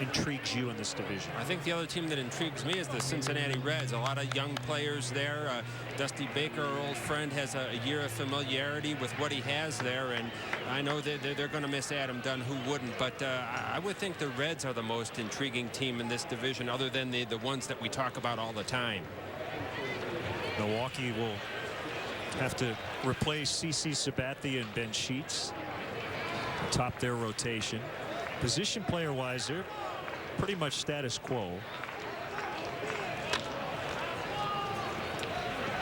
intrigues you in this division? I think the other team that intrigues me is the Cincinnati Reds. A lot of young players there. Dusty Baker, our old friend, has a year of familiarity with what he has there, and I know that they're going to miss Adam Dunn. Who wouldn't? But I would think the Reds are the most intriguing team in this division, other than the ones that we talk about all the time. Milwaukee will have to replace CC Sabathia and Ben Sheets to top their rotation. Position player wise, they're pretty much status quo.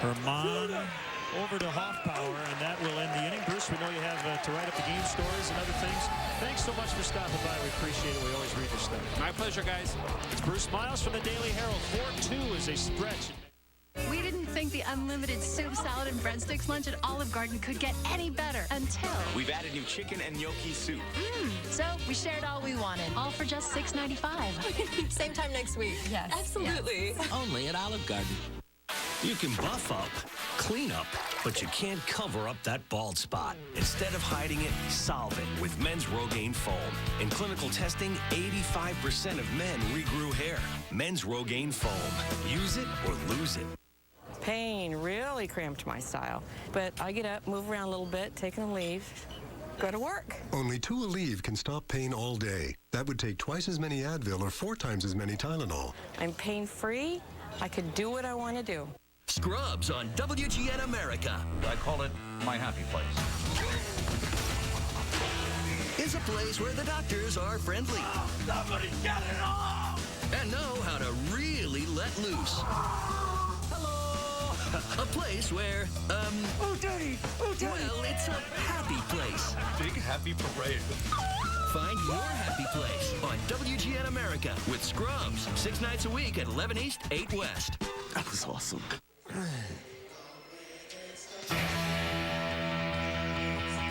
Herman over to Hoffpower, and that will end the inning. Bruce, we know you have to write up the game stories and other things. Thanks so much for stopping by. We appreciate it. We always read your stuff. My pleasure, guys. It's Bruce Miles from the Daily Herald. 4-2 is a stretch. We didn't think the unlimited soup, salad, and breadsticks lunch at Olive Garden could get any better until... We've added new chicken and gnocchi soup. So we shared all we wanted, all for just $6.95. Same time next week. Yes. Absolutely. Yes. Only at Olive Garden. You can buff up, clean up, but you can't cover up that bald spot. Instead of hiding it, solve it with Men's Rogaine Foam. In clinical testing, 85% of men regrew hair. Men's Rogaine Foam. Use it or lose it. Pain really cramped my style. But I get up, move around a little bit, take a leave, go to work. Only 2 Aleve can stop pain all day. That would take twice as many Advil or 4 times as many Tylenol. I'm pain-free. I could do what I want to do. Scrubs on WGN America. I call it my happy place. Is a place where the doctors are friendly. Somebody get it off! And know how to really let loose. A place where, Oh, Daddy! Oh, Daddy! well, it's a happy place. Big happy parade. Find your happy place on WGN America with Scrubs. 6 nights a week at 11 East, 8 West. That was awesome.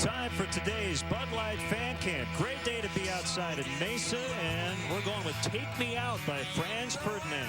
Time for today's Bud Light Fan Camp. Great day to be outside in Mesa, and we're going with Take Me Out by Franz Ferdinand.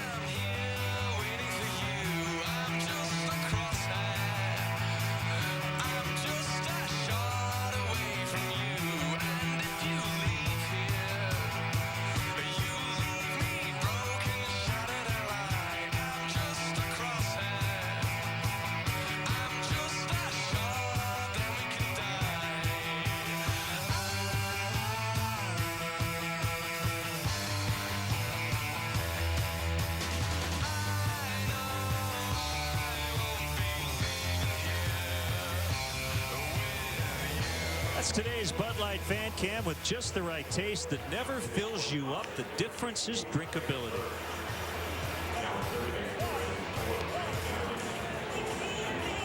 That's today's Bud Light Fan Cam with just the right taste that never fills you up. The difference is drinkability.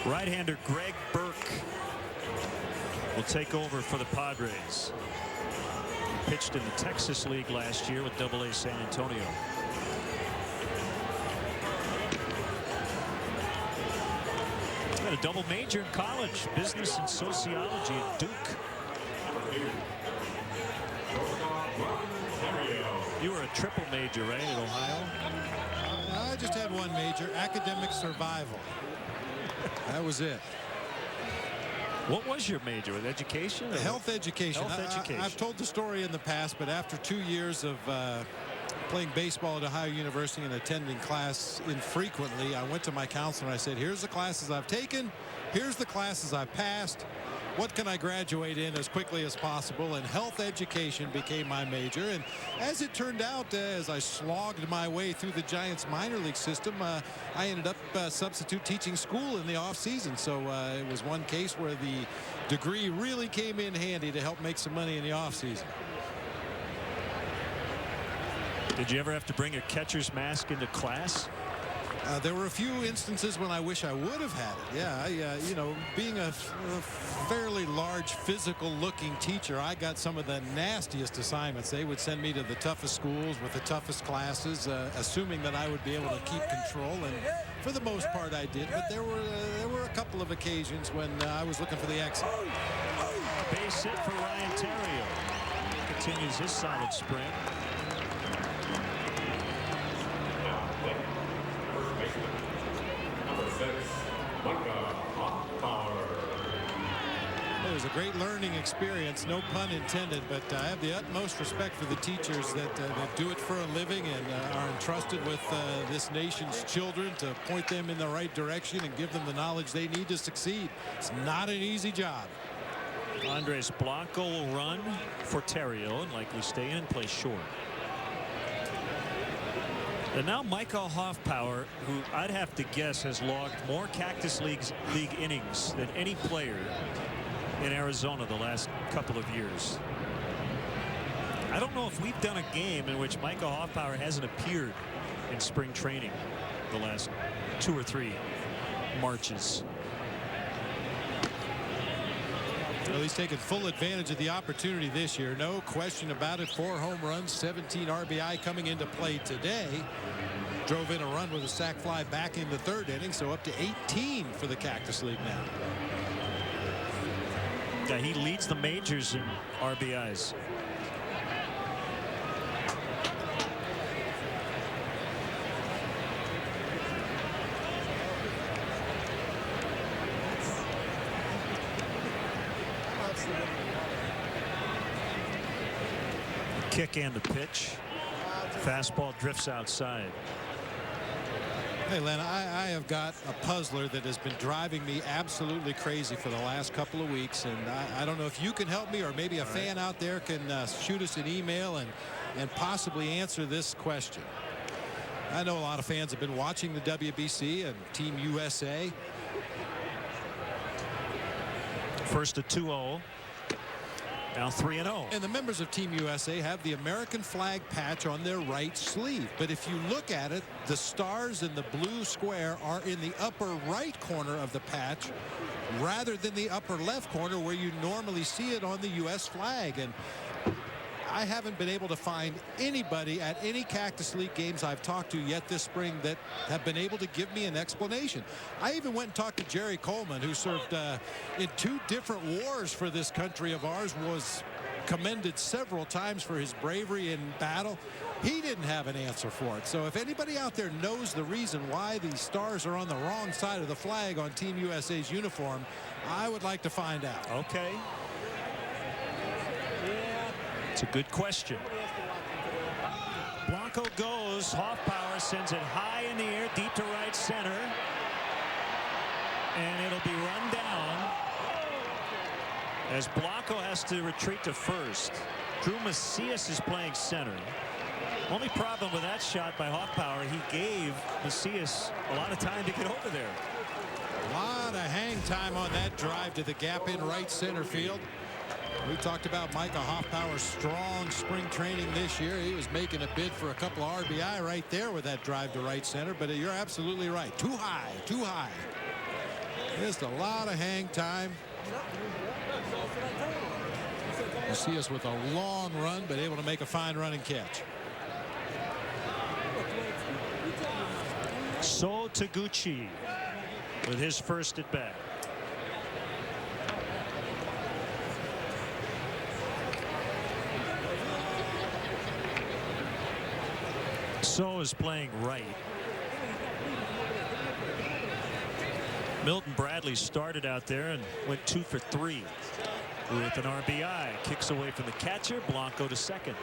Right-hander Greg Burke will take over for the Padres. He pitched in the Texas League last year with AA San Antonio. Got a double major in college, business and sociology at Duke. You were a triple major, right, at Ohio? I just had one major, academic survival. That was it. What was your major? With education? Health education. Health education. I've told the story in the past, but after 2 years of playing baseball at Ohio University and attending class infrequently, I went to my counselor and I said, here's the classes I've taken, here's the classes I've passed. What can I graduate in as quickly as possible? And health education became my major. And as it turned out, as I slogged my way through the Giants minor league system, I ended up substitute teaching school in the off season. So it was one case where the degree really came in handy to help make some money in the off season. Did you ever have to bring a catcher's mask into class? There were a few instances when I wish I would have had it. Yeah, you know, being a fairly large, physical-looking teacher, I got some of the nastiest assignments. They would send me to the toughest schools with the toughest classes, assuming that I would be able to keep control. And for the most part, I did. But there were a couple of occasions when I was looking for the exit. Base hit for Ryan Terrio. Continues his solid sprint. It was a great learning experience, no pun intended, but I have the utmost respect for the teachers that do it for a living and are entrusted with this nation's children to point them in the right direction and give them the knowledge they need to succeed. It's not an easy job. Andres Blanco will run for Terrio and likely stay in and play short. And now Michael Hoffpower, who I'd have to guess has logged more Cactus League innings than any player in Arizona the last couple of years. I don't know if we've done a game in which Michael Hoffpower hasn't appeared in spring training the last 2 or 3 Marches. Well, he's taken full advantage of the opportunity this year. No question about it. 4 home runs, 17 RBI coming into play today. Drove in a run with a sac fly back in the 3rd inning, so up to 18 for the Cactus League now. Yeah, he leads the majors in RBIs. Kick and the pitch. Fastball drifts outside. Hey, Len, I have got a puzzler that has been driving me absolutely crazy for the last couple of weeks, and I don't know if you can help me or maybe a fan out there can shoot us an email and possibly answer this question. I know a lot of fans have been watching the WBC and Team USA. First a 2-0. Now 3-0. And the members of Team USA have the American flag patch on their right sleeve. But if you look at it, the stars in the blue square are in the upper right corner of the patch rather than the upper left corner where you normally see it on the U.S. flag. And I haven't been able to find anybody at any Cactus League games I've talked to yet this spring that have been able to give me an explanation. I even went and talked to Jerry Coleman, who served in 2 different wars for this country of ours, was commended several times for his bravery in battle. He didn't have an answer for it. So if anybody out there knows the reason why the stars are on the wrong side of the flag on Team USA's uniform, I would like to find out. Okay. It's a good question. Blanco goes. Hoffpower sends it high in the air, deep to right center. And it'll be run down as Blanco has to retreat to first. Drew Macias is playing center. Only problem with that shot by Hoffpower, he gave Macias a lot of time to get over there. A lot of hang time on that drive to the gap in right center field. We talked about Micah Hoffpower's strong spring training this year. He was making a bid for a couple of RBI right there with that drive to right center, but you're absolutely right. Too high, too high. Just a lot of hang time. You see us with a long run, but able to make a fine running catch. So Taguchi with his first at bat. So is playing right. Milton Bradley started out there and went 2 for 3 with an RBI. Kicks away from the catcher. Blanco to second.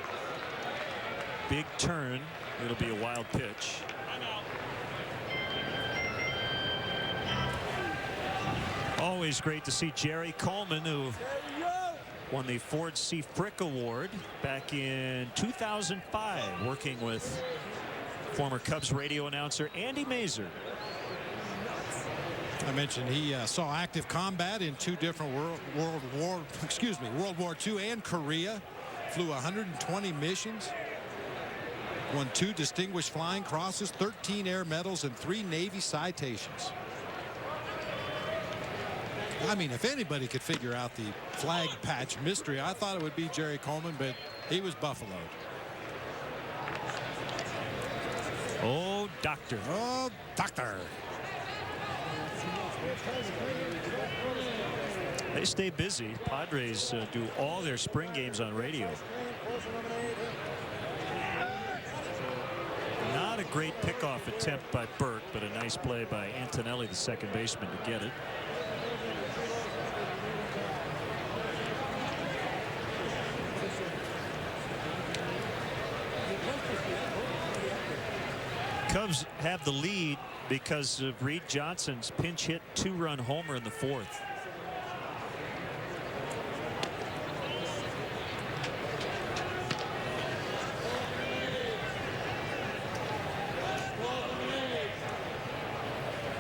Big turn. It'll be a wild pitch. Always great to see Jerry Coleman, who won the Ford C. Frick Award back in 2005, working with former Cubs radio announcer Andy Mazer. I mentioned he saw active combat in 2 different World War II and Korea. Flew 120 missions. Won 2 distinguished flying crosses, 13 air medals, and 3 Navy citations. I mean, if anybody could figure out the flag patch mystery, I thought it would be Jerry Coleman, but he was buffaloed. Oh, doctor. Oh, doctor. They stay busy. Padres do all their spring games on radio. Not a great pickoff attempt by Burke, but a nice play by Antonelli, the second baseman, to get it. Cubs have the lead because of Reed Johnson's pinch hit 2-run homer in the 4th.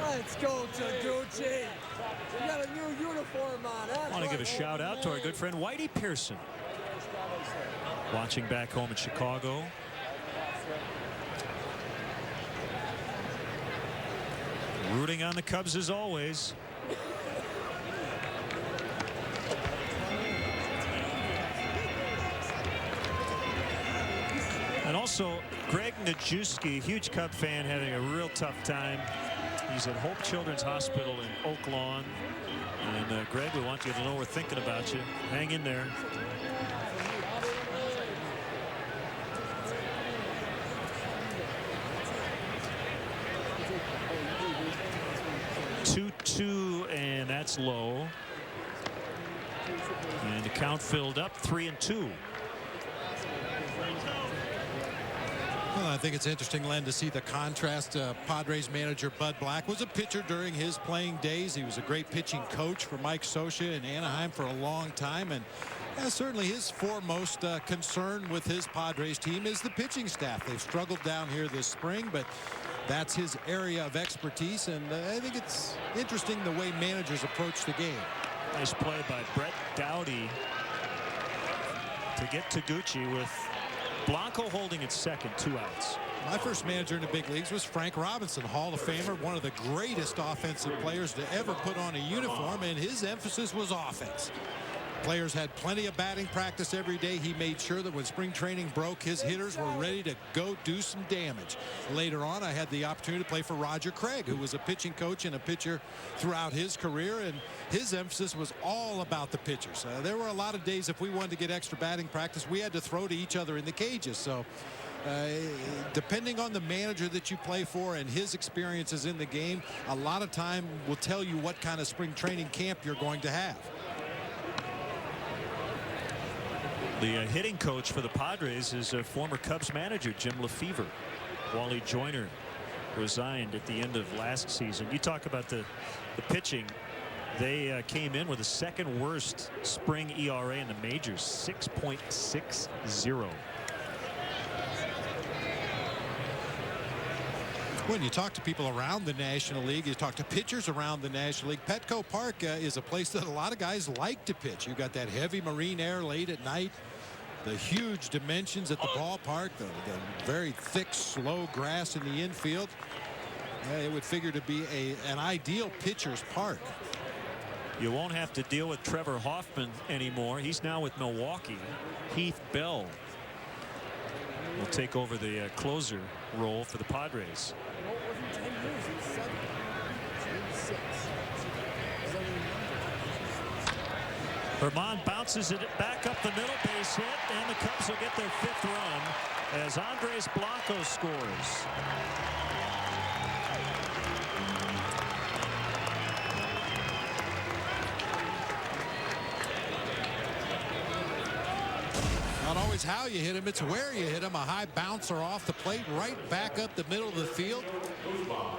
Let's go, Taguchi. You got a new uniform on. I want to give a shout out to our good friend Whitey Pearson, watching back home in Chicago. Rooting on the Cubs as always. And also Greg Najewski, huge Cub fan, having a real tough time. He's at Hope Children's Hospital in Oak Lawn. And Greg, we want you to know we're thinking about you. Hang in there. And that's low. And the count filled up, 3-2. Well, I think it's interesting, Len, to see the contrast. Padres manager Bud Black was a pitcher during his playing days. He was a great pitching coach for Mike Scioscia in Anaheim for a long time. And certainly his foremost concern with his Padres team is the pitching staff. They've struggled down here this spring, but that's his area of expertise, and I think it's interesting the way managers approach the game. Nice play by Brett Dowdy to get Taguchi with Blanco holding at second, 2 outs. My first manager in the big leagues was Frank Robinson, Hall of Famer, one of the greatest offensive players to ever put on a uniform, and his emphasis was offense. Players had plenty of batting practice every day. He made sure that when spring training broke, his hitters were ready to go do some damage. Later on, I had the opportunity to play for Roger Craig, who was a pitching coach and a pitcher throughout his career, and his emphasis was all about the pitchers. There were a lot of days if we wanted to get extra batting practice, we had to throw to each other in the cages. So depending on the manager that you play for and his experiences in the game, a lot of time will tell you what kind of spring training camp you're going to have. The hitting coach for the Padres is a former Cubs manager, Jim Lefevre. Wally Joyner resigned at the end of last season. You talk about the pitching. They came in with the second worst spring ERA in the majors, 6.60. When you talk to people around the National League, you talk to pitchers around the National League, Petco Park is a place that a lot of guys like to pitch. You've got that heavy marine air late at night, the huge dimensions at the ballpark, the very thick, slow grass in the infield. It would figure to be an ideal pitcher's park. You won't have to deal with Trevor Hoffman anymore. He's now with Milwaukee. Heath Bell will take over the closer role for the Padres. Vermont bounces it back up the middle, base hit, and the Cubs will get their 5th run as Andres Blanco scores. Not always how you hit him, it's where you hit him. A high bouncer off the plate, right back up the middle of the field.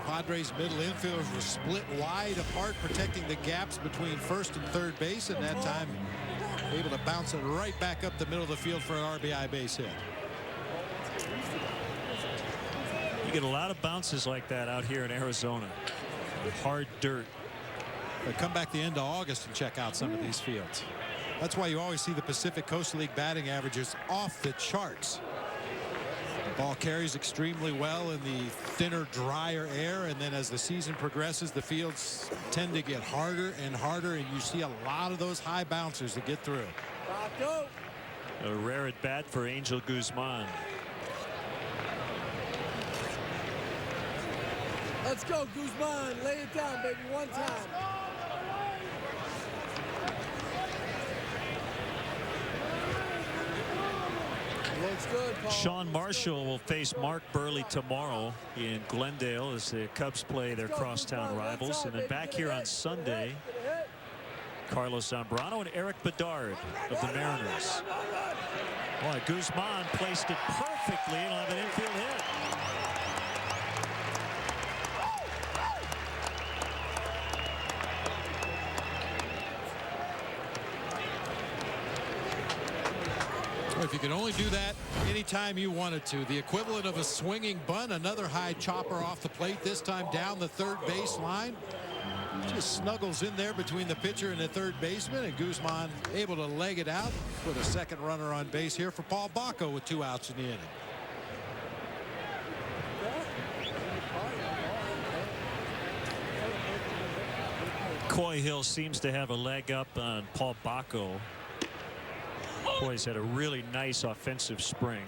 Padres middle infielders were split wide apart, protecting the gaps between first and third base, and that time able to bounce it right back up the middle of the field for an RBI base hit. You get a lot of bounces like that out here in Arizona. Hard dirt. But come back the end of August and check out some of these fields. That's why you always see the Pacific Coast League batting averages off the charts. The ball carries extremely well in the thinner, drier air, and then as the season progresses, the fields tend to get harder and harder, and you see a lot of those high bouncers that get through. A rare at bat for Angel Guzman. Let's go, Guzman. Lay it down, baby, one time. Looks good, Paul. Sean Marshall will face Mark Burley tomorrow in Glendale as the Cubs play their crosstown rivals. And then back here on Sunday, Carlos Zambrano and Eric Bedard of the Mariners. Boy, Guzman placed it perfectly and will have an infield hit. If you could only do that anytime you wanted to, the equivalent of a swinging bunt, another high chopper off the plate, this time down the third base line. Just snuggles in there between the pitcher and the third baseman, and Guzman able to leg it out with a second runner on base here for Paul Bacco with 2 outs in the inning. Coy Hill seems to have a leg up on Paul Bacco. Coy's had a really nice offensive spring.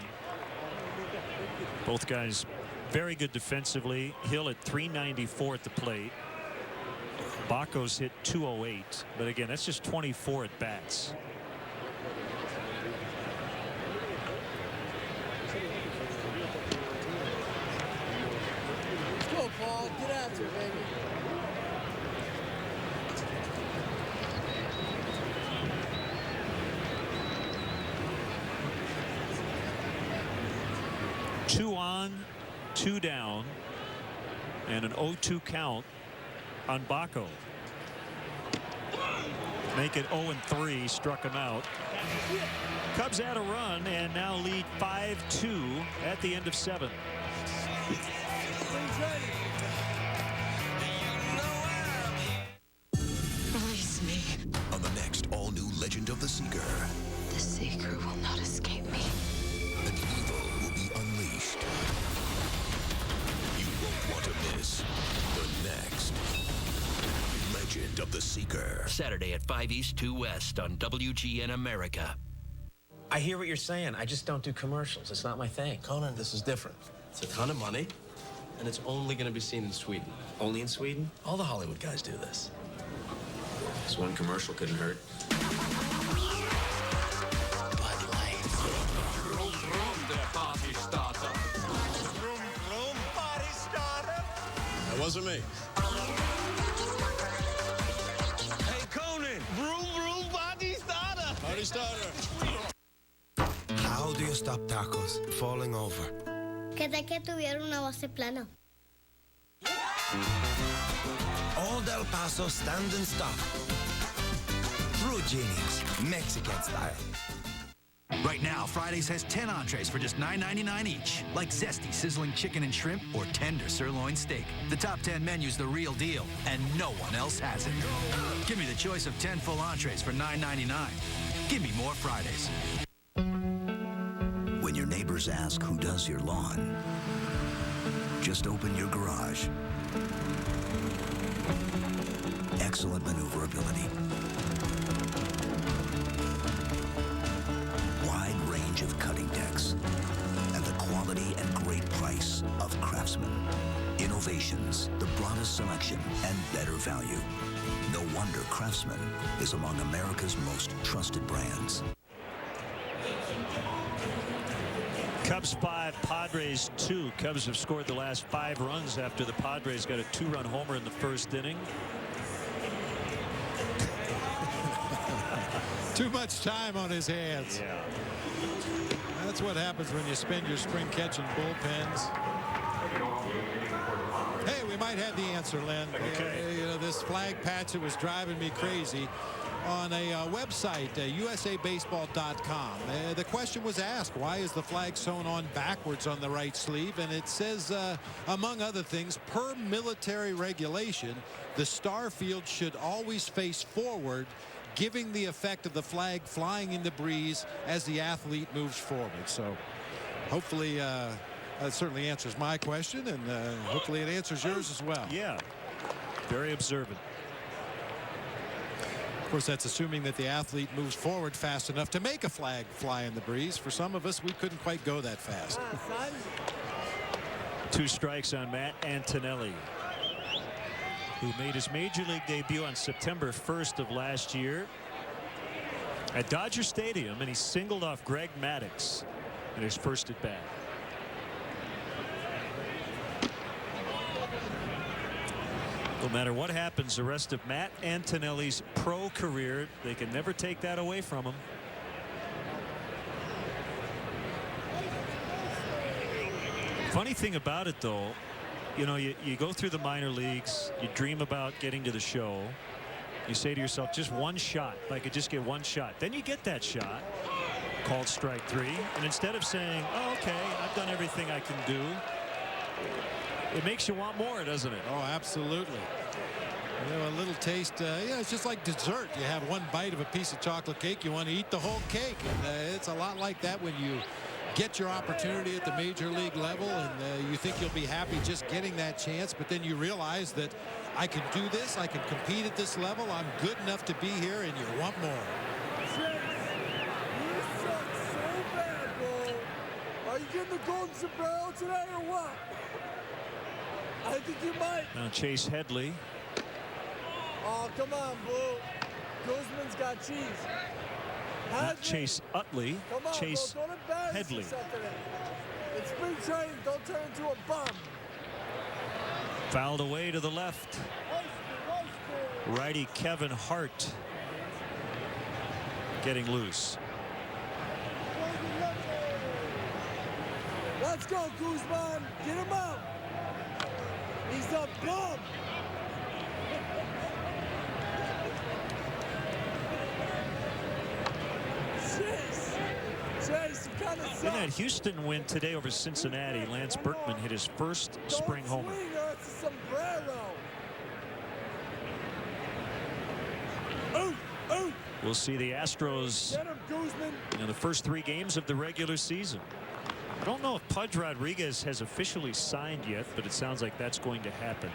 Both guys very good defensively. Hill at .394 at the plate. Bacco's hit .208, but again, that's just 24 at bats. Let's go, Paul. Get after it, baby. Two on, 2 down, and an 0-2 count on Bacco. Make it 0-3, struck him out. Cubs add a run and now lead 5-2 at the end of 7. Release me. On the next all-new Legend of the Seeker, The Seeker will not escape me. an evil will be unleashed. You won't want to miss the next Legend of the Seeker. Saturday at 5 East, 2 West on WGN America. I hear what you're saying. I just don't do commercials. It's not my thing. Conan, this is different. It's a ton of money, and it's only going to be seen in Sweden. Only in Sweden? All the Hollywood guys do this. This one commercial couldn't hurt. That wasn't me. Hey, Conan! Vroom, vroom, party starter! Party starter! How do you stop tacos falling over? Que tal que tuviera una base plana? Old El Paso stand and stop. Fruit Genius, Mexican style. Right now, Fridays has 10 entrees for just $9.99 each, like zesty sizzling chicken and shrimp or tender sirloin steak. The top 10 menu's the real deal, and no one else has it. Give me the choice of 10 full entrees for $9.99. Give me more Fridays. When your neighbors ask who does your lawn, just open your garage. Excellent maneuverability. Wide range of cutting decks. And the quality and great price of Craftsman. Innovations, the broadest selection, and better value. No wonder Craftsman is among America's most trusted brands. Cubs 5, Padres 2. Cubs have scored the last 5 runs after the Padres got a 2-run homer in the first inning. Too much time on his hands. Yeah. That's what happens when you spend your spring catching bullpens. Hey, we might have the answer, Len. Okay. You know, this flag patch that was driving me crazy. On a website, usabaseball.com. The question was asked, why is the flag sewn on backwards on the right sleeve? And it says, among other things, per military regulation, the star field should always face forward, giving the effect of the flag flying in the breeze as the athlete moves forward. So hopefully that certainly answers my question, and hopefully it answers yours as well. Yeah, very observant. Of course, that's assuming that the athlete moves forward fast enough to make a flag fly in the breeze. For some of us, we couldn't quite go that fast. 2 strikes on Matt Antonelli, who made his major league debut on September 1st of last year at Dodger Stadium, and he singled off Greg Maddux in his first at bat. No matter what happens the rest of Matt Antonelli's pro career, they can never take that away from him. Funny thing about it, though, you know, you go through the minor leagues, you dream about getting to the show. You say to yourself, just one shot. If I could just get one shot. Then you get that shot, called strike 3. And instead of saying, oh, okay, I've done everything I can do, it makes you want more, doesn't it? Oh, absolutely. You know, a little taste, yeah, it's just like dessert. You have one bite of a piece of chocolate cake, you want to eat the whole cake. And it's a lot like that when you get your opportunity at the major league level, and you think you'll be happy just getting that chance, but then you realize that I can do this, I can compete at this level, I'm good enough to be here, and you want more. Chase, you suck so bad, bro. Are you getting the golden sombrero today or what? I think you might. Now Chase Headley. Oh, come on, Blue. Guzman's got cheese. Not Chase Utley. Come on, Chase bro. Don't embarrass Headley. yourself today. It's spring training. Don't turn into a bum. Fouled away to the left. Righty Kevin Hart getting loose. Let's go, Guzman. Get him out. He's a bum. Chase, you kind of suck. In that Houston win today over Cincinnati, Lance Berkman hit his first spring homer. Swing or it's a sombrero. We'll see the Astros in the first 3 games of the regular season. I don't know if Pudge Rodriguez has officially signed yet, but it sounds like that's going to happen.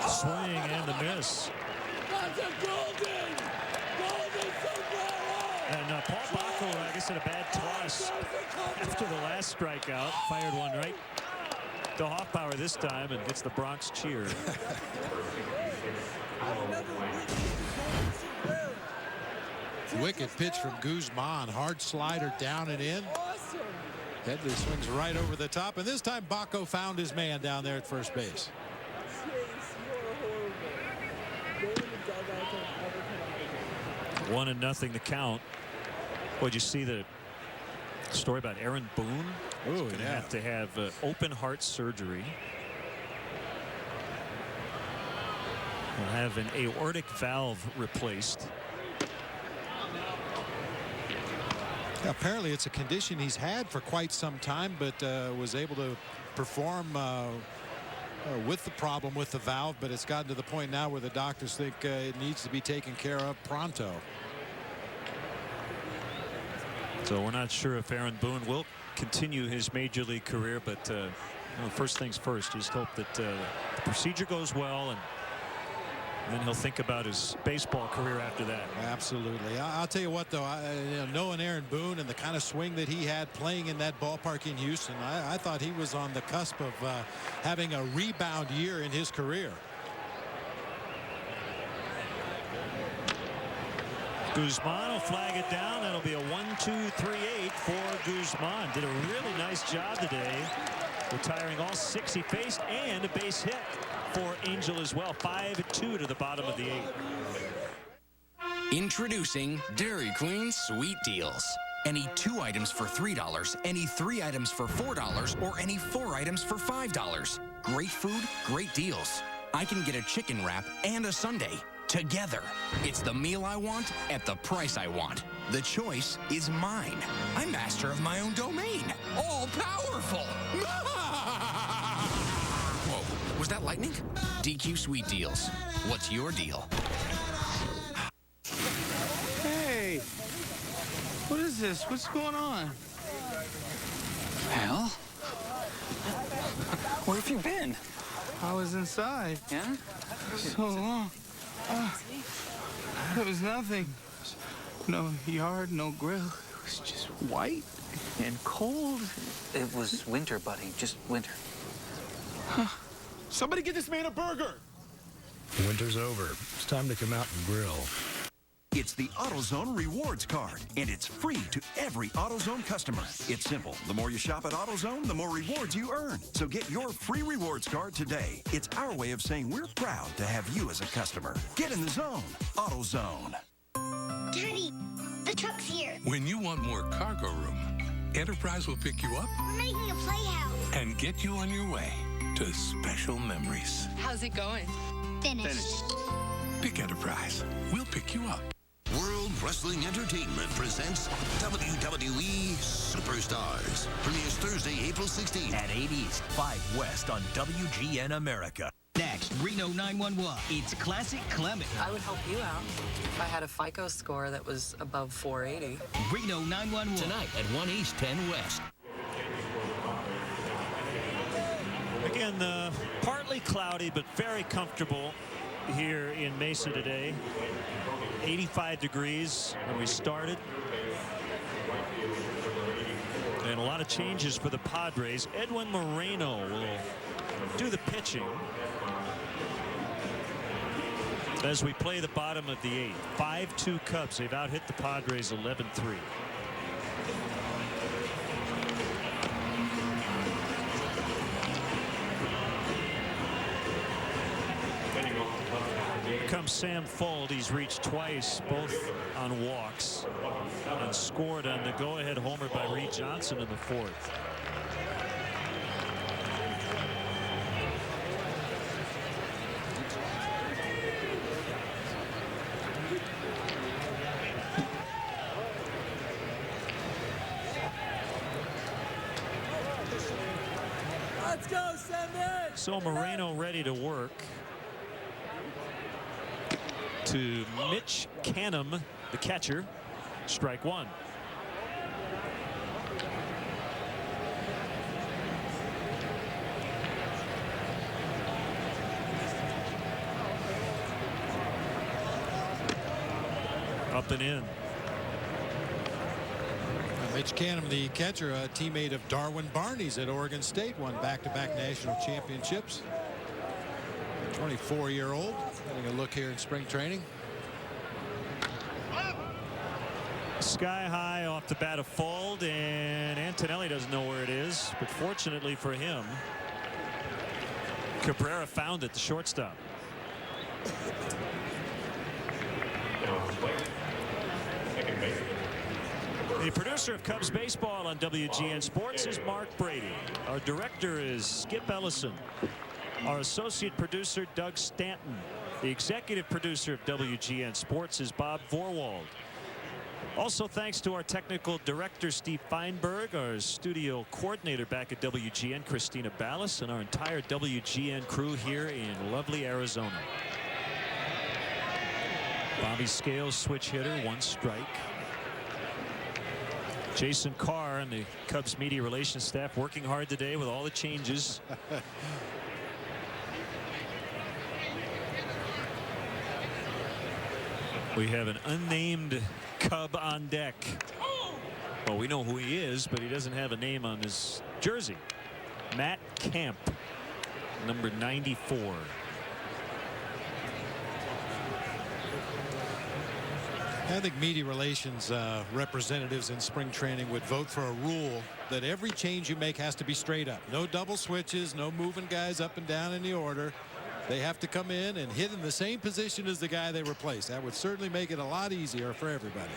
Swing and the miss. That's a golden sombrero. And Paul Bacco, I guess, had a bad toss after the last strikeout. Fired one right to Hoffbauer this time and gets the Bronx cheer. Wicked pitch from Guzman. Hard slider down and in. Headley swings right over the top, and this time Bacco found his man down there at first base. 1-0 the count. Would you see the story about Aaron Boone? He's going to have open heart surgery. He'll have an aortic valve replaced. Apparently it's a condition he's had for quite some time, but was able to perform with the problem with the valve, but it's gotten to the point now where the doctors think it needs to be taken care of pronto. So we're not sure if Aaron Boone will continue his major league career, but first things first, just hope that the procedure goes well, and then he'll think about his baseball career after that. Absolutely. I'll tell you what, though, knowing Aaron Boone and the kind of swing that he had playing in that ballpark in Houston, I thought he was on the cusp of having a rebound year in his career. Guzman will flag it down. That'll be a 1-2-3-8 for Guzman. Did a really nice job today, retiring all 6 he faced, and a base hit for Angel as well. 5-2 to the bottom of the 8th. Introducing Dairy Queen Sweet Deals. Any 2 items for $3, any 3 items for $4, or any 4 items for $5. Great food, great deals. I can get a chicken wrap and a sundae together. It's the meal I want at the price I want. The choice is mine. I'm master of my own domain. All powerful. Whoa, was that lightning? DQ Sweet Deals. What's your deal? Hey, what is this? What's going on? Hell? Where have you been? I was inside. Yeah? So long. There was nothing. No yard, no grill. It was just white and cold. It was winter, buddy. Just winter. Somebody get this man a burger. Winter's over. It's time to come out and grill. It's the AutoZone Rewards Card, and it's free to every AutoZone customer. It's simple. The more you shop at AutoZone, the more rewards you earn. So get your free rewards card today. It's our way of saying we're proud to have you as a customer. Get in the zone. AutoZone. Daddy, the truck's here. When you want more cargo room, Enterprise will pick you up We're making a playhouse. and get you on your way to special memories. How's it going? Finished. Pick Enterprise. We'll pick you up. World Wrestling Entertainment presents WWE Superstars. Premieres Thursday, April 16th. At 8 East, 5 West on WGN America. Next, Reno 911. It's Classic Clement. I would help you out if I had a FICO score that was above 480. Reno 911. Tonight at 1 East, 10 West. Again, partly cloudy, but very comfortable here in Mesa today. 85 degrees when we started. And a lot of changes for the Padres. Edwin Moreno will do the pitching as we play the bottom of the 8th. 5-2 Cubs. They've out-hit the Padres 11-3. Comes Sam Fuld. He's reached twice, both on walks, and scored on the go-ahead homer by Reed Johnson in the 4th. Let's go, send it. So Moreno ready to work. To Mitch Canham, the catcher. Strike 1. Up and in. Mitch Canham, the catcher, a teammate of Darwin Barney's at Oregon State, won back-to-back national championships. 24-year-old, getting a look here in spring training. Sky high off the bat of Fuld, and Antonelli doesn't know where it is, but fortunately for him, Cabrera found it, the shortstop. The producer of Cubs baseball on WGN Sports is Mark Brady. Our director is Skip Ellison. Our associate producer, Doug Stanton. The executive producer of WGN Sports is Bob Vorwald. Also, thanks to our technical director, Steve Feinberg, our studio coordinator back at WGN, Christina Ballas, and our entire WGN crew here in lovely Arizona. Bobby Scales, switch hitter, 1 strike. Jason Carr and the Cubs media relations staff working hard today with all the changes. We have an unnamed Cub on deck. Well, we know who he is, but he doesn't have a name on his jersey. Matt Camp, number 94. I think media relations representatives in spring training would vote for a rule that every change you make has to be straight up. No double switches, no moving guys up and down in the order. They have to come in and hit in the same position as the guy they replace. That would certainly make it a lot easier for everybody.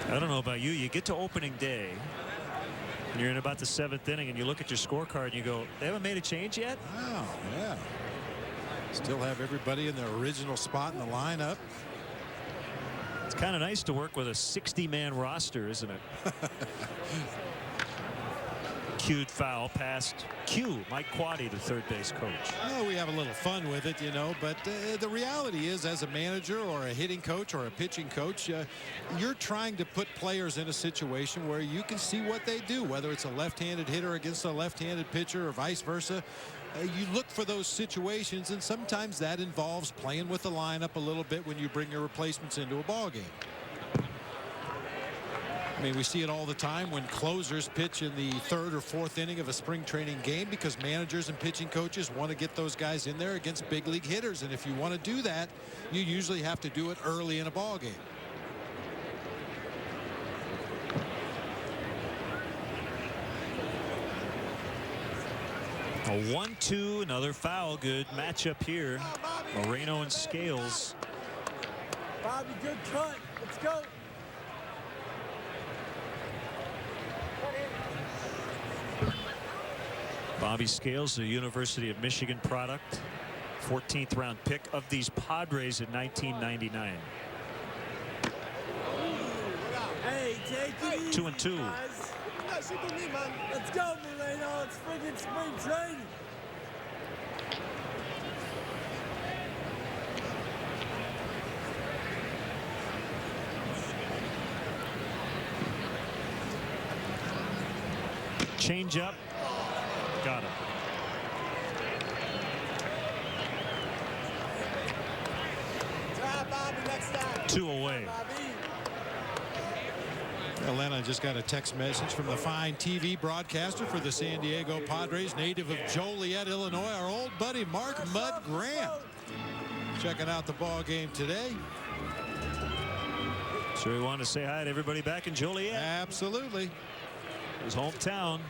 I don't know about you. You get to opening day, and you're in about the 7th inning, and you look at your scorecard and you go, they haven't made a change yet? Oh, yeah. Still have everybody in their original spot in the lineup. It's kind of nice to work with a 60-man roster, isn't it? Cued foul past Q, Mike Quaddy, the third base coach. Well, we have a little fun with it, you know, but the reality is, as a manager or a hitting coach or a pitching coach, you're trying to put players in a situation where you can see what they do, whether it's a left-handed hitter against a left-handed pitcher or vice versa. You look for those situations, and sometimes that involves playing with the lineup a little bit when you bring your replacements into a ball game. I mean, we see it all the time when closers pitch in the 3rd or 4th inning of a spring training game, because managers and pitching coaches want to get those guys in there against big league hitters. And if you want to do that, you usually have to do it early in a ball game. A 1-2, another foul. Good matchup here. Moreno and Scales. Bobby, good cut. Let's go. Bobby Scales, the University of Michigan product, 14th round pick of these Padres in 1999. Hey, take it easy, 2-2. guys. Let's go, Moreno. It's friggin' spring training. Change up. Got him. Two away. Elena just got a text message from the fine TV broadcaster for the San Diego Padres, native of Joliet, Illinois, our old buddy Mark Mud Grant, checking out the ball game today. So we want to say hi to everybody back in Joliet. Absolutely. His hometown.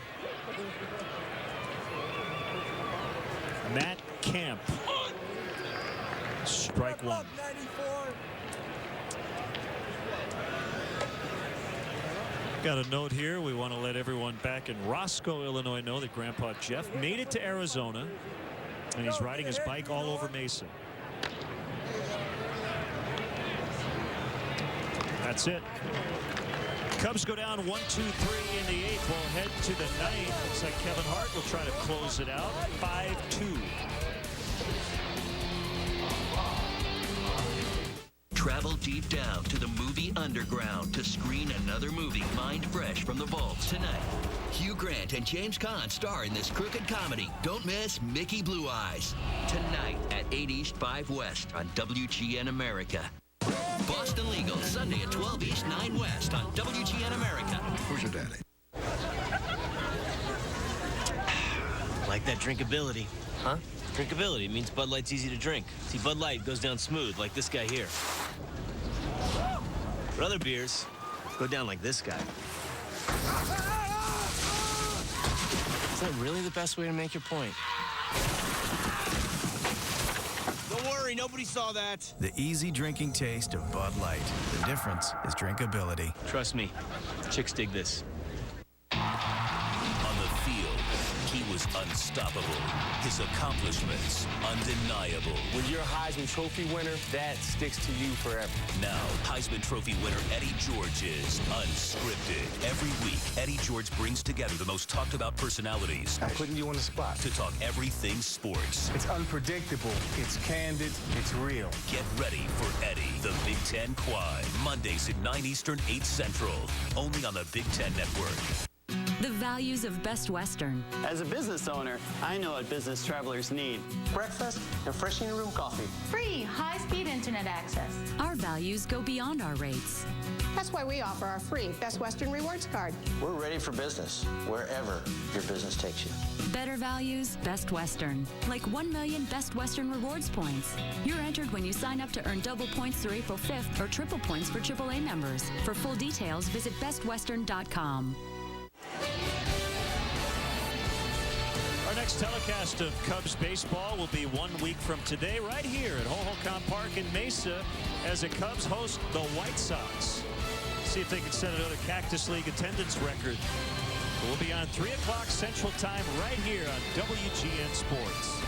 Matt Camp. Strike one. Got a note here. We want to let everyone back in Roscoe, Illinois know that Grandpa Jeff made it to Arizona, and he's riding his bike all over Mesa. That's it. Cubs go down 1-2-3 in the 8th. We'll head to the 9th. Looks like Kevin Hart will try to close it out. 5-2. Travel deep down to the movie Underground to screen another movie mind fresh from the vaults tonight. Hugh Grant and James Caan star in this crooked comedy. Don't miss Mickey Blue Eyes. Tonight at 8 East, 5 West on WGN America. Boston Legal, Sunday at 12 East, 9 West on WGN America. Who's your daddy? Like that drinkability. Huh? Drinkability means Bud Light's easy to drink. See, Bud Light goes down smooth, like this guy here. But other beers go down like this guy. Is that really the best way to make your point? Don't worry. worry, nobody saw that. The easy drinking taste of Bud Light. The difference is drinkability. Trust me, chicks dig this. On the field, he was unstoppable. His accomplishments undeniable. When you're a Heisman Trophy winner, that sticks to you forever. Now, Heisman Trophy winner Eddie George is unscripted. Every week, Eddie George brings together the most talked about personalities. I'm putting you on the spot. To talk everything sports. It's unpredictable. It's candid. It's real. Get ready for Eddie, the Big Ten Quad. Mondays at 9 Eastern, 8 Central. Only on the Big Ten Network. The values of Best Western. As a business owner, I know what business travelers need. Breakfast and fresh in your room coffee. Free high-speed internet access. Our values go beyond our rates. That's why we offer our free Best Western Rewards card. We're ready for business, wherever your business takes you. Better values, Best Western. Like 1 million Best Western Rewards points. You're entered when you sign up to earn double points through April 5th or triple points for AAA members. For full details, visit bestwestern.com. Our next telecast of Cubs baseball will be 1 week from today, right here at Ho-Ho-Com Park in Mesa, as the Cubs host the White Sox. See if they can set another Cactus League attendance record. We'll be on 3 o'clock Central Time right here on WGN Sports.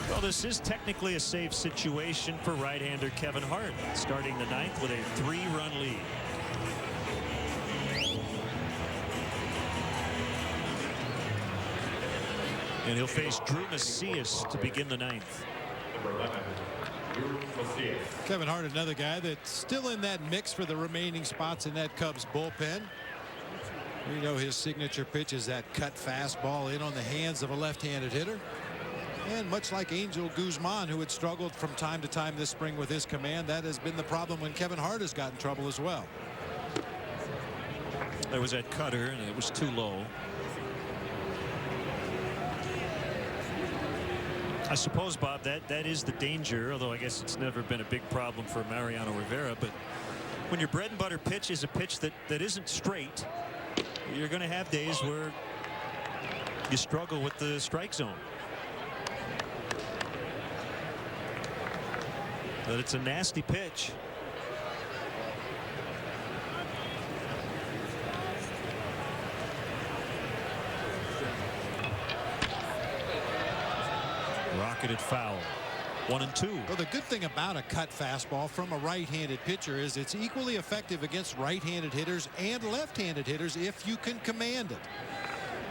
Well, this is technically a safe situation for right-hander Kevin Hart, starting the 9th with a 3-run lead. And he'll face Drew Macias to begin the 9th. Kevin Hart, another guy that's still in that mix for the remaining spots in that Cubs bullpen. We know his signature pitch is that cut fastball in on the hands of a left-handed hitter. And much like Angel Guzman, who had struggled from time to time this spring with his command, that has been the problem when Kevin Hart has gotten trouble as well. There was that cutter, and it was too low. I suppose, Bob, that is the danger, although I guess it's never been a big problem for Mariano Rivera. But when your bread and butter pitch is a pitch that isn't straight, you're going to have days where you struggle with the strike zone. But it's a nasty pitch. Rocketed foul. 1-2. Well, the good thing about a cut fastball from a right-handed pitcher is it's equally effective against right-handed hitters and left-handed hitters if you can command it.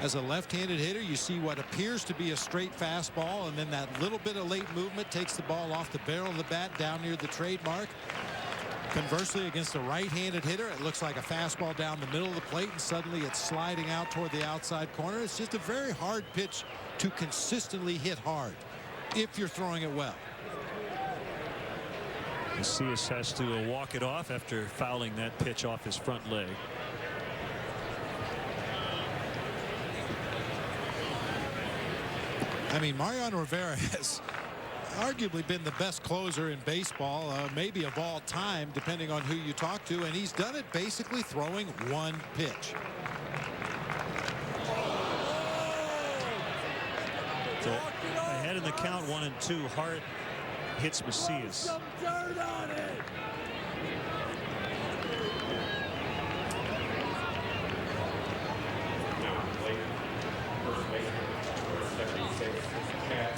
As a left-handed hitter, you see what appears to be a straight fastball, and then that little bit of late movement takes the ball off the barrel of the bat down near the trademark. Conversely, against a right-handed hitter, it looks like a fastball down the middle of the plate, and suddenly it's sliding out toward the outside corner. It's just a very hard pitch to consistently hit hard if you're throwing it well. Macias has to walk it off after fouling that pitch off his front leg. I mean, Mariano Rivera has arguably been the best closer in baseball, maybe of all time, depending on who you talk to, and he's done it basically throwing one pitch. So ahead in the count, 1-2. Hart hits Macias.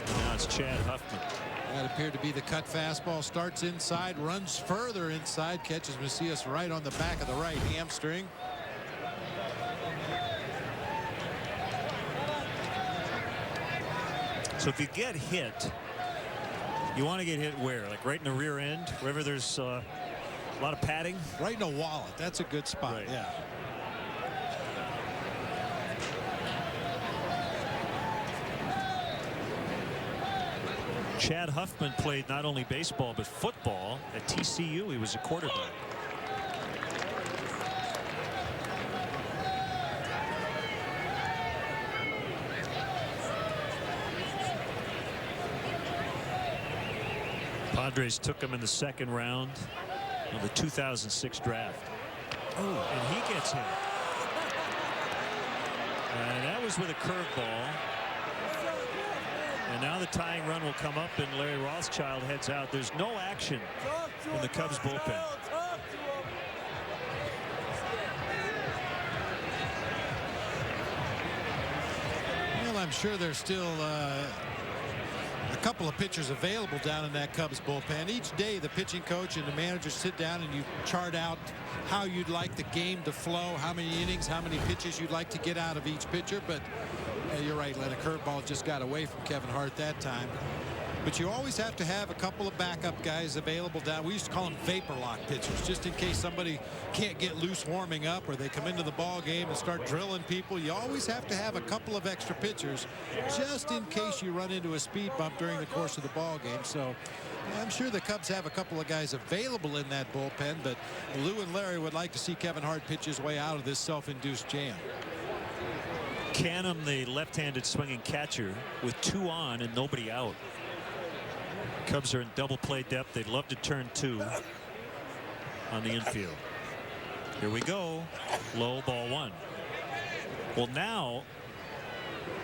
Now it's Chad Huffman. That appeared to be the cut fastball. Starts inside, runs further inside, catches Macias right on the back of the right hamstring. So if you get hit, you want to get hit where? Like right in the rear end, wherever there's a lot of padding? Right in the wallet. That's a good spot. Right. Yeah. Chad Huffman played not only baseball but football at TCU. He was a quarterback. Padres took him in the 2nd round of the 2006 draft. Oh, and he gets hit. And that was with a curveball. And now the tying run will come up, and Larry Rothschild heads out. There's no action in the Cubs bullpen. Well, I'm sure there's still a couple of pitchers available down in that Cubs bullpen. Each day the pitching coach and the manager sit down and you chart out how you'd like the game to flow, how many innings, how many pitches you'd like to get out of each pitcher. But you're right, Len, a curveball just got away from Kevin Hart that time. But you always have to have a couple of backup guys available down. We used to call them vapor lock pitchers, just in case somebody can't get loose warming up or they come into the ball game and start drilling people. You always have to have a couple of extra pitchers just in case you run into a speed bump during the course of the ball game. So I'm sure the Cubs have a couple of guys available in that bullpen, but Lou and Larry would like to see Kevin Hart pitch his way out of this self-induced jam. Canham, the left-handed swinging catcher, with 2 on and nobody out. Cubs are in double play depth. They'd love to turn 2 on the infield. Here we go. Low, ball 1. Well, now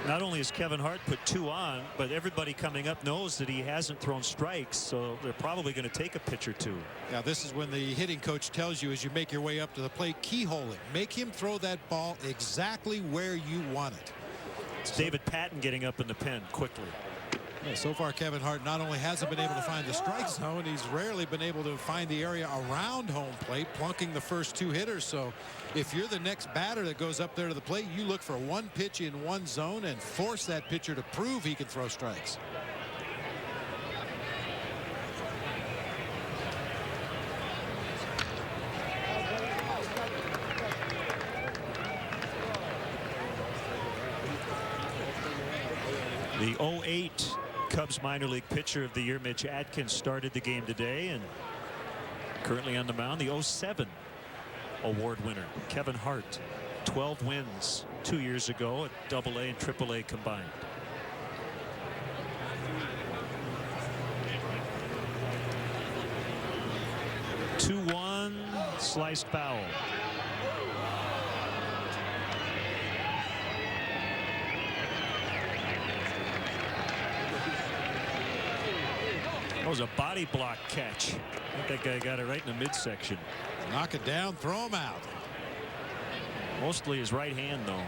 not only has Kevin Hart put 2 on, but everybody coming up knows that he hasn't thrown strikes, so they're probably going to take a pitch or 2. Now this is when the hitting coach tells you as you make your way up to the plate, keyhole it. Make him throw that ball exactly where you want it. It's David Patton getting up in the pen quickly. Yeah, so far Kevin Hart not only hasn't been able to find the strike zone, he's rarely been able to find the area around home plate, plunking the first 2 hitters. So if you're the next batter that goes up there to the plate, you look for one pitch in one zone and force that pitcher to prove he can throw strikes. The 08 Cubs minor league pitcher of the year, Mitch Atkins, started the game today, and currently on the mound, the 07 award winner, Kevin Hart. 12 wins 2 years ago at AA and AAA combined. Two-one, sliced foul. That was a body block catch. I think that guy got it right in the midsection. Knock it down, throw him out. Mostly his right hand, though.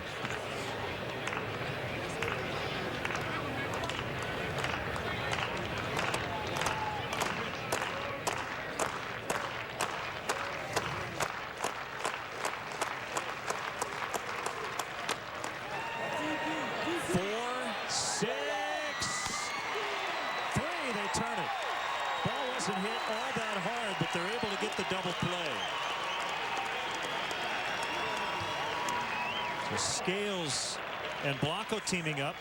Scales and Blanco teaming up.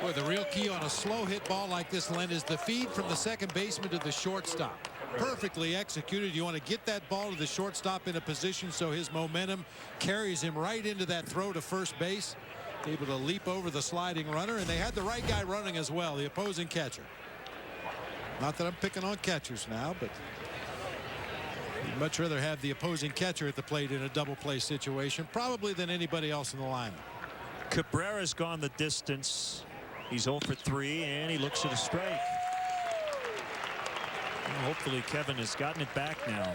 Boy, the real key on a slow hit ball like this, Len, is the feed from the second baseman to the shortstop. Perfectly executed. You want to get that ball to the shortstop in a position so his momentum carries him right into that throw to first base. Able to leap over the sliding runner, and they had the right guy running as well, the opposing catcher. Not that I'm picking on catchers now, but you'd much rather have the opposing catcher at the plate in a double play situation probably than anybody else in the lineup. Cabrera's gone the distance. He's 0 for 3, and he looks at a strike. And hopefully Kevin has gotten it back now.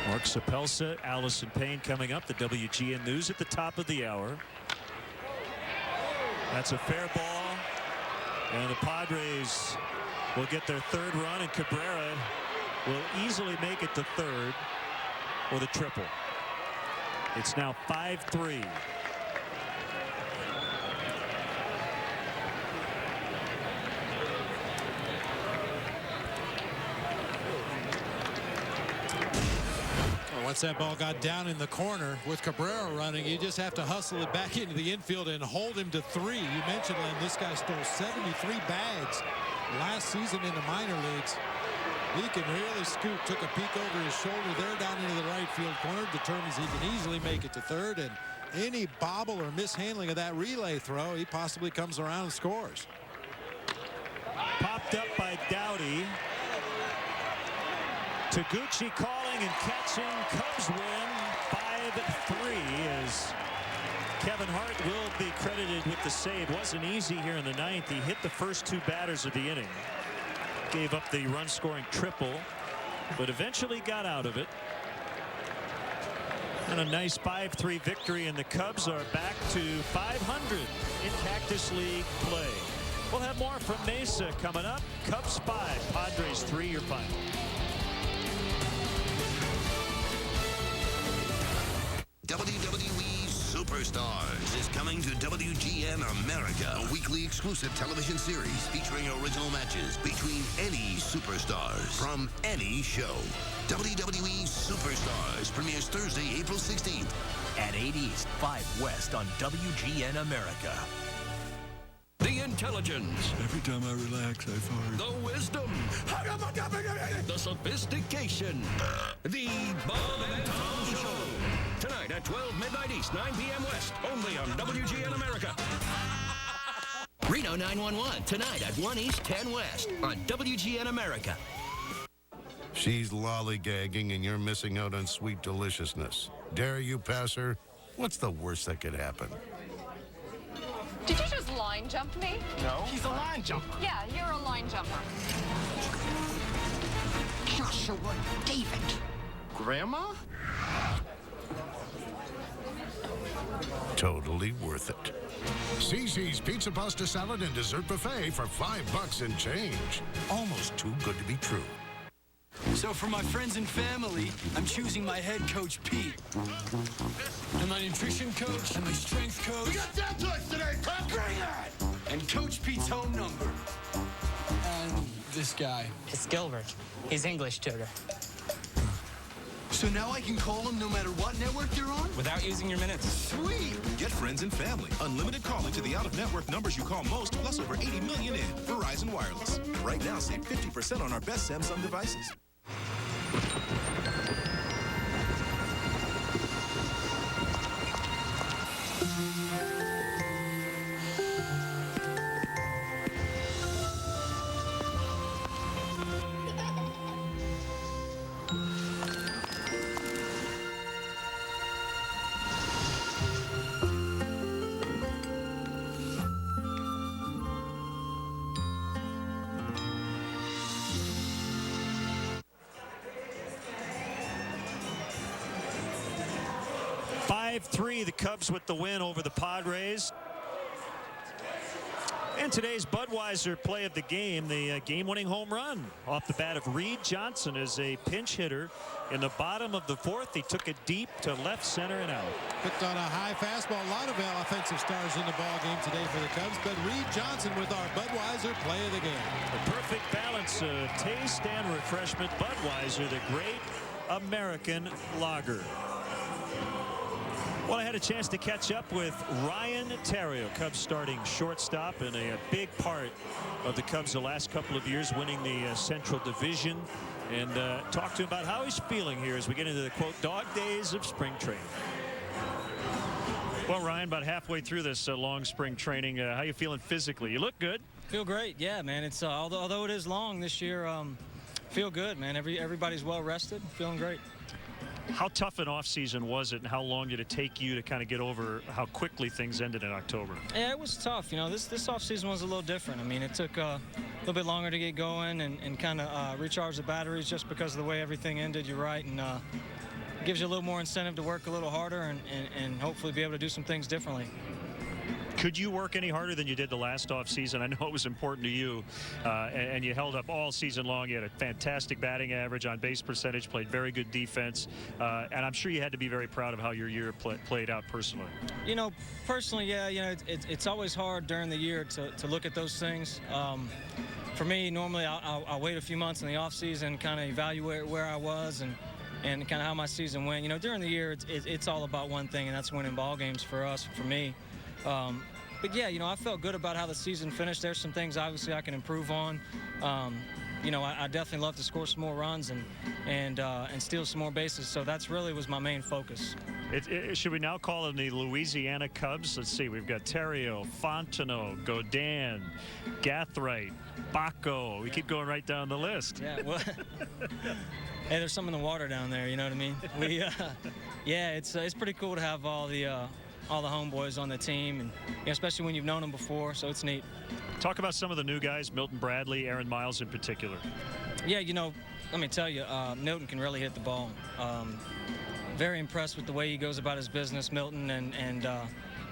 Mark Sapelsa, Allison Payne coming up. The WGN News at the top of the hour. That's a fair ball. And the Padres will get their 3rd run, and Cabrera will easily make it to 3rd or the triple. It's now 5-3. Once that ball got down in the corner with Cabrera running, you just have to hustle it back into the infield and hold him to 3. You mentioned, Len, this guy stole 73 bags last season in the minor leagues. He can really scoot. Took a peek over his shoulder there down into the right field corner. Determines he can easily make it to 3rd. And any bobble or mishandling of that relay throw, he possibly comes around and scores. Popped up by Doughty. Taguchi calling and catching. Cubs win 5-3 as Kevin Hart will be credited with the save. Wasn't easy here in the ninth. He hit the first two batters of the inning. Gave up the run-scoring triple, but eventually got out of it. And a nice 5-3 victory, and the Cubs are back to 500 in Cactus League play. We'll have more from Mesa coming up. Cubs 5, Padres 3, your final. WWE Superstars is coming to WGN America, a weekly exclusive television series featuring original matches between any superstars from any show. WWE Superstars premieres Thursday, April 16th At 8 East, 5 West on WGN America. The intelligence. Every time I relax, I fart. The wisdom. The sophistication. The Bob and Tom Show. Tonight at 12 midnight East, 9 p.m. West. Only on WGN America. Reno 911. Tonight at 1 East, 10 West. On WGN America. She's lollygagging and you're missing out on sweet deliciousness. Dare you pass her? What's the worst that could happen? Did you just line jump me? No. He's a line jumper. Yeah, you're a line jumper. Joshua David. Grandma? Totally worth it. CC's Pizza Pasta Salad and Dessert Buffet for $5 and change. Almost too good to be true. So for my friends and family, I'm choosing my head coach, Pete. And my nutrition coach, and my strength coach. We got that choice today, Pop. Bring it! And Coach Pete's home number. And this guy. It's Gilbert. He's English tutor. So now I can call them no matter what network they're on? Without using your minutes. Sweet! Get friends and family. Unlimited calling to the out-of-network numbers you call most, plus over 80 million in. Verizon Wireless. Right now, save 50% on our best Samsung devices. The Cubs with the win over the Padres. And today's Budweiser play of the game, the game-winning home run off the bat of Reed Johnson as a pinch hitter in the bottom of the fourth. He took it deep to left center and out. Picked on a high fastball. A lot of offensive stars in the ball game today for the Cubs, but Reed Johnson with our Budweiser play of the game. The perfect balance of taste and refreshment. Budweiser, the great American lager. Well, I had a chance to catch up with Ryan Theriot, Cubs starting shortstop, and a big part of the Cubs the last couple of years, winning the Central Division, and talk to him about how he's feeling here as we get into the, quote, dog days of spring training. Well, Ryan, about halfway through this long spring training, how you feeling physically? You look good. Feel great, yeah, man. It's although it is long this year, feel good, man. Everybody's well rested, feeling great. How tough an offseason was it, and how long did it take you to kind of get over how quickly things ended in October? Yeah, it was tough. You know, this offseason was a little different. I mean, it took a little bit longer to get going and kind of recharge the batteries just because of the way everything ended. You're right, and it gives you a little more incentive to work a little harder and hopefully be able to do some things differently. Could you work any harder than you did the last offseason? I know it was important to you, and you held up all season long. You had a fantastic batting average, on base percentage, played very good defense, and I'm sure you had to be very proud of how your year played out personally. You know, personally, yeah, you know, it's always hard during the year to look at those things. For me, normally I'll wait a few months in the offseason, kind of evaluate where I was and kind of how my season went. You know, during the year, it's all about one thing, and that's winning ball games for us, for me. But yeah, you know, I felt good about how the season finished. There's some things obviously I can improve on. You know, I definitely love to score some more runs and steal some more bases. So that's really was my main focus. Should we now call them the Louisiana Cubs? Let's see. We've got Theriot, Fontenot, Godin, Gathright, Baco. We keep going right down the list. Yeah. Well, Hey, there's some in the water down there. You know what I mean? Yeah, it's pretty cool to have all the homeboys on the team, and especially when you've known them before. So it's neat. Talk about some of the new guys, Milton Bradley, Aaron Miles in particular. Yeah, let me tell you, Milton can really hit the ball. Very impressed with the way he goes about his business, Milton, and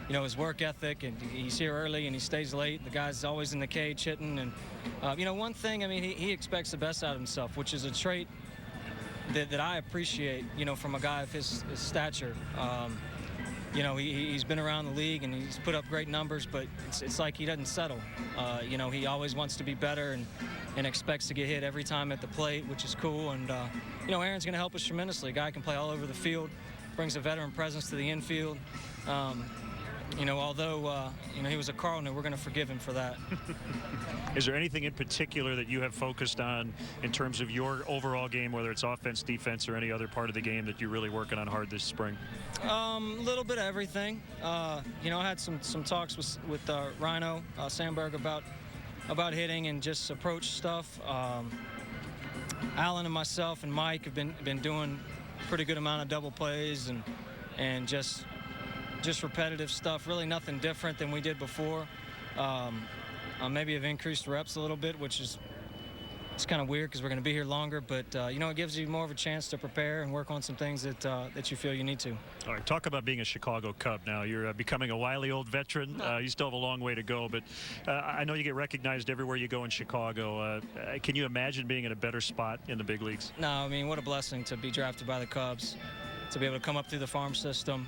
his work ethic, and he's here early and he stays late. The guy's always in the cage hitting, and one thing, I mean, he expects the best out of himself, which is a trait that I appreciate, from a guy of his stature. He's been around the league and he's put up great numbers, but it's like he doesn't settle. He always wants to be better and expects to get hit every time at the plate, which is cool. And, Aaron's going to help us tremendously. A guy can play all over the field, brings a veteran presence to the infield. Although he was a Cardinal, we're going to forgive him for that. Is there anything in particular that you have focused on in terms of your overall game, whether it's offense, defense, or any other part of the game that you're really working on hard this spring? A little bit of everything. I had some talks with Rhino Sandberg about hitting and just approach stuff. Alan and myself and Mike have been doing a pretty good amount of double plays and just repetitive stuff. Really nothing different than we did before. Maybe have increased reps a little bit, which is it's kind of weird because we're going to be here longer, but it gives you more of a chance to prepare and work on some things that you feel you need to. All right, talk about being a Chicago Cub now. You're becoming a wily old veteran. You still have a long way to go, but I know you get recognized everywhere you go in Chicago. Can you imagine being in a better spot in the big leagues? No, I mean, what a blessing to be drafted by the Cubs, to be able to come up through the farm system.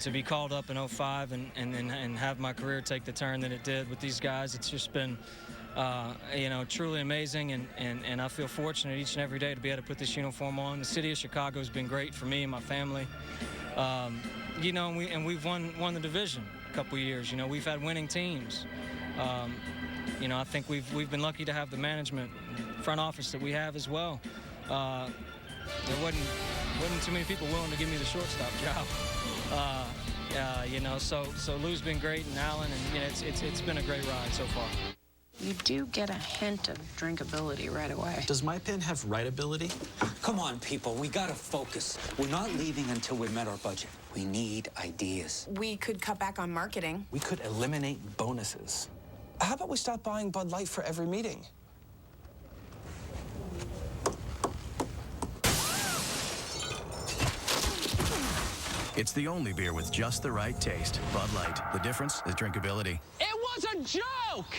To be called up in 05 and have my career take the turn that it did with these guys, it's just been, truly amazing, and I feel fortunate each and every day to be able to put this uniform on. The city of Chicago has been great for me and my family. And we've won the division a couple years. We've had winning teams. I think we've been lucky to have the management, front office that we have as well. There wasn't too many people willing to give me the shortstop job. So Lou's been great, and Alan, and it's been a great ride so far. You do get a hint of drinkability right away. Does my pen have writability? Come on, people, we gotta focus. We're not leaving until we've met our budget. We need ideas. We could cut back on marketing. We could eliminate bonuses. How about we stop buying Bud Light for every meeting? It's the only beer with just the right taste. Bud Light. The difference is drinkability. It was a joke!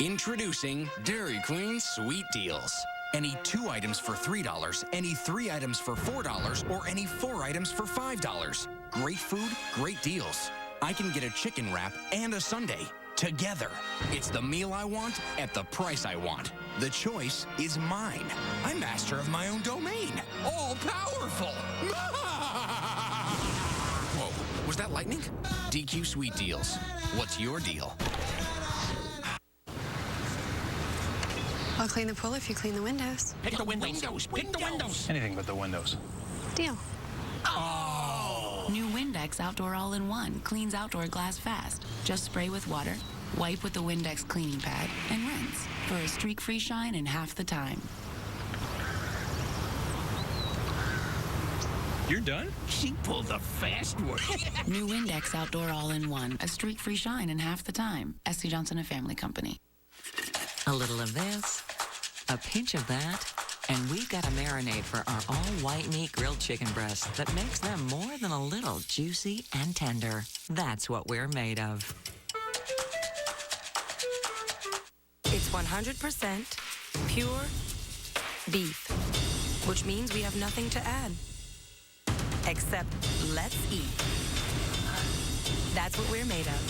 Introducing Dairy Queen Sweet Deals. Any 2 items for $3, any 3 items for $4, or any 4 items for $5. Great food, great deals. I can get a chicken wrap and a sundae together. It's the meal I want at the price I want. The choice is mine. I'm master of my own domain. All powerful. Whoa, was that lightning? DQ Sweet Deals. What's your deal? I'll clean the pool if you clean the windows. Pick the windows. Pick the windows. Anything but the windows. Deal. Oh! New Windex Outdoor All-in-One cleans outdoor glass fast. Just spray with water, wipe with the Windex cleaning pad, and rinse for a streak-free shine in half the time. You're done? She pulled the fast one. New Windex Outdoor All-in-One, a streak-free shine in half the time. SC Johnson & Family Company. A little of this, a pinch of that, and we've got a marinade for our all-white meat grilled chicken breasts that makes them more than a little juicy and tender. That's what we're made of. It's 100% pure beef, which means we have nothing to add. Except, let's eat. That's what we're made of.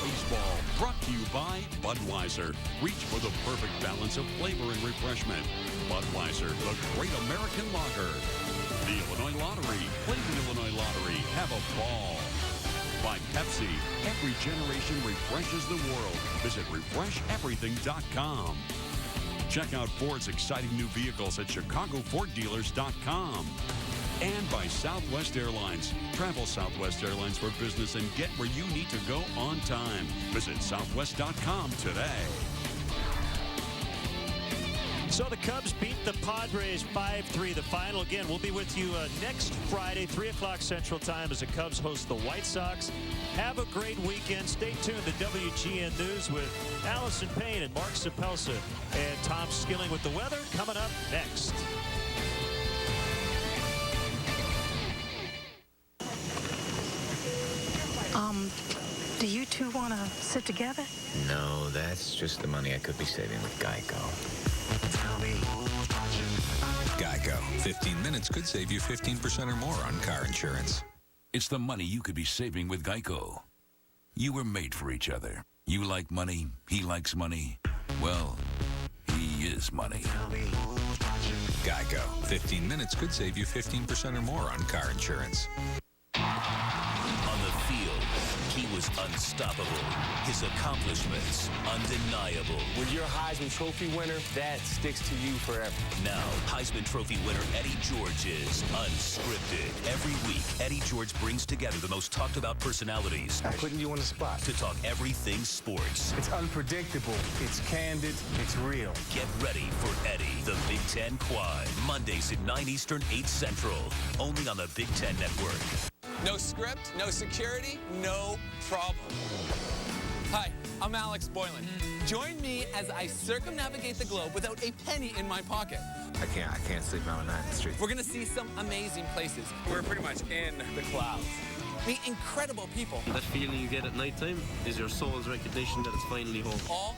Baseball brought to you by Budweiser. Reach for the perfect balance of flavor and refreshment. Budweiser, the great American lager. The Illinois Lottery. Play the Illinois Lottery. Have a ball. By Pepsi. Every generation refreshes the world. Visit refresheverything.com. Check out Ford's exciting new vehicles at ChicagoFordDealers.com. And by Southwest Airlines. Travel Southwest Airlines for business and get where you need to go on time. Visit southwest.com today. So the Cubs beat the Padres 5-3, the final. Again, we'll be with you next Friday, 3 o'clock Central Time, as the Cubs host the White Sox. Have a great weekend. Stay tuned to WGN News with Allison Payne and Mark Sapelsa and Tom Skilling with the weather coming up next. Do you two want to sit together? No, that's just the money I could be saving with Geico. Geico. 15 minutes could save you 15% or more on car insurance. It's the money you could be saving with Geico. You were made for each other. You like money. He likes money. Well, he is money. Geico. 15 minutes could save you 15% or more on car insurance. On the field, he was unstoppable. His accomplishments, undeniable. When you're a Heisman Trophy winner, that sticks to you forever. Now, Heisman Trophy winner Eddie George is unscripted. Every week, Eddie George brings together the most talked about personalities. I'm putting you on the spot. To talk everything sports. It's unpredictable. It's candid. It's real. Get ready for Eddie, the Big Ten Quad. Mondays at 9 Eastern, 8 Central. Only on the Big Ten Network. No script, no security, no problem. Hi, I'm Alex Boylan. Join me as I circumnavigate the globe without a penny in my pocket. I can't sleep out on that in the street. We're gonna see some amazing places. We're pretty much in the clouds. Meet incredible people. That feeling you get at nighttime is your soul's recognition that it's finally home. All